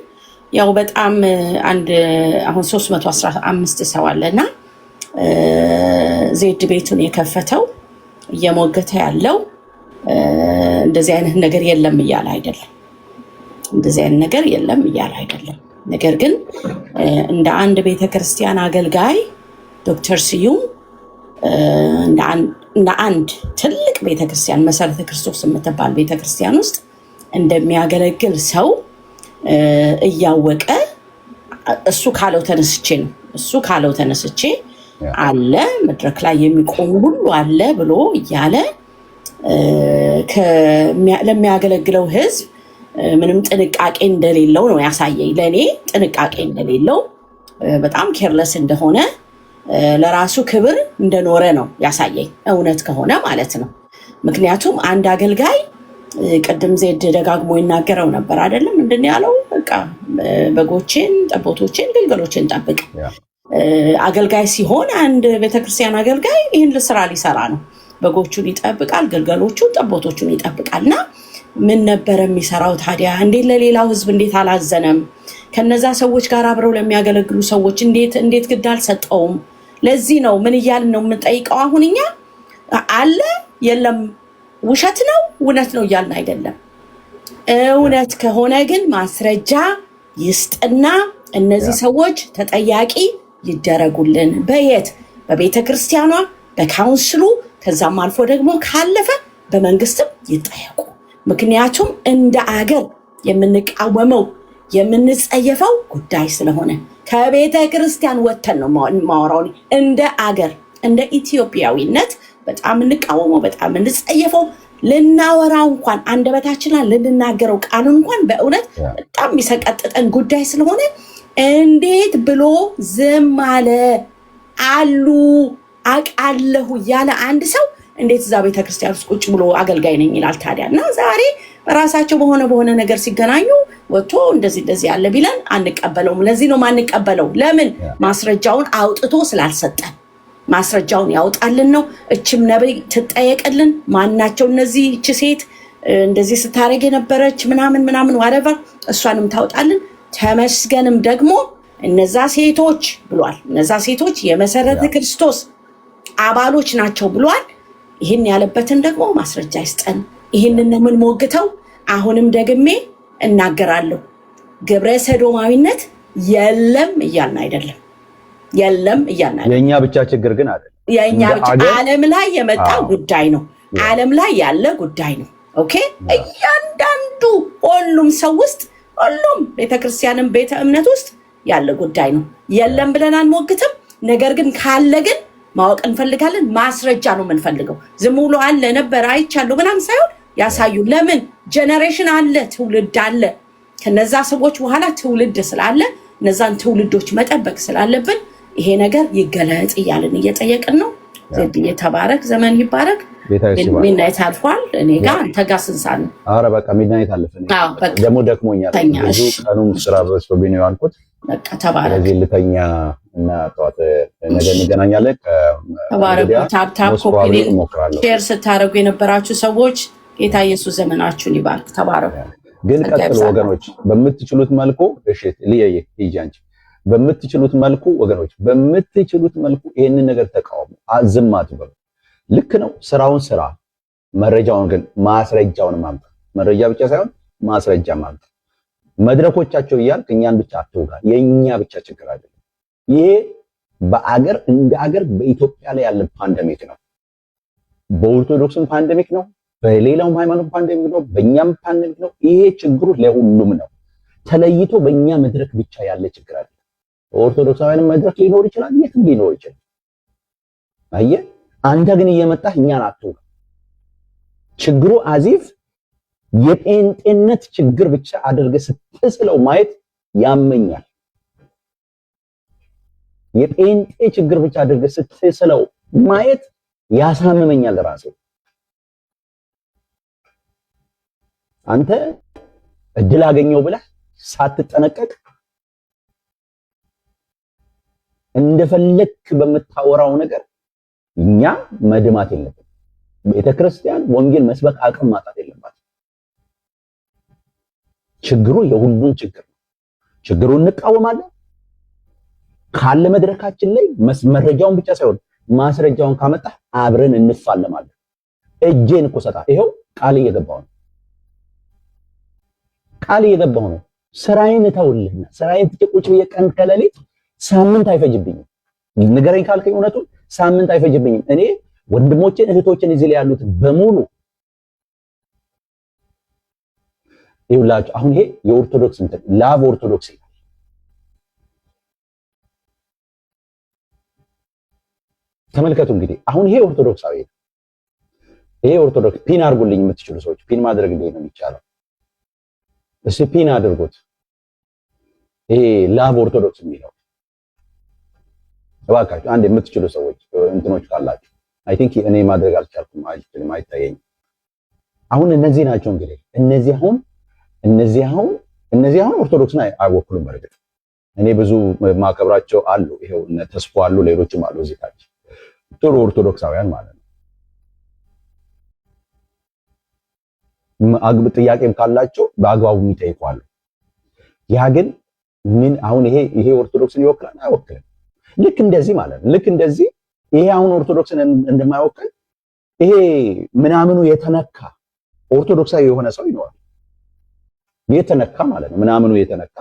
ያው በጣም አንድ አሁን 315 ሰው አለና ዜድ ቤቱን የከፈተው እየሞገተ ያለው እንደዚህ አይነት ነገር የለም እያለ አይደለም። ነገር ግን እንደ አንድ ቤተክርስቲያን አገልጋይ ዶክተር ስዩም እንደ አንድ ትልቅ ቤተክርስቲያን መሰረተ ክርስቶስ የምትባል ቤተክርስቲያን ውስጥ እንደሚያገለግል ሰው እያወቀ እሱ ካለው ተነስቼ አለ መድረክ ላይ የሚቆሙ ሁሉ አለ ብሎ እያለ ለሚያገለግለው ህዝብ ምንም ጥንቃቄ እንደሌለው ነው ያሳየኝ። ለእኔ ጥንቃቄ እንደሌለው በጣም ኬርለስ እንደሆነ ለራሱ ክብር እንደኖረ ነው ያሳየኝ፣ እውነት ከሆነ ማለት ነው። ምክንያቱም አንድ አገልጋይ ቅድም ዜድ ደጋግሞ ይናገረው ነበር አይደለም? ምንድን ያለው? በቃ በጎቼን፣ ጠቦቶቼን፣ ግልገሎቼን ጠብቅ። አገልጋይ ሲሆን አንድ ቤተክርስቲያን አገልጋይ ይህን ስራ ሊሰራ ነው። በጎቹን ይጠብቃል፣ ግልገሎቹን፣ ጠቦቶቹን ይጠብቃል። እና ምን ነበር የሚሰራው ታዲያ? እንዴት ለሌላው ህዝብ እንዴት አላዘነም? ከነዛ ሰዎች ጋር አብረው ለሚያገለግሉ ሰዎች እንዴት ግድ አልሰጠውም? ለዚህ ነው ምን እያልን ነው የምንጠይቀው? አሁን እኛ አለ የለም ውሸት ነው እውነት ነው እያልን አይደለም። እውነት ከሆነ ግን ማስረጃ ይስጥና እነዚህ ሰዎች ተጠያቂ ይደረጉልን። በየት? በቤተ ክርስቲያኗ፣ በካውንስሉ ከዛም አልፎ ደግሞ ካለፈ በመንግስትም ይጠየቁ። ምክንያቱም እንደ አገር የምንቃወመው የምንጸየፈው ጉዳይ ስለሆነ ከቤተ ክርስቲያን ወተን ነው ማወራው። እንደ አገር እንደ ኢትዮጵያዊነት በጣም እንቃወመው፣ በጣም እንጸየፈው፣ ልናወራው እንኳን አንደበታችን ላይ ልንናገረው ቃሉን እንኳን በእውነት በጣም የሚሰቀጥጠን ጉዳይ ስለሆነ እንዴት ብሎ ዝም አለ አሉ አቃለሁ ያለ አንድ ሰው እንዴት እዛ ቤተክርስቲያን ውስጥ ቁጭ ብሎ አገልጋይ ነኝ ይላል ታዲያ? እና ዛሬ ራሳቸው በሆነ ነገር ሲገናኙ ወጥቶ እንደዚህ ያለ ቢለን አንቀበለውም። ለዚህ ነው ማንቀበለው። ለምን? ማስረጃውን አውጥቶ ስላልሰጠን። ማስረጃውን ያውጣልን ነው። እችም ነብይ ትጠየቅልን። ማናቸው እነዚህ? እች ሴት እንደዚህ ስታረግ የነበረች ምናምን whatever እሷንም ታውጣልን። ተመስገንም ደግሞ እነዛ ሴቶች ብሏል። እነዛ ሴቶች የመሰረተ ክርስቶስ አባሎች ናቸው ብሏል። ይህን ያለበትን ደግሞ ማስረጃ ይስጠን። ይህንን ነው የምንሞግተው። አሁንም ደግሜ እናገራለሁ፣ ግብረ ሰዶማዊነት የለም እያልን አይደለም። የለም እያልን አይደለም። የኛ ብቻ ችግር ግን አይደለም። የኛ ብቻ ዓለም ላይ የመጣ ጉዳይ ነው። ዓለም ላይ ያለ ጉዳይ ነው። ኦኬ፣ እያንዳንዱ ሁሉም ሰው ውስጥ ሁሉም ቤተክርስቲያንም ቤተ እምነት ውስጥ ያለ ጉዳይ ነው። የለም ብለን አንሞግትም። ነገር ግን ካለ ግን ማወቅ እንፈልጋለን። ማስረጃ ነው የምንፈልገው። ዝም ብሎ አለ ነበር አይቻለሁ ምናምን ሳይሆን ያሳዩ። ለምን? ጀነሬሽን አለ፣ ትውልድ አለ። ከነዛ ሰዎች በኋላ ትውልድ ስላለ እነዛን ትውልዶች መጠበቅ ስላለብን ይሄ ነገር ይገለጥ እያልን እየጠየቅን ነው። ዘብዬ ተባረክ፣ ዘመን ይባረክ። ሚድናይት አልፏል። እኔ ጋር አንተ ጋር ስንት ሰዓት ነው? ኧረ በቃ ሚድናይት አለፈ። ደግሞ ደክሞኛል። ብዙ ቀኑም ስራ በዝቶብኝ ነው ያልኩት። በቃ ተባረክ። ስለዚህ ልተኛ እና ጠዋት ነገ እንገናኛለን። ተባረኩ። ታፕታፕ ኮፒ ሼር ስታደርጉ የነበራችሁ ሰዎች ጌታ ኢየሱስ ዘመናችሁን ይባርክ። ተባረኩ። ግን ቀጥሉ ወገኖች፣ በምትችሉት መልኩ እሺ፣ ልየየ ይጃንቺ በምትችሉት መልኩ ወገኖች፣ በምትችሉት መልኩ ይሄንን ነገር ተቃውሙ። ዝም አትበሉ። ልክ ነው፣ ስራውን ስራ፣ መረጃውን ግን ማስረጃውን ማምጣት። መረጃ ብቻ ሳይሆን ማስረጃ ማምጣት። መድረኮቻቸው እያልክ እኛን ብቻ አትውጋ። የኛ ብቻ ችግር አይደለም ይሄ። በአገር እንደ አገር በኢትዮጵያ ላይ ያለ ፓንደሚክ ነው። በኦርቶዶክስም ፓንደሚክ ነው፣ በሌላውም ሃይማኖት ፓንደሚክ ነው፣ በእኛም ፓንደሚክ ነው። ይሄ ችግሩ ለሁሉም ነው። ተለይቶ በእኛ መድረክ ብቻ ያለ ችግር አይደለም። ኦርቶዶክሳውያንም መድረክ ሊኖር ይችላል፣ የትም ሊኖር ይችላል። አየህ፣ አንተ ግን እየመጣህ እኛን አትውጋ። ችግሩ አዚፍ የጴንጤነት ችግር ብቻ አድርገህ ስትስለው ማየት ያመኛል። የጴንጤ ችግር ብቻ አድርገህ ስትስለው ማየት ያሳምመኛል ራሴ። አንተ እድል አገኘው ብለህ ሳትጠነቀቅ እንደፈለክ በምታወራው ነገር እኛ መድማት የለብንም። ቤተክርስቲያን ወንጌል መስበክ አቅም ማጣት የለባትም። ችግሩ የሁሉም ችግር ነው። ችግሩን እንቃወማለን ካለ መድረካችን ላይ መረጃውን ብቻ ሳይሆን ማስረጃውን ካመጣ አብረን እንፋለማለን። እጄን እኮ ሰጣ፣ ይሄው ቃል እየገባው ነው። ቃል እየገባው ነው። ስራዬን እተውልህና ስራዬን ትጭቁጭ ብዬ ቀን ከሌሊት ሳምንት አይፈጅብኝም። ንገረኝ ካልከኝ እውነቱን ሳምንት አይፈጅብኝም። እኔ ወንድሞቼን እህቶቼን እዚህ ላይ ያሉት በሙሉ ይውላችሁ። አሁን ይሄ የኦርቶዶክስ እንትን ላቭ ኦርቶዶክስ ይላል። ተመልከቱ እንግዲህ አሁን ይሄ ኦርቶዶክሳዊ ነው። ይሄ ኦርቶዶክስ ፒን አድርጉልኝ የምትችሉ ሰዎች ፒን ማድረግ እንዴት ነው የሚቻለው? እስቲ ፒን አድርጉት። ይሄ ላቭ ኦርቶዶክስ የሚለው እባካችሁ አንድ የምትችሉ ሰዎች እንትኖች ካላችሁ። አይ ቲንክ እኔ ማድረግ አልቻልኩም፣ አይታየኝም። አሁን እነዚህ ናቸው እንግዲህ እነዚህ አሁን ኦርቶዶክስን አይወክሉም። በርግጥ እኔ ብዙ ማከብራቸው አሉ፣ ይሄው እነ ተስፎ አሉ፣ ሌሎችም አሉ እዚህ ታች ጥሩ ኦርቶዶክሳውያን ማለት ነው። ጥያቄም ካላቸው በአግባቡ የሚጠይቁ አሉ። ያ ግን ምን አሁን ይሄ ኦርቶዶክስን ይወክላል? አይወክልም። ልክ እንደዚህ ማለት ነው። ልክ እንደዚህ ይሄ አሁን ኦርቶዶክስን እንደማይወክል ይሄ ምናምኑ የተነካ ኦርቶዶክሳዊ የሆነ ሰው ይኖራል። የተነካ ማለት ነው። ምናምኑ የተነካ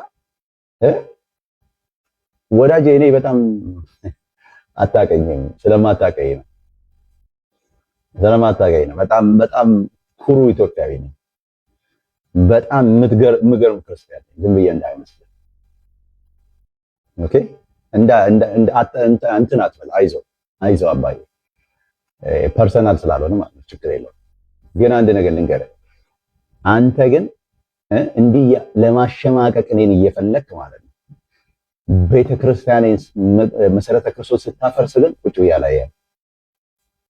ወዳጄ፣ እኔ በጣም አታቀኝም፣ ስለማታቀኝ ነው። ስለማታገኝ ነው። በጣም በጣም ኩሩ ኢትዮጵያዊ ነው። በጣም የምትገርም ክርስቲያን ነኝ። ዝም ብዬ እንዳይመስል። ኦኬ እንትን አትበል። አይዞህ አባዬ፣ ፐርሰናል ስላልሆነ ማለት ነው። ችግር የለውም። ግን አንድ ነገር ልንገርህ፣ አንተ ግን እንዲህ ለማሸማቀቅ እኔን እየፈለክ ማለት ነው ቤተክርስቲያኔን መሰረተ ክርስቶስ ስታፈርስ ግን ቁጭ ብዬ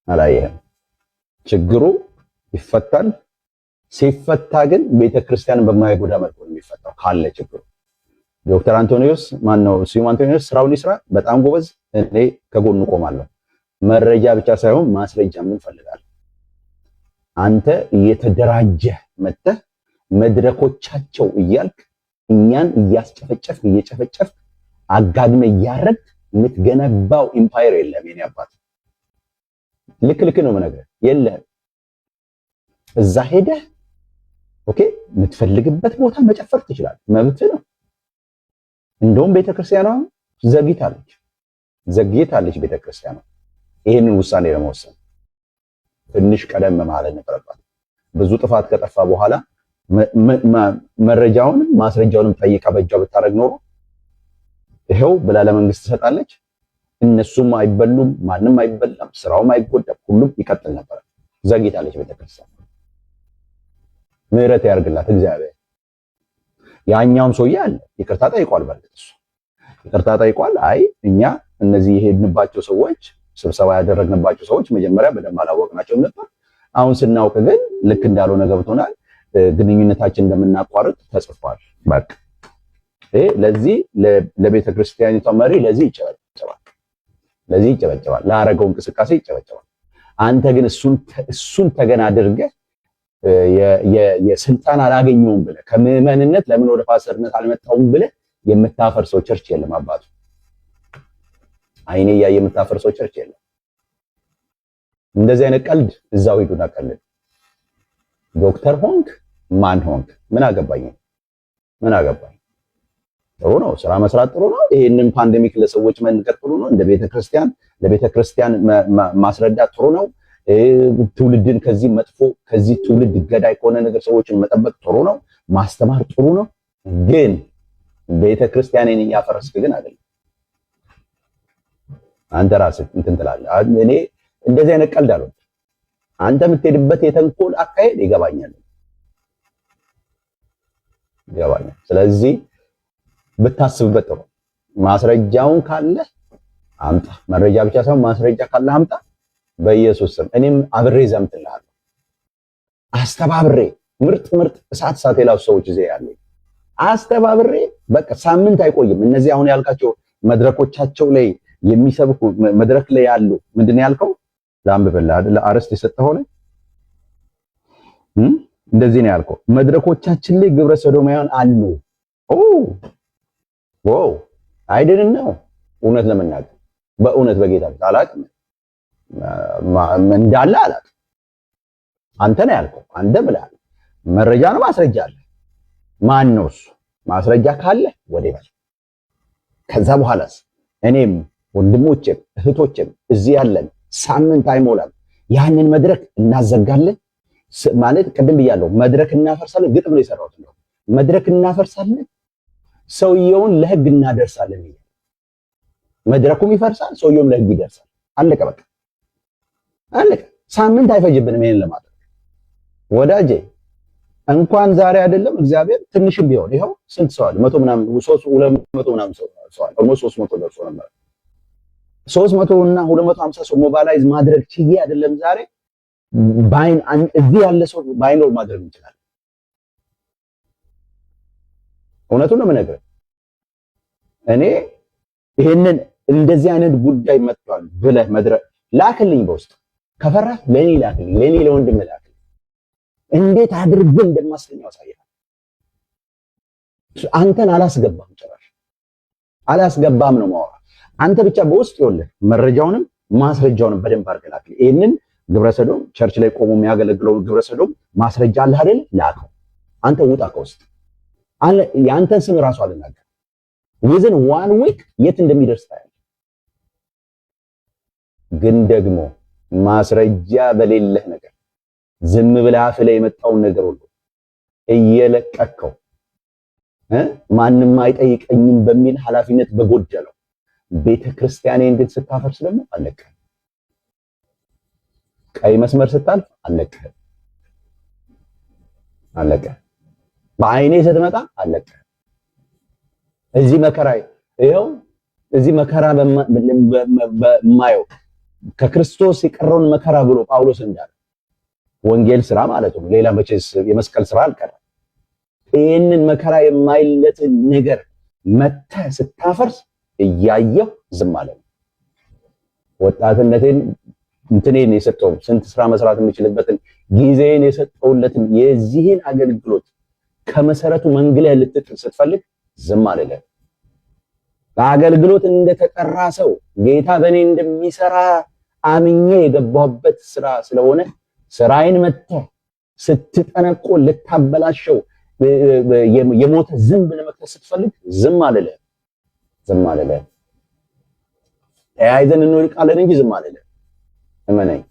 አላየህም። ችግሩ ይፈታል። ሲፈታ ግን ቤተክርስቲያንን በማይጎዳ መልኩ ነው የሚፈታው ካለ ችግሩ። ዶክተር አንቶኒዮስ ማነው ስዩም አንቶኒዮስ ስራውን ይስራ፣ በጣም ጎበዝ። እኔ ከጎኑ ቆማለሁ። መረጃ ብቻ ሳይሆን ማስረጃ ምን ፈልጋለሁ። አንተ እየተደራጀህ መተህ መድረኮቻቸው እያልክ እኛን እያስጨፈጨፍ እየጨፈጨፍ አጋግመ እያረድ የምትገነባው ኢምፓየር የለም። የኔ አባት ልክ ነው የምነግርህ። የለህም። እዛ ሄደህ ኦኬ የምትፈልግበት ቦታ መጨፈር ትችላለህ፣ መብት ነው። እንደውም ቤተክርስቲያኗ ዘግይታለች ቤተክርስቲያኗ ይሄንን ውሳኔ ለመወሰን ትንሽ ቀደም ማለት ነበረባት። ብዙ ጥፋት ከጠፋ በኋላ መረጃውንም ማስረጃውንም ጠይቃ በእጇ ብታረግ ኖሮ ይሄው ብላ ለመንግስት ትሰጣለች። እነሱም አይበሉም፣ ማንም አይበላም፣ ስራውም አይጎዳም፣ ሁሉም ይቀጥል ነበር። ዘግይታለች ቤተክርስቲያን። ምህረት ያርግላት እግዚአብሔር። ያኛውም ሰውዬ አለ ይቅርታ ጠይቋል። በርግጥ እሱ ይቅርታ ጠይቋል። አይ እኛ እነዚህ የሄድንባቸው ሰዎች ስብሰባ ያደረግንባቸው ሰዎች መጀመሪያ በደንብ አላወቅናቸውም ነበር። አሁን ስናውቅ ግን ልክ እንዳልሆነ ገብቶናል። ግንኙነታችን እንደምናቋርጥ ተጽፏል። በቃ ለዚህ ለቤተ ክርስቲያኒቷ መሪ ለዚህ ይጨበጨባል፣ ላረገው እንቅስቃሴ ይጨበጨባል። አንተ ግን እሱን ተገና አድርገህ የስልጣን አላገኘውም ብለህ ከምዕመንነት ለምን ወደ ፓስተርነት አልመጣውም ብለህ የምታፈርሰው ቸርች የለም። አባቱ አይኔ እያየ የምታፈርሰው ቸርች የለም። እንደዚህ አይነት ቀልድ እዛው ሂዱና ቀልድ። ዶክተር ሆንክ ማን ሆንክ ምን አገባኝ? ጥሩ ነው፣ ስራ መስራት ጥሩ ነው። ይሄንን ፓንደሚክ ለሰዎች መንገር ጥሩ ነው። እንደ ለቤተክርስቲያን ማስረዳት ጥሩ ነው። ትውልድን ከዚህ መጥፎ ከዚህ ትውልድ ገዳይ ከሆነ ነገር ሰዎችን መጠበቅ ጥሩ ነው። ማስተማር ጥሩ ነው። ግን ቤተክርስቲያንን እያፈረስክ ግን አይደለም። አንተ ራስህ እንትን ትላለህ። እኔ እንደዚህ አይነት ቀልድ አልወድም። አንተ የምትሄድበት የተንኮል አካሄድ ይገባኛል። ስለዚህ ብታስብበት ጥሩ። ማስረጃውን ካለ አምጣ። መረጃ ብቻ ሳይሆን ማስረጃ ካለ አምጣ። በኢየሱስ ስም እኔም አብሬ ዘምትልሃለሁ። አስተባብሬ ምርጥ እሳት የላሱ ሰዎች እዚህ ያሉ አስተባብሬ በቃ ሳምንት አይቆይም። እነዚህ አሁን ያልካቸው መድረኮቻቸው ላይ የሚሰብኩ መድረክ ላይ ያሉ ምንድን ያልከው ላምብልህ አይደል? አርስት የሰጠኸው ላይ እንደዚህ ነው ያልከው። መድረኮቻችን ላይ ግብረ ሰዶማውያን አሉ። ዋው አይደለም ነው። እውነት ለመናገር በእውነት በጌታ አላውቅም እንዳለ አላውቅም። አንተ ነው ያልከው። አንተ ብለሃል። መረጃ ነው ማስረጃ አለ። ማን ነው እሱ? ማስረጃ ካለ ወደ ይበል። ከዛ በኋላስ እኔም ወንድሞቼም እህቶቼም እዚህ ያለን ሳምንት አይሞላም ያንን መድረክ እናዘጋለን። ማለት ቅድም ብያለሁ፣ መድረክ እናፈርሳለን። ግጥም ነው የሰራሁት ነው። መድረክ እናፈርሳለን፣ ሰውየውን ለህግ እናደርሳለን። መድረኩም ይፈርሳል፣ ሰውየውም ለህግ ይደርሳል። አለቀ በቃ አለቀ። ሳምንት አይፈጅብንም ይሄን ለማድረግ ወዳጄ። እንኳን ዛሬ አይደለም እግዚአብሔር ትንሽም ቢሆን ይኸው ስንት ሰው አለ? 100 ምናምን 200 ምናምን ሰው አለ። ኦልሞስት 300 ደርሶ ነበር። 300 እና 250 ሰው ሞባላይዝ ማድረግ ችዬ አይደለም ዛሬ ባይን እዚህ ያለ ሰው ባይኖር ማድረግ እንችላለን። እውነቱን ነው የምነግርህ። እኔ ይሄንን እንደዚህ አይነት ጉዳይ መጥቷል ብለህ መድረክ ላክልኝ፣ በውስጥ ከፈራህ ለኔ ላክልኝ፣ ለኔ ለወንድም ላክልኝ። እንዴት አድርገን እንደማስገኘው አሳያለሁ። አንተን አላስገባም፣ ጭራሽ አላስገባም ነው ማወራ። አንተ ብቻ በውስጥ ይኸውልህ መረጃውንም ማስረጃውንም በደንብ አድርገህ ላክልኝ። ይሄንን ግብረሰዶም ቸርች ላይ ቆሞ የሚያገለግለው ግብረሰዶም ማስረጃ አለ አይደል? ላከው። አንተ ውጣ ከውስጥ አለ። የአንተን ስም ራሱ አልናገር። within 1 week የት እንደሚደርስ ታያለህ። ግን ደግሞ ማስረጃ በሌለህ ነገር ዝም ብለህ አፍ ላይ የመጣውን ነገር ሁሉ እየለቀቅከው ማንም አይጠይቀኝም በሚል ኃላፊነት በጎደለው ቤተክርስቲያኔን ግን ስታፈርስ ደግሞ አለቅህ። ቀይ መስመር ስታልፍ አለቅህ። በአይኔ ስትመጣ አለቅህ። እዚህ መከራ ይኸው እዚህ መከራ በማየው ከክርስቶስ የቀረውን መከራ ብሎ ጳውሎስ እንዳለ ወንጌል ስራ ማለት ነው። ሌላ መቼስ የመስቀል ስራ አልቀረም። ይህንን መከራ የማይለትን ነገር መተህ ስታፈርስ እያየሁ ዝም አለ። ወጣትነቴን እንትኔን የሰጠው ስንት ስራ መስራት የምችልበትን ጊዜን የሰጠውለትን የዚህን አገልግሎት ከመሰረቱ መንግለህ ልትጥል ስትፈልግ ዝም አለ። ለአገልግሎት እንደተጠራ ሰው ጌታ በእኔ እንደሚሰራ አምኜ የገባሁበት ስራ ስለሆነ ስራዬን መተህ ስትጠነቆ ልታበላሸው የሞተ ዝንብ ለመክተት ስትፈልግ ዝም አለ። ተያይዘን እንወድቃለን እንጂ ዝም አለ። እመነኝ።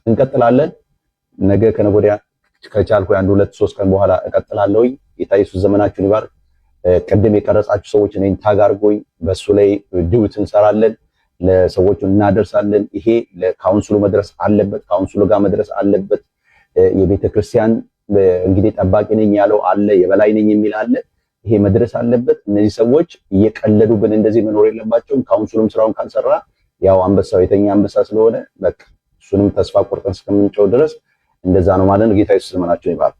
እንቀጥላለን። ነገ ከነገ ወዲያ ከቻልኩ 1 2 3 ቀን በኋላ እቀጥላለሁ። ጌታ ኢየሱስ ዘመናችሁን ይባርክ። ቅድም የቀረጻችሁ ሰዎች እኔን ታግ አድርጎኝ በሱ ላይ ዲዩት እንሰራለን፣ ለሰዎች እናደርሳለን። ይሄ ለካውንስሉ መድረስ አለበት፣ ካውንስሉ ጋር መድረስ አለበት። የቤተ ክርስቲያን እንግዲህ ጠባቂ ነኝ ያለው አለ፣ የበላይ ነኝ የሚል አለ። ይሄ መድረስ አለበት። እነዚህ ሰዎች እየቀለዱብን እንደዚህ መኖር የለባቸውም። ካውንስሉም ስራውን ካልሰራ ያው አንበሳው የተኛ አንበሳ ስለሆነ በቃ እሱንም ተስፋ ቆርጠን እስከምንጨው ድረስ እንደዛ ነው ማለት ነው። ጌታ ኢየሱስ ዘመናችሁን ይባርክ።